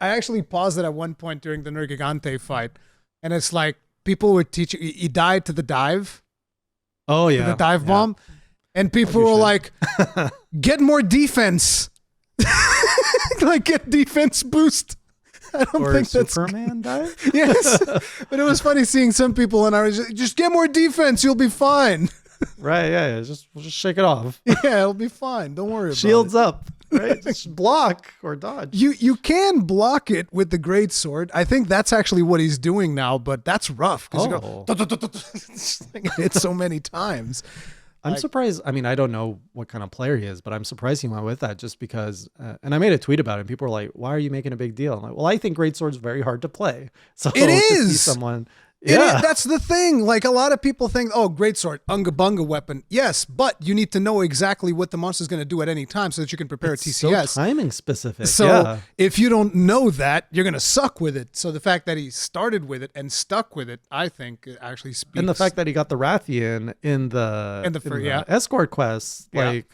Speaker 1: I actually paused it at one point during the Rurikhan fight, and it's like people were teaching. He died to the dive.
Speaker 2: Oh yeah,
Speaker 1: the dive bomb. And people were like, get more defense. Like, get defense boost. I don't think that's
Speaker 2: Superman died.
Speaker 1: Yes. But it was funny seeing some people, and I was just get more defense. You'll be fine.
Speaker 2: Right. Yeah. We'll just shake it off.
Speaker 1: Yeah, it'll be fine. Don't worry about it.
Speaker 2: Shields up. Right. Just block or dodge.
Speaker 1: You can block it with the greatsword. I think that's actually what he's doing now, but that's rough.
Speaker 2: Oh.
Speaker 1: Hit so many times.
Speaker 2: I'm surprised. I mean, I don't know what kind of player he is, but I'm surprised he went with that just because. And I made a tweet about it. And people were like, "Why are you making a big deal?" I'm like, "Well, I think greatsword's very hard to play. So
Speaker 1: it
Speaker 2: to see
Speaker 1: is
Speaker 2: someone." Yeah,
Speaker 1: that's the thing. Like a lot of people think, oh, greatsword, unga bunga weapon. Yes, but you need to know exactly what the monster's going to do at any time so that you can prepare a TCS.
Speaker 2: So timing specific.
Speaker 1: So if you don't know that, you're going to suck with it. So the fact that he started with it and stuck with it, I think it actually speaks.
Speaker 2: And the fact that he got the Rathian in the escort quest, like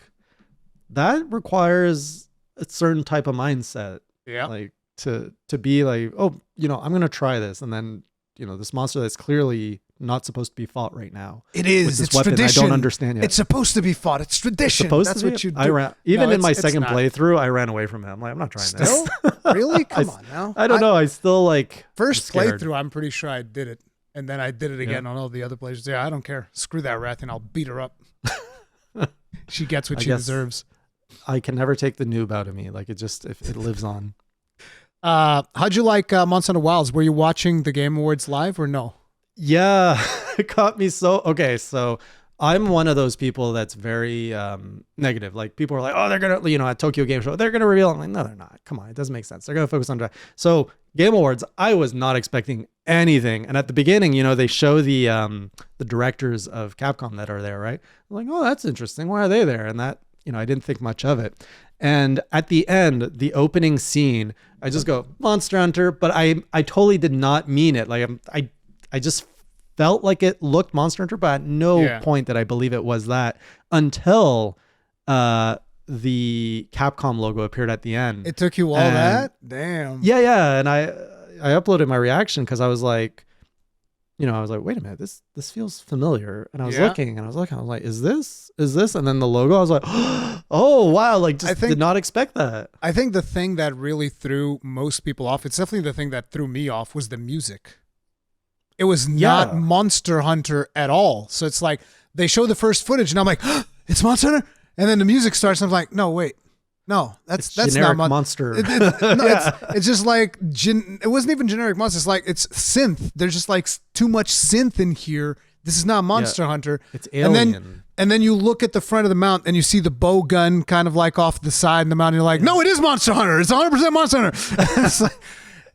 Speaker 2: that requires a certain type of mindset.
Speaker 1: Yeah.
Speaker 2: Like to be like, oh, I'm going to try this. And then, this monster that's clearly not supposed to be fought right now.
Speaker 1: It is. It's tradition.
Speaker 2: I don't understand yet.
Speaker 1: It's supposed to be fought. It's tradition. That's what you do.
Speaker 2: In my second playthrough, I ran away from him. I'm like, I'm not trying this.
Speaker 1: Really? Come on now.
Speaker 2: I don't know. I still like
Speaker 1: first playthrough. I'm pretty sure I did it, and then I did it again on all the other players. Yeah, I don't care. Screw that Rathian. I'll beat her up. She gets what she deserves.
Speaker 2: I can never take the noob out of me. Like it lives on.
Speaker 1: How'd you like Monster Hunter Wilds? Were you watching the Game Awards live or no?
Speaker 2: Yeah, it caught me so. Okay, so I'm one of those people that's very negative. Like people are like, oh, they're gonna, at Tokyo Game Show, they're gonna reveal. I'm like, no, they're not. Come on, it doesn't make sense. They're gonna focus on that. So Game Awards, I was not expecting anything. And at the beginning, they show the directors of Capcom that are there, right? I'm like, oh, that's interesting. Why are they there? And that, I didn't think much of it. And at the end, the opening scene, I just go Monster Hunter, but I totally did not mean it. Like I just felt like it looked Monster Hunter, but at no point did I believe it was that until the Capcom logo appeared at the end.
Speaker 1: It took you all that? Damn.
Speaker 2: Yeah. And I uploaded my reaction because I was like, I was like, wait a minute, this feels familiar. And I was looking. I was like, is this? And then the logo, I was like, oh, wow. Like, did not expect that.
Speaker 1: I think the thing that really threw most people off, it's definitely the thing that threw me off, was the music. It was not Monster Hunter at all. So it's like, they show the first footage and I'm like, it's Monster Hunter? And then the music starts and I'm like, no, wait. No, that's
Speaker 2: generic
Speaker 1: not
Speaker 2: monster.
Speaker 1: It's just like it wasn't even generic monster. It's like it's synth. There's just like too much synth in here. This is not Monster Hunter.
Speaker 2: It's alien.
Speaker 1: And then you look at the front of the mount and you see the bow gun kind of like off the side of the mount. And you're like, no, it is Monster Hunter. It's 100% Monster Hunter.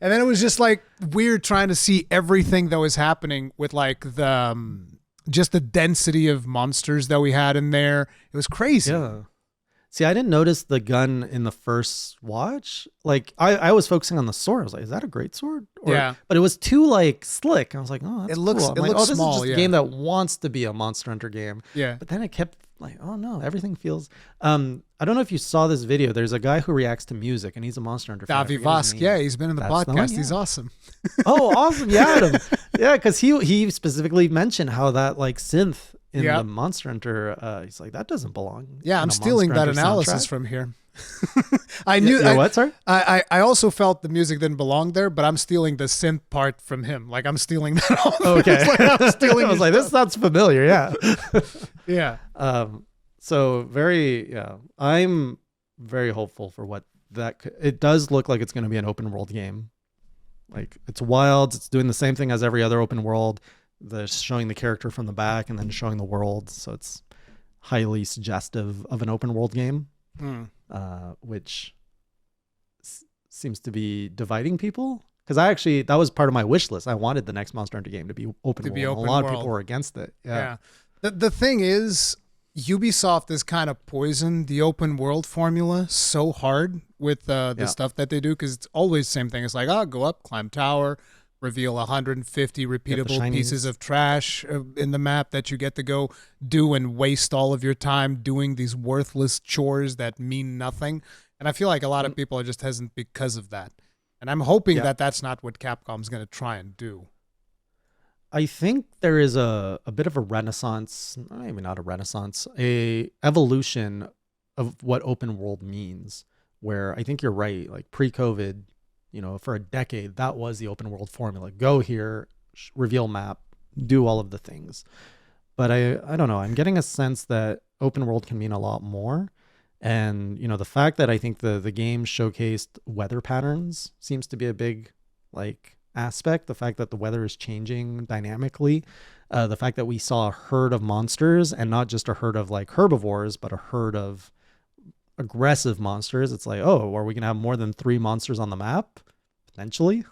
Speaker 1: And then it was just like weird trying to see everything that was happening with like the just the density of monsters that we had in there. It was crazy.
Speaker 2: Yeah. See, I didn't notice the gun in the first watch. Like, I was focusing on the sword. I was like, is that a great sword? But it was too, like, slick. I was like, oh, that's cool. I'm like,
Speaker 1: looks
Speaker 2: This
Speaker 1: small,
Speaker 2: is just a game that wants to be a Monster Hunter game.
Speaker 1: Yeah.
Speaker 2: But then it kept, like, oh, no, everything feels... I don't know if you saw this video. There's a guy who reacts to music, and he's a Monster Hunter fan.
Speaker 1: Davi Vosk. Yeah, he's been in the podcast. He's awesome.
Speaker 2: Oh, awesome. Yeah, Adam. Yeah, because he specifically mentioned how that, like, synth... in the Monster Hunter, he's like, that doesn't belong.
Speaker 1: Yeah, I'm stealing that analysis from here. I
Speaker 2: knew. What? Sorry.
Speaker 1: I also felt the music didn't belong there, but I'm stealing the synth part from him. Like I'm stealing that.
Speaker 2: Okay. I'm stealing. I was like, this sounds familiar. Yeah.
Speaker 1: Yeah.
Speaker 2: So I'm very hopeful for what it does look like it's going to be an open world game. Like, it's wild. It's doing the same thing as every other open world. Showing the character from the back and then showing the world. So it's highly suggestive of an open world game, which seems to be dividing people. Because that was part of my wish list. I wanted the next Monster Hunter game to be open world. A lot of people were against it. Yeah.
Speaker 1: The thing is, Ubisoft has kind of poisoned the open world formula so hard with the stuff that they do, because it's always the same thing. It's like, go up, climb tower, reveal 150 repeatable pieces of trash in the map that you get to go do and waste all of your time doing these worthless chores that mean nothing. And I feel like a lot of people are just hesitant because of that. And I'm hoping that that's not what Capcom's going to try and do.
Speaker 2: I think there is a bit of a renaissance, maybe not a renaissance, a evolution of what open world means, where I think you're right. Like pre-COVID, for a decade, that was the open world formula. Go here, reveal map, do all of the things. But I don't know. I'm getting a sense that open world can mean a lot more. And, the fact that I think the game showcased weather patterns seems to be a big, aspect. The fact that the weather is changing dynamically. The fact that we saw a herd of monsters, and not just a herd of, herbivores, but a herd of aggressive monsters. It's like, are we going to have more than 3 monsters on the map? Potentially.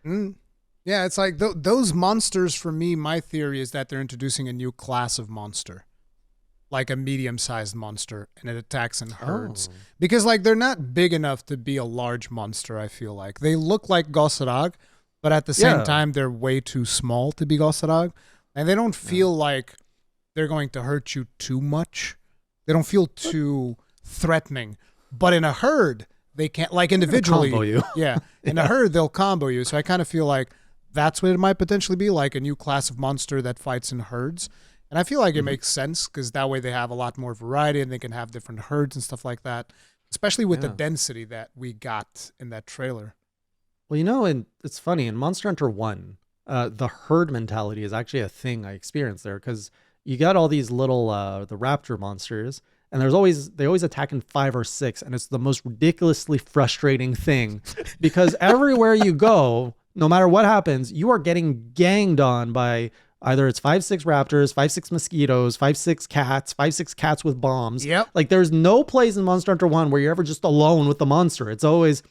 Speaker 1: Yeah, it's like those monsters, for me, my theory is that they're introducing a new class of monster. Like a medium-sized monster, and it attacks in herds. Because, they're not big enough to be a large monster, I feel like. They look like Gosarag, but at the same time, they're way too small to be Gosarag. And they don't feel like they're going to hurt you too much. They don't feel too threatening. But in a herd, they can't, individually.
Speaker 2: Combo you.
Speaker 1: In a herd, they'll combo you. So I kind of feel like that's what it might potentially be, like a new class of monster that fights in herds. And I feel like it makes sense, because that way they have a lot more variety and they can have different herds and stuff like that, especially with the density that we got in that trailer.
Speaker 2: Well, and it's funny, in Monster Hunter 1, the herd mentality is actually a thing I experienced there, because you got all these little, the raptor monsters, and they always attack in 5 or 6, and it's the most ridiculously frustrating thing, because everywhere you go, no matter what happens, you are getting ganged on by either it's 5-6 raptors, 5-6 mosquitoes, 5-6 cats, 5-6 cats with bombs.
Speaker 1: Yep.
Speaker 2: There's no place in Monster Hunter 1 where you're ever just alone with the monster. It's always,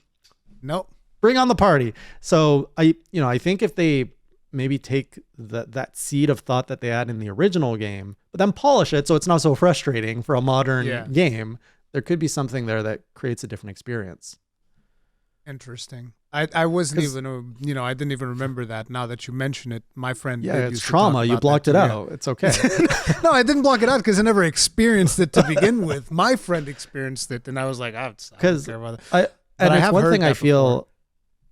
Speaker 1: nope,
Speaker 2: bring on the party. So I think if they maybe take that seed of thought that they had in the original game, but then polish it so it's not so frustrating for a modern game, there could be something there that creates a different experience.
Speaker 1: Interesting. I wasn't even, I didn't even remember that. Now that you mention it, my friend.
Speaker 2: Yeah, it's trauma. You blocked it out. It's okay.
Speaker 1: No, I didn't block it out because I never experienced it to begin with. My friend experienced it, and I was like, I don't care about it.
Speaker 2: And it's one thing I feel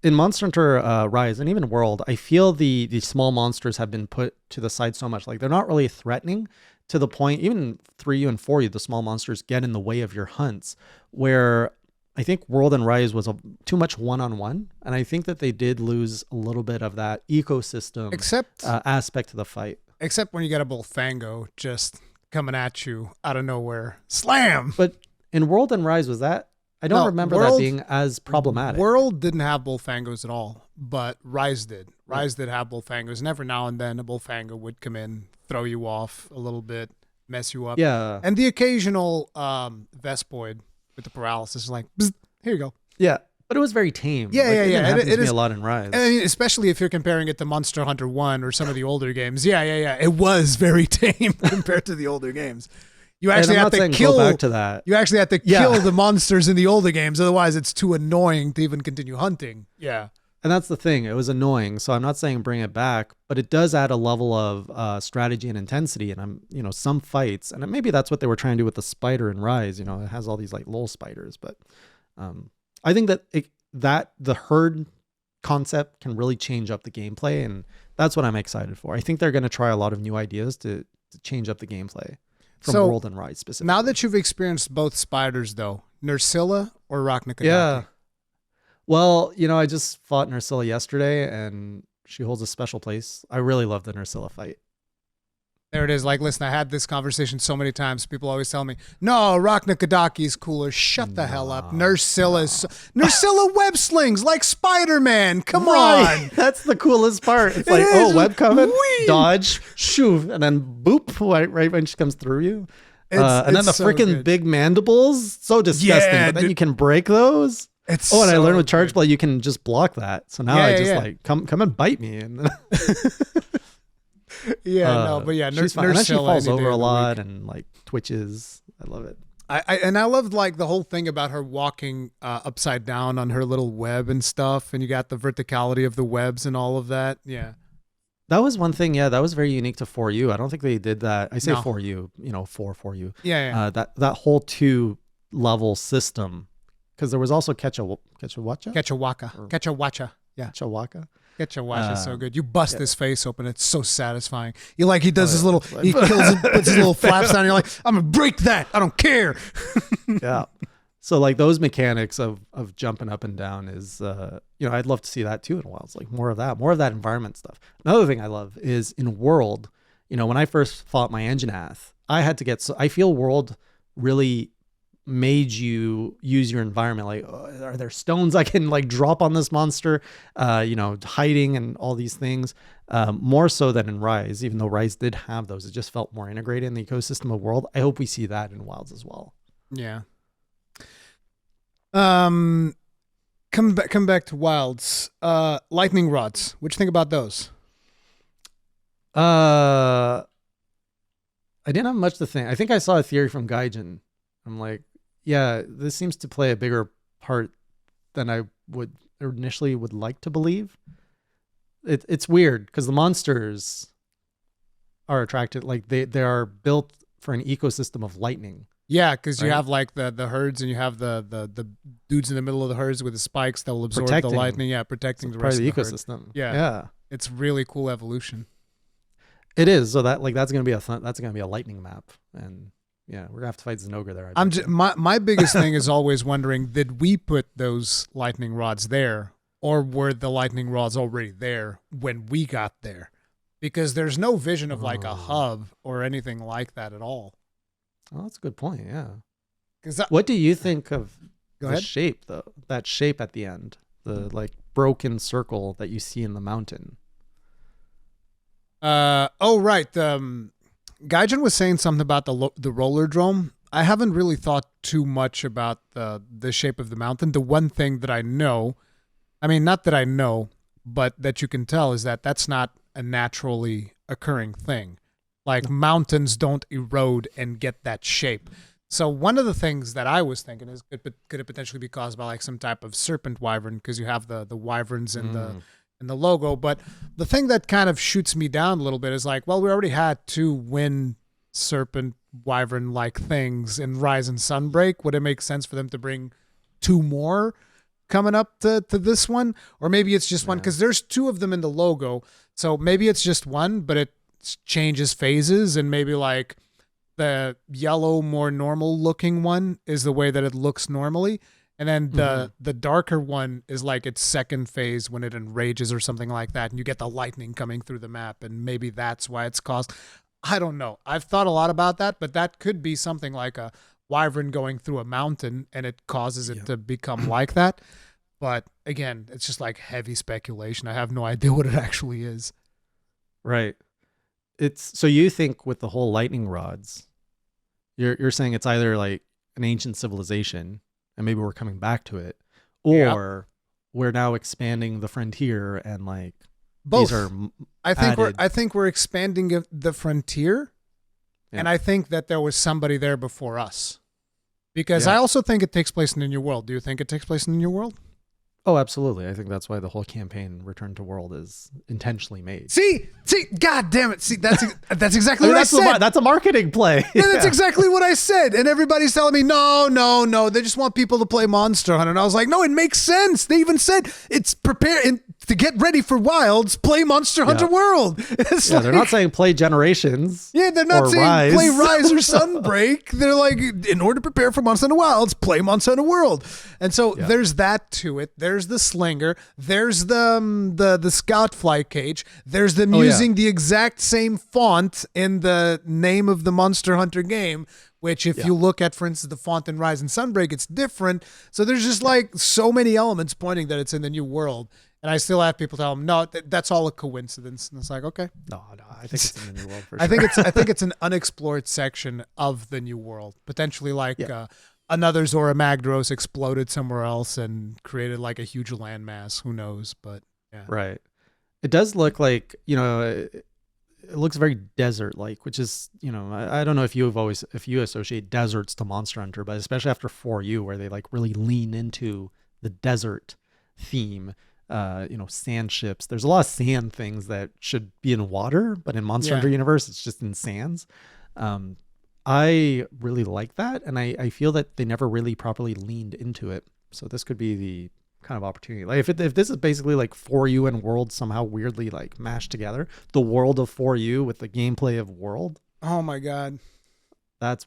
Speaker 2: in Monster Hunter Rise and even World, I feel the small monsters have been put to the side so much. They're not really threatening, to the point, even 3U and 4U, the small monsters get in the way of your hunts, where I think World and Rise was too much one-on-one, and I think that they did lose a little bit of that ecosystem aspect to the fight.
Speaker 1: Except when you get a Bullfango just coming at you out of nowhere. Slam!
Speaker 2: But in World and Rise, was that? I don't remember that being as problematic.
Speaker 1: World didn't have Bullfangos at all, but Rise did. Rise did have Bullfangos, and every now and then a Bullfango would come in, throw you off a little bit, mess you up.
Speaker 2: Yeah.
Speaker 1: And the occasional Vespoid with the paralysis is like, bzz, here you go.
Speaker 2: Yeah, but it was very tame.
Speaker 1: Yeah.
Speaker 2: It happens to me a lot in Rise.
Speaker 1: I mean, especially if you're comparing it to Monster Hunter 1 or some of the older games. Yeah. It was very tame compared to the older games. You actually have to kill.
Speaker 2: Go back to that.
Speaker 1: You actually have to kill the monsters in the older games. Otherwise, it's too annoying to even continue hunting. Yeah.
Speaker 2: And that's the thing. It was annoying. So I'm not saying bring it back, but it does add a level of strategy and intensity. And some fights, and maybe that's what they were trying to do with the spider in Rise. It has all these little spiders, but I think that the herd concept can really change up the gameplay, and that's what I'm excited for. I think they're going to try a lot of new ideas to change up the gameplay from World and Rise specifically.
Speaker 1: Now that you've experienced both spiders, though, Nursilla or Rocknikadaki?
Speaker 2: Yeah. Well, I just fought Nursilla yesterday, and she holds a special place. I really love the Nursilla fight.
Speaker 1: There it is. Like, listen, I had this conversation so many times. People always tell me, no, Rachna Kadaki is cooler. Shut the hell up. Nursilla web slings like Spider-Man. Come on.
Speaker 2: That's the coolest part. It's like,
Speaker 1: is.
Speaker 2: web coming,
Speaker 1: Whee!
Speaker 2: dodge, shoo, and then boop, right when she comes through you. And then the
Speaker 1: so
Speaker 2: freaking
Speaker 1: good.
Speaker 2: big mandibles, so disgusting.
Speaker 1: Yeah,
Speaker 2: but then
Speaker 1: dude.
Speaker 2: you can break those.
Speaker 1: It's
Speaker 2: and I
Speaker 1: so
Speaker 2: learned with Charge
Speaker 1: good.
Speaker 2: Blade, you can just block that. So now
Speaker 1: Yeah,
Speaker 2: I
Speaker 1: yeah,
Speaker 2: just
Speaker 1: yeah.
Speaker 2: like come and bite me. And
Speaker 1: Yeah, no, but yeah,
Speaker 2: she's fine. And then she
Speaker 1: Nursilla
Speaker 2: falls
Speaker 1: any day
Speaker 2: over
Speaker 1: of
Speaker 2: a
Speaker 1: the
Speaker 2: lot
Speaker 1: week.
Speaker 2: and like twitches. I love it.
Speaker 1: I loved like the whole thing about her walking upside down on her little web and stuff, and you got the verticality of the webs and all of that. Yeah.
Speaker 2: That was one thing, yeah, that was very unique to 4U. I don't think they did that. I say
Speaker 1: No.
Speaker 2: 4U, 4U.
Speaker 1: Yeah.
Speaker 2: That whole 2-level system, because there was also Ketchawacha?
Speaker 1: Ketchawacha. Yeah.
Speaker 2: Chawaka?
Speaker 1: Ketchawacha is so good. You bust his face open. It's so satisfying. He does his
Speaker 2: yeah.
Speaker 1: little, he kills him, puts his little flaps down. And you're like, I'm going to break that. I don't care.
Speaker 2: Yeah. So like those mechanics of jumping up and down is, I'd love to see that too in a while. It's like more of that environment stuff. Another thing I love is in World, when I first fought my Engineath, I had to get, I feel World really made you use your environment. Like, are there stones I can like drop on this monster? Hiding and all these things, more so than in Rise, even though Rise did have those, it just felt more integrated in the ecosystem of World. I hope we see that in Wilds as well.
Speaker 1: Yeah. Come back to Wilds. Lightning rods. What you think about those?
Speaker 2: I didn't have much to think. I think I saw a theory from Gaijin. I'm like, yeah, this seems to play a bigger part than I would initially would like to believe. It's weird because the monsters are attracted, like they are built for an ecosystem of lightning.
Speaker 1: Yeah, because you
Speaker 2: Right.
Speaker 1: have like the herds, and you have the dudes in the middle of the herds with the spikes that will absorb
Speaker 2: Protecting.
Speaker 1: the lightning. Yeah, protecting the
Speaker 2: Part
Speaker 1: rest
Speaker 2: of
Speaker 1: of
Speaker 2: the
Speaker 1: the herd.
Speaker 2: ecosystem.
Speaker 1: Yeah.
Speaker 2: Yeah.
Speaker 1: It's really cool evolution.
Speaker 2: It is. So that's gonna be a lightning map, and yeah, we're gonna have to fight Zenogre there. I bet you.
Speaker 1: My biggest thing is always wondering: did we put those lightning rods there, or were the lightning rods already there when we got there? Because there's no vision of like a hub or anything like that at all.
Speaker 2: Oh, that's a good point. Yeah.
Speaker 1: Because
Speaker 2: What do you think of
Speaker 1: Go
Speaker 2: the
Speaker 1: ahead.
Speaker 2: shape though? That shape at the end, the like broken circle that you see in the mountain.
Speaker 1: Right. Gaijin was saying something about the roller drome. I haven't really thought too much about the shape of the mountain. The one thing that I know, not that I know, but that you can tell is that that's not a naturally occurring thing. Like mountains don't erode and get that shape. So one of the things that I was thinking is could it potentially be caused by like some type of serpent wyvern, because you have the wyverns in the logo. But the thing that kind of shoots me down a little bit is like, well, we already had 2 wind serpent wyvern like things in Rise and Sunbreak. Would it make sense for them to bring 2 more coming up to this one? Or maybe it's just one, because there's 2 of them in the logo. So maybe it's just one, but it changes phases, and maybe like the yellow, more normal looking one is the way that it looks normally. And then the darker one is like its second phase when it enrages or something like that. And you get the lightning coming through the map. And maybe that's why it's caused. I don't know. I've thought a lot about that, but that could be something like a wyvern going through a mountain and it causes it to become like that. But again, it's just like heavy speculation. I have no idea what it actually is.
Speaker 2: Right. So you think with the whole lightning rods, you're saying it's either like an ancient civilization, and maybe we're coming back to it, or we're now expanding the frontier, and like
Speaker 1: Both.
Speaker 2: these are
Speaker 1: I think we're expanding the frontier, and I think that there was somebody there before us. Because I also think it takes place in the New World. Do you think it takes place in the New World?
Speaker 2: Oh, absolutely. I think that's why the whole campaign Return to World is intentionally made.
Speaker 1: See, God damn it. See, that's exactly what I said.
Speaker 2: That's a marketing play.
Speaker 1: Yeah, that's exactly what I said. And everybody's telling me, no. They just want people to play Monster Hunter. And I was like, no, it makes sense. They even said it's prepared to get ready for Wilds, play Monster Hunter World. It's
Speaker 2: they're not saying play Generations.
Speaker 1: Yeah, they're not saying
Speaker 2: Rise.
Speaker 1: play Rise or Sunbreak. They're like, in order to prepare for Monster Hunter Wilds, play Monster Hunter World. And so there's that to it. There's the slinger. There's the scout fly cage. There's them using the exact same font in the name of the Monster Hunter game, which if you look at, for instance, the font in Rise and Sunbreak, it's different. So there's just like so many elements pointing that it's in the new world. And I still have people tell them, no, that's all a coincidence. And it's like, okay.
Speaker 2: No, I think it's in the new world for sure.
Speaker 1: I think it's an unexplored section of the new world. Potentially like another Zora Magdaros exploded somewhere else and created like a huge landmass. Who knows? But yeah.
Speaker 2: Right. It does look like, it looks very desert-like, which is, I don't know if you associate deserts to Monster Hunter, but especially after 4U, where they like really lean into the desert theme. Sand ships. There's a lot of sand things that should be in water, but in Monster Hunter universe, it's just in sands. I really like that, and I feel that they never really properly leaned into it. So this could be the kind of opportunity. Like if this is basically like 4U and World somehow weirdly like mashed together, the world of 4U with the gameplay of World.
Speaker 1: Oh my god,
Speaker 2: that'd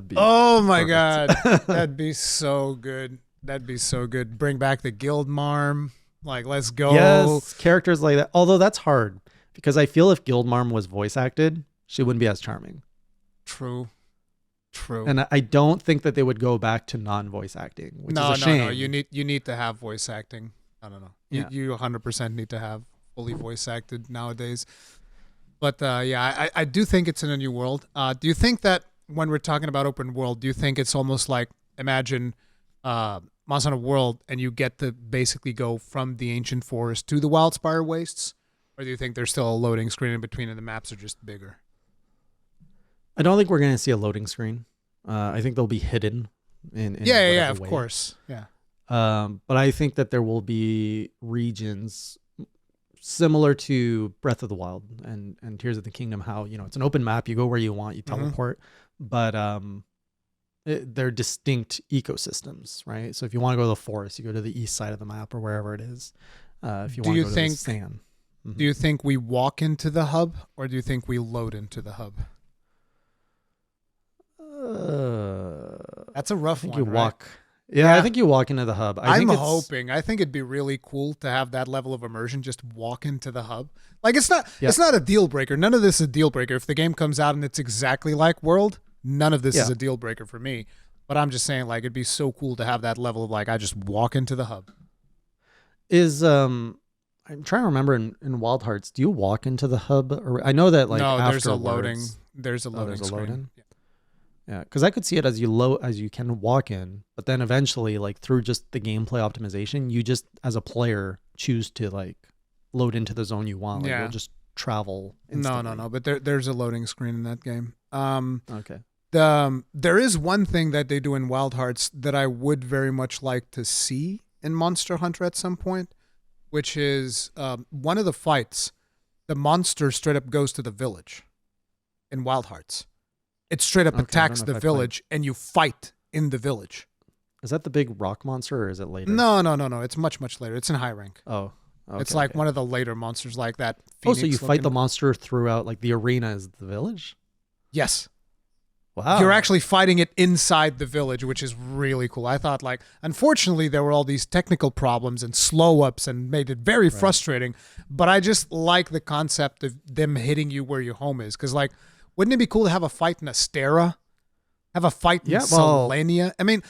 Speaker 2: be.
Speaker 1: Oh my god, that'd be so good. That'd be so good. Bring back the Guild Marm. Like, let's go.
Speaker 2: Yes, characters like that. Although that's hard because I feel if Guildmarm was voice acted, she wouldn't be as charming.
Speaker 1: True.
Speaker 2: And I don't think that they would go back to non-voice acting, which is a shame. No.
Speaker 1: You need to have voice acting. I don't know. You 100% need to have fully voice acted nowadays. But I do think it's in a new world. Do you think that when we're talking about open world, do you think it's almost like imagine Monster Hunter World, and you get to basically go from the ancient forest to the Wildspire wastes? Or do you think there's still a loading screen in between and the maps are just bigger?
Speaker 2: I don't think we're going to see a loading screen. I think they'll be hidden in
Speaker 1: of
Speaker 2: way.
Speaker 1: Course. Yeah.
Speaker 2: But I think that there will be regions similar to Breath of the Wild and Tears of the Kingdom, how, it's an open map, you go where you want, you teleport, but they're distinct ecosystems, right? So if you want to go to the forest, you go to the east side of the map or wherever it is. If you want to go to the sand. Mm-hmm.
Speaker 1: Do you think we walk into the hub, or do you think we load into the hub? That's a rough one,
Speaker 2: you
Speaker 1: right?
Speaker 2: Walk. Yeah, I think you walk into the hub. I think it'd be really cool to have that level of immersion, just walk into the hub. Like it's not a deal breaker. None of this is a deal breaker. If the game comes out and it's exactly like World, none of this is a deal breaker for me. But I'm just saying, like, it'd be so cool to have that level of like, I just walk into the hub. I'm trying to remember in Wild Hearts, do you walk into the hub? Or I know that like
Speaker 1: no,
Speaker 2: afterwards,
Speaker 1: there's a loading. There's a loading screen.
Speaker 2: Yeah, because I could see it as you can walk in, but then eventually, like through just the gameplay optimization, you just as a player choose to like load into the zone you want. Like, you'll just travel instantly.
Speaker 1: No. But there's a loading screen in that game.
Speaker 2: Okay.
Speaker 1: There is one thing that they do in Wild Hearts that I would very much like to see in Monster Hunter at some point, which is one of the fights, the monster straight up goes to the village in Wild Hearts. It straight up attacks the village and you fight in the village.
Speaker 2: Is that the big rock monster or is it later?
Speaker 1: No. It's much, much later. It's in high rank.
Speaker 2: Oh. Okay,
Speaker 1: it's like one of the later monsters like that.
Speaker 2: So you fight the monster throughout, like the arena is the village?
Speaker 1: Yes.
Speaker 2: Wow.
Speaker 1: You're actually fighting it inside the village, which is really cool. I thought, like, unfortunately, there were all these technical problems and slow ups and made it very frustrating. But I just like the concept of them hitting you where your home is. Because, like, wouldn't it be cool to have a fight in Astera? Have a fight in Selenia? I mean,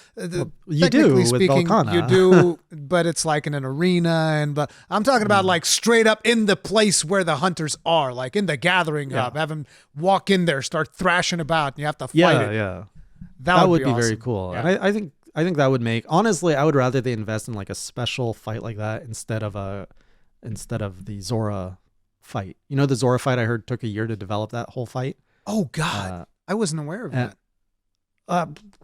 Speaker 2: you do with
Speaker 1: speaking,
Speaker 2: Volcana.
Speaker 1: You do, but it's like in an arena. But I'm talking about like straight up in the place where the hunters are, like in the gathering hub. Have them walk in there, start thrashing about, and you have to fight it.
Speaker 2: Yeah.
Speaker 1: That would be awesome.
Speaker 2: Very cool.
Speaker 1: Yeah.
Speaker 2: And I think that would make, honestly, I would rather they invest in like a special fight like that instead of the Zora fight. You know, the Zora fight I heard took a year to develop that whole fight.
Speaker 1: Oh God, I wasn't aware of that.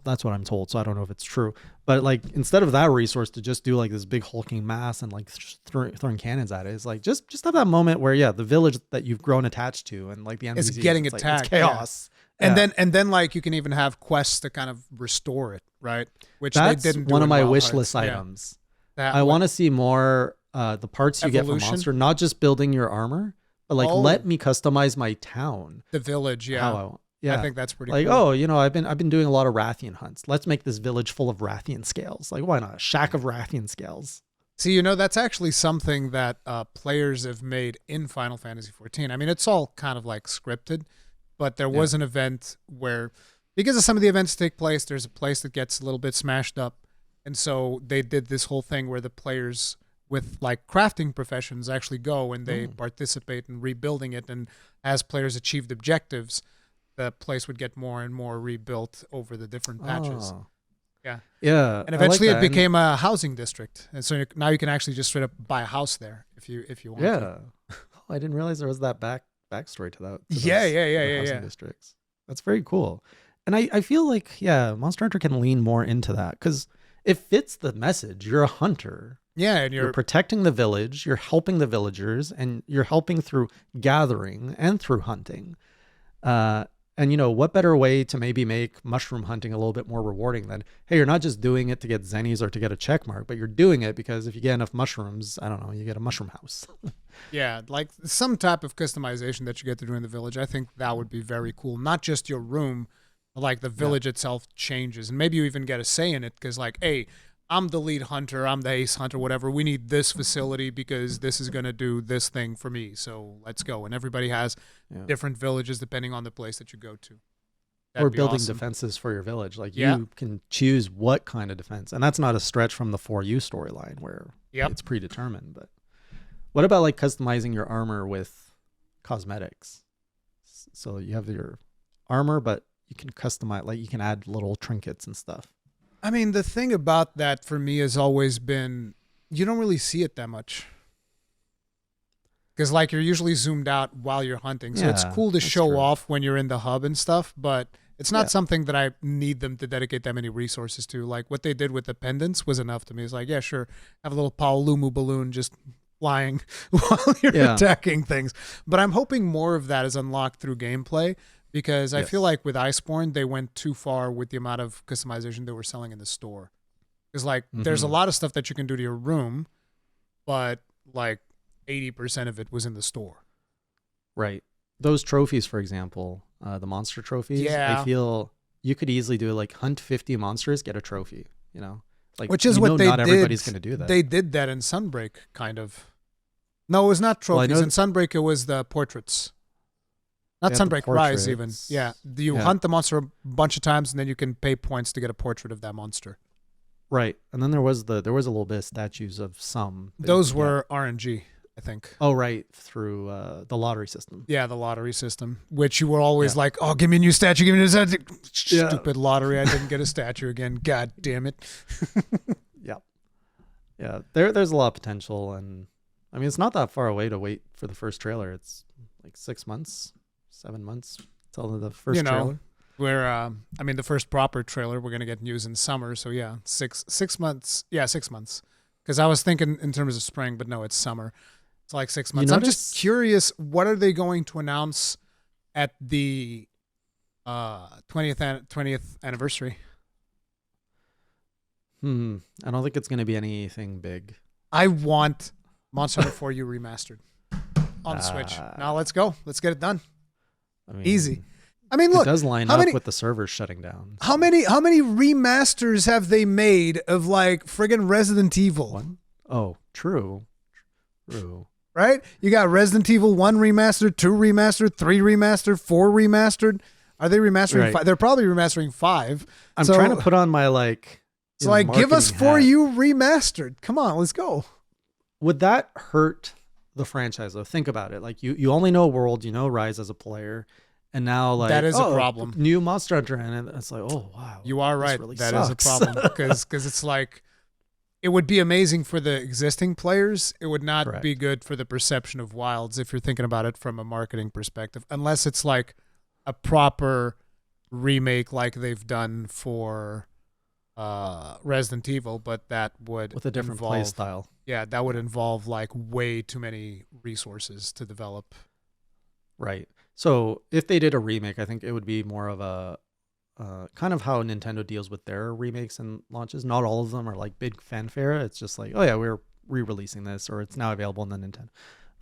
Speaker 2: That's what I'm told, so I don't know if it's true. But like, instead of that resource to just do like this big hulking mass and like throwing cannons at it, it's like just have that moment where the village that you've grown attached to and like the NPCs,
Speaker 1: it's getting attacked,
Speaker 2: like, it's chaos.
Speaker 1: Yeah. And then like you can even have quests to kind of restore it, right? Which
Speaker 2: that's
Speaker 1: they didn't do
Speaker 2: one of my
Speaker 1: Wild
Speaker 2: wish
Speaker 1: Hearts.
Speaker 2: list items.
Speaker 1: Yeah.
Speaker 2: I want to see more the parts you get from
Speaker 1: Evolution?
Speaker 2: monster, not just building your armor, but like
Speaker 1: Oh.
Speaker 2: let me customize my town.
Speaker 1: The village, yeah.
Speaker 2: How I want. Yeah.
Speaker 1: I think that's pretty
Speaker 2: Like,
Speaker 1: cool.
Speaker 2: oh, you know, I've been doing a lot of Rathian hunts. Let's make this village full of Rathian scales. Like, why not? A shack of Rathian scales.
Speaker 1: See, you know, that's actually something that players have made in Final Fantasy XIV. I mean, it's all kind of like scripted, but there was an event where, because of some of the events that take place, there's a place that gets a little bit smashed up. And so they did this whole thing where the players with like crafting professions actually go and they participate in rebuilding it. And as players achieved objectives, the place would get more and more rebuilt over the different patches.
Speaker 2: Oh.
Speaker 1: Yeah.
Speaker 2: Yeah.
Speaker 1: And eventually
Speaker 2: I like
Speaker 1: it became a housing district. And so now you can actually just straight up buy a house there if you want to.
Speaker 2: Yeah. Oh, I didn't realize there was that backstory to that. To
Speaker 1: Yeah,
Speaker 2: those,
Speaker 1: yeah.
Speaker 2: housing districts. That's very cool. And I feel like, yeah, Monster Hunter can lean more into that because it fits the message. You're a hunter.
Speaker 1: Yeah, and
Speaker 2: You're protecting the village. You're helping the villagers, and you're helping through gathering and through hunting. And, you know, what better way to maybe make mushroom hunting a little bit more rewarding than, hey, you're not just doing it to get zennies or to get a check mark, but you're doing it because if you get enough mushrooms, I don't know, you get a mushroom house.
Speaker 1: yeah, like some type of customization that you get to do in the village. I think that would be very cool. Not just your room, but like the village itself changes. And maybe you even get a say in it because like, hey, I'm the lead hunter, I'm the ace hunter, whatever. We need this facility because this is going to do this thing for me. So let's go. And everybody has different villages depending on the place that you go to.
Speaker 2: Or building defenses for your village. Like
Speaker 1: Yeah.
Speaker 2: you can choose what kind of defense. And that's not a stretch from the 4U storyline where it's predetermined. But what about like customizing your armor with cosmetics? So you have your armor, but you can customize, like you can add little trinkets and stuff.
Speaker 1: I mean, the thing about that for me has always been you don't really see it that much. Because, like, you're usually zoomed out while you're hunting. So it's cool to show off when you're in the hub and stuff, but it's not something that I need them to dedicate that many resources to. Like, what they did with the pendants was enough to me. It's like, yeah, sure, have a little Paolumu balloon just flying while you're attacking things. But I'm hoping more of that is unlocked through gameplay. Because I feel like with Iceborne, they went too far with the amount of customization they were selling in the store. Because, like, there's a lot of stuff that you can do to your room, but, like, 80% of it was in the store.
Speaker 2: Right. Those trophies, for example, the monster trophies, I feel you could easily do like hunt 50 monsters, get a trophy, you know? Like,
Speaker 1: which is what they did.
Speaker 2: Not everybody's going to do that.
Speaker 1: They did that in Sunbreak, kind of. No, it was not trophies. In Sunbreak, it was the portraits. Not Sunbreak, Rise even. Yeah. You hunt the monster a bunch of times and then you can pay points to get a portrait of that monster.
Speaker 2: Right. And then there was a little bit of statues of some.
Speaker 1: Those were RNG, I think.
Speaker 2: Oh, right. Through the lottery system.
Speaker 1: Yeah, the lottery system, which you were always like, oh, give me a new statue, give me a new statue. Stupid lottery. I didn't get a statue again. God damn it.
Speaker 2: Yeah. There's a lot of potential. And I mean, it's not that far away to wait for the first trailer. It's like 6 months. 7 months till the first trailer.
Speaker 1: I mean, the first proper trailer we're gonna get news in summer. So yeah, 6 months. Yeah, 6 months. Because I was thinking in terms of spring, but no, it's summer. It's like 6 months. I'm just curious, what are they going to announce at the 20th anniversary?
Speaker 2: I don't think it's gonna be anything big.
Speaker 1: I want Monster Hunter 4U remastered on Switch. Now let's go. Let's get it done.
Speaker 2: I mean,
Speaker 1: easy. I mean, look,
Speaker 2: it does line up with the servers shutting down. So.
Speaker 1: How many remasters have they made of like friggin' Resident Evil?
Speaker 2: One? Oh, true.
Speaker 1: Right? You got Resident Evil 1 remastered, 2 remastered, 3 remastered, 4 remastered. Are they remastering 5? They're probably remastering 5.
Speaker 2: I'm trying to put on my like.
Speaker 1: So like, give us 4U remastered. Come on, let's go.
Speaker 2: Would that hurt the franchise though? Think about it. Like you only know World, you know Rise as a player, and now like
Speaker 1: that is a problem.
Speaker 2: New Monster Hunter, and it's like, oh wow,
Speaker 1: you are right.
Speaker 2: Really
Speaker 1: that is a problem because it's like it would be amazing for the existing players. It would not be good for the perception of Wilds if you're thinking about it from a marketing perspective, unless it's like a proper remake like they've done for Resident Evil, but that would
Speaker 2: with a different play style.
Speaker 1: Yeah, that would involve like way too many resources to develop.
Speaker 2: Right. So if they did a remake, I think it would be more of a kind of how Nintendo deals with their remakes and launches. Not all of them are like big fanfare. It's just like, oh yeah, we're re-releasing this, or it's now available on the Nintendo.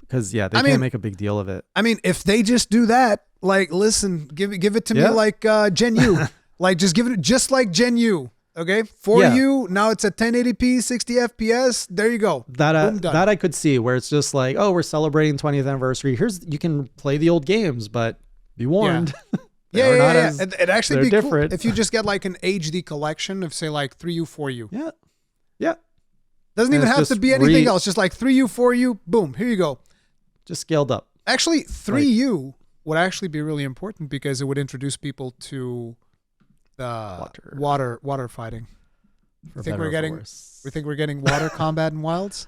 Speaker 2: Because they can't make a big deal of it.
Speaker 1: I mean, if they just do that, like, listen, give it to me like Gen U, like just give it just like Gen U. Okay, for you now it's at 1080p, 60 FPS. There you go.
Speaker 2: That I could see where it's just like, oh, we're celebrating 20th anniversary. You can play the old games, but be warned.
Speaker 1: Yeah. It'd actually be
Speaker 2: different.
Speaker 1: Cool if you just get like an HD collection of say like 3U, 4U.
Speaker 2: Yeah.
Speaker 1: Doesn't even have to be anything else. Just like 3U, 4U. Boom. Here you go.
Speaker 2: Just scaled up.
Speaker 1: Actually, 3U would actually be really important because it would introduce people to water fighting. We think we're getting water combat in Wilds.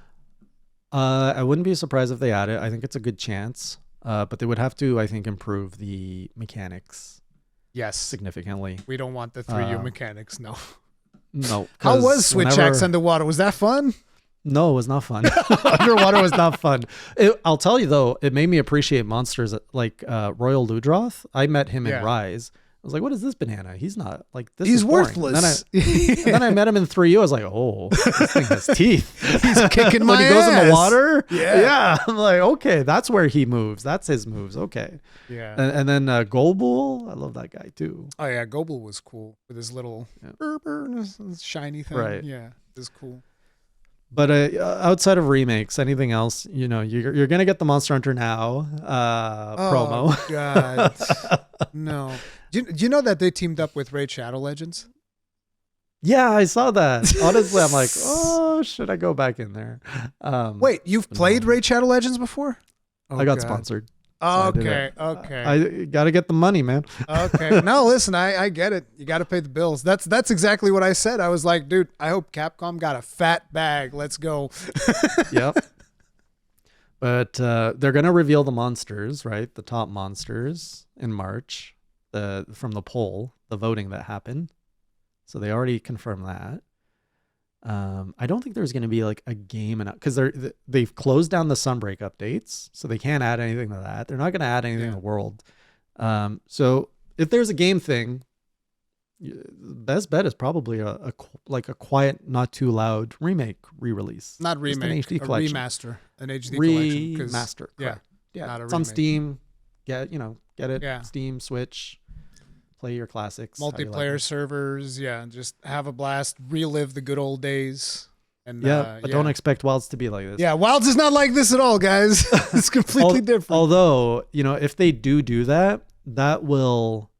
Speaker 2: I wouldn't be surprised if they add it. I think it's a good chance. But they would have to, I think, improve the mechanics.
Speaker 1: Yes,
Speaker 2: significantly.
Speaker 1: We don't want the 3U mechanics. No.
Speaker 2: How
Speaker 1: was Switch X underwater? Was that fun?
Speaker 2: No, it was not fun. Underwater was not fun. I'll tell you though, it made me appreciate monsters like Royal Ludroth. I met him in Rise. I was like, what is this banana? He's not like this.
Speaker 1: He's worthless.
Speaker 2: And then I met him in 3U. I was like, oh, this thing has teeth.
Speaker 1: He's kicking my ass.
Speaker 2: When he goes in the water.
Speaker 1: Yeah.
Speaker 2: I'm like, okay, that's where he moves. That's his moves. Okay.
Speaker 1: Yeah.
Speaker 2: And then Golbull, I love that guy too.
Speaker 1: Oh yeah, Golbull was cool with his little shiny thing.
Speaker 2: Right.
Speaker 1: Yeah, it was cool.
Speaker 2: But outside of remakes, anything else, you're going to get the Monster Hunter Now promo.
Speaker 1: Oh, God. No. Do you know that they teamed up with Raid Shadow Legends?
Speaker 2: Yeah, I saw that. Honestly, I'm like, oh, should I go back in there?
Speaker 1: Wait, you've played Raid Shadow Legends before?
Speaker 2: I got sponsored.
Speaker 1: Okay.
Speaker 2: I got to get the money, man.
Speaker 1: Okay. No, listen, I get it. You got to pay the bills. That's exactly what I said. I was like, dude, I hope Capcom got a fat bag. Let's go.
Speaker 2: Yep. But they're going to reveal the monsters, right? The top monsters in March, from the poll, the voting that happened. So they already confirmed that. I don't think there's going to be like a game because they've closed down the Sunbreak updates, so they can't add anything to that. They're not going to add anything in the world. So if there's a game thing, best bet is probably a quiet, not too loud remake re-release.
Speaker 1: Not remake,
Speaker 2: an HD collection.
Speaker 1: Remaster, an HD collection.
Speaker 2: Remaster.
Speaker 1: Yeah.
Speaker 2: It's on Steam. Get it.
Speaker 1: Yeah.
Speaker 2: Steam, Switch. Play your classics.
Speaker 1: Multiplayer servers, just have a blast, relive the good old days. And
Speaker 2: but don't expect Wilds to be like this.
Speaker 1: Yeah, Wilds is not like this at all, guys. It's completely different.
Speaker 2: Although, if they do that, that will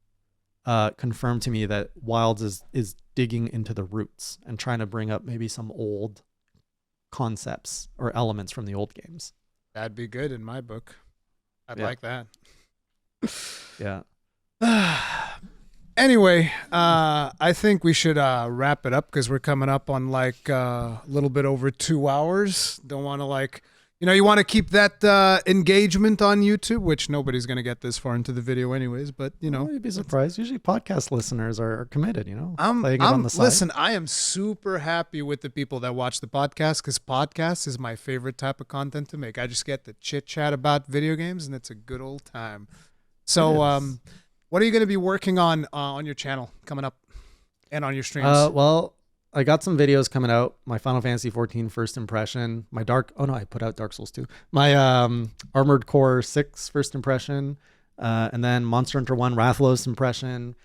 Speaker 2: confirm to me that Wilds is digging into the roots and trying to bring up maybe some old concepts or elements from the old games.
Speaker 1: That'd be good in my book. I'd like that.
Speaker 2: Yeah.
Speaker 1: Anyway, I think we should wrap it up because we're coming up on like a little bit over 2 hours. Don't want to you want to keep that engagement on YouTube, which nobody's going to get this far into the video anyways, but
Speaker 2: you'd be surprised. Usually podcast listeners are committed, playing it on the side.
Speaker 1: Listen, I am super happy with the people that watch the podcast because podcast is my favorite type of content to make. I just get to chit chat about video games and it's a good old time. So, what are you going to be working on your channel coming up and on your streams?
Speaker 2: Well, I got some videos coming out. My Final Fantasy XIV first impression. I put out Dark Souls 2. My Armored Core 6 first impression. And then Monster Hunter 1 Rathalos impression.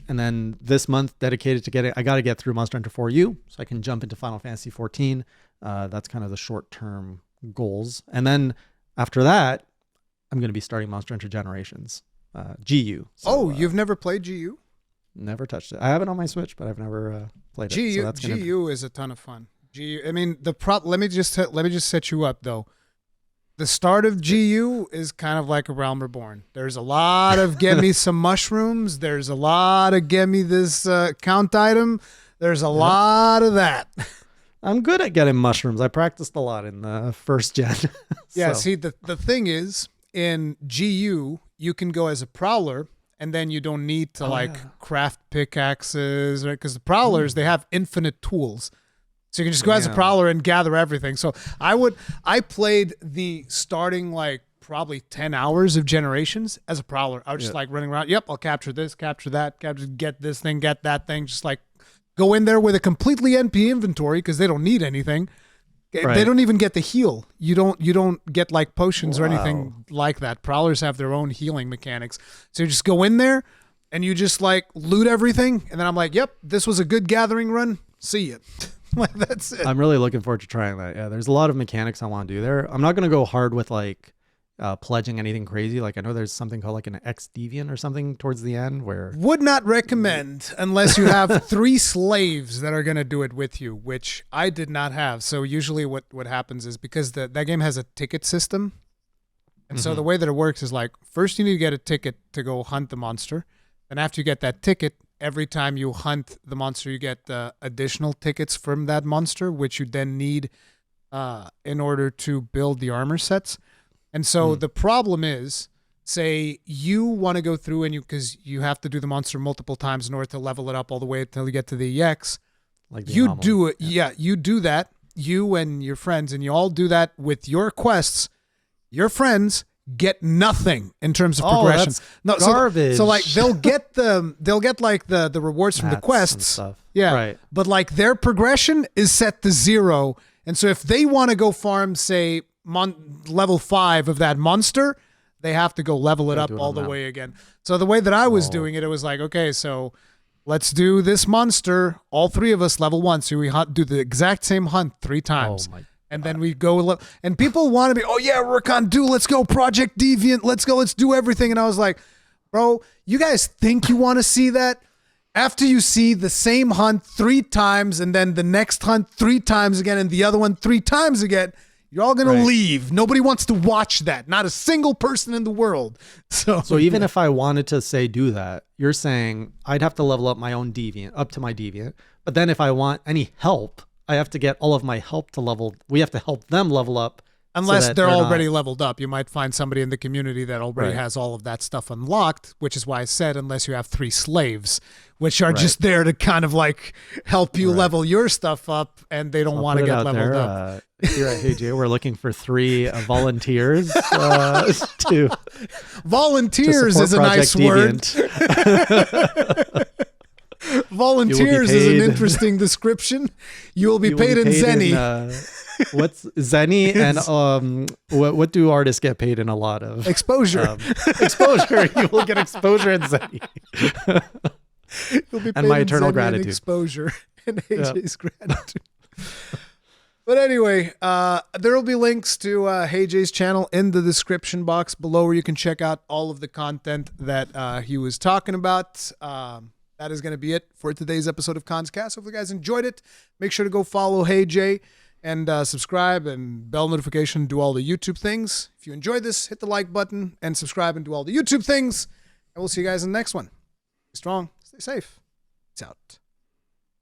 Speaker 2: And then this month dedicated to I got to get through Monster Hunter 4U so I can jump into Final Fantasy XIV. That's kind of the short-term goals. And then after that, I'm going to be starting Monster Hunter Generations. GU.
Speaker 1: So, you've never played GU?
Speaker 2: Never touched it. I have it on my Switch, but I've never played it. So that's
Speaker 1: GU is a ton of fun. GU. I mean, let me just set you up though. The start of GU is kind of like a Realm Reborn. There's a lot of get me some mushrooms. There's a lot of get me this count item. There's a lot of that.
Speaker 2: I'm good at getting mushrooms. I practiced a lot in the first gen.
Speaker 1: Yeah. See, the thing is, in GU, you can go as a prowler, and then you don't need to craft pickaxes, right? Because the prowlers, they have infinite tools. So you can just go as a prowler and gather everything. So I played the starting probably 10 hours of Generations as a prowler. I was just running around. Yep, I'll capture this, capture that, get this thing, get that thing. Just go in there with a completely NP inventory because they don't need anything. They don't even get the heal. You don't get like potions or anything like that. Prowlers have their own healing mechanics. So you just go in there and you just like loot everything. And then I'm like, yep, this was a good gathering run. See ya. Like, that's it.
Speaker 2: I'm really looking forward to trying that. Yeah, there's a lot of mechanics I want to do there. I'm not going to go hard with like pledging anything crazy. Like I know there's something called like an X Deviant or something towards the end where...
Speaker 1: Would not recommend unless you have 3 slaves that are going to do it with you, which I did not have. So usually what happens is because that game has a ticket system. And so the way that it works is like, first you need to get a ticket to go hunt the monster. And after you get that ticket, every time you hunt the monster, you get additional tickets from that monster, which you then need in order to build the armor sets. And so the problem is, say you want to go through and because you have to do the monster multiple times in order to level it up all the way until you get to the EX.
Speaker 2: Like
Speaker 1: you
Speaker 2: anomaly.
Speaker 1: do it. Yeah, you do that. You and your friends, and you all do that with your quests. Your friends get nothing in terms of progression.
Speaker 2: That's garbage.
Speaker 1: So like they'll get like the rewards from the quests.
Speaker 2: And stuff.
Speaker 1: Yeah.
Speaker 2: Right.
Speaker 1: But like their progression is set to 0. And so if they want to go farm, say, level 5 of that monster, they have to go level it up all the way again. So the way that I was doing it, it was like, okay, so let's do this monster, all 3 of us level 1. So we do the exact same hunt 3 times.
Speaker 2: Oh my.
Speaker 1: And then we go, and people want to be, oh yeah, Rurikhan, let's go, Project Deviant, let's do everything. And I was like, bro, you guys think you want to see that? After you see the same hunt 3 times, and then the next hunt 3 times again, and the other one 3 times again, you're all going to leave. Nobody wants to watch that. Not a single person in the world. So
Speaker 2: even if I wanted to say do that, you're saying I'd have to level up my own deviant, up to my deviant. But then if I want any help, I have to get all of my help to level. We have to help them level up.
Speaker 1: Unless
Speaker 2: so
Speaker 1: they're already leveled up. You might find somebody in the community that already has all of that stuff unlocked, which is why I said unless you have 3 slaves, which are just there to kind of like help you level your stuff up, and they don't want to get leveled up.
Speaker 2: Here at HeyJay, we're looking for 3 volunteers to
Speaker 1: volunteers
Speaker 2: to
Speaker 1: is a
Speaker 2: Project
Speaker 1: nice word. Volunteers is an interesting description. You will be paid in Zenny.
Speaker 2: What's Zenny and what do artists get paid in a lot of?
Speaker 1: Exposure.
Speaker 2: Exposure. You will get exposure in Zenny.
Speaker 1: You'll be paid
Speaker 2: and my
Speaker 1: in
Speaker 2: eternal
Speaker 1: Zenny
Speaker 2: gratitude.
Speaker 1: And exposure and HeyJay's gratitude. But anyway, there will be links to HeyJay's channel in the description box below where you can check out all of the content that he was talking about. That is going to be it for today's episode of Cast. Hopefully you guys enjoyed it. Make sure to go follow HeyJay and subscribe and bell notification, do all the YouTube things. If you enjoyed this, hit the like button and subscribe and do all the YouTube things. And we'll see you guys in the next one. Stay strong, stay safe. Peace out.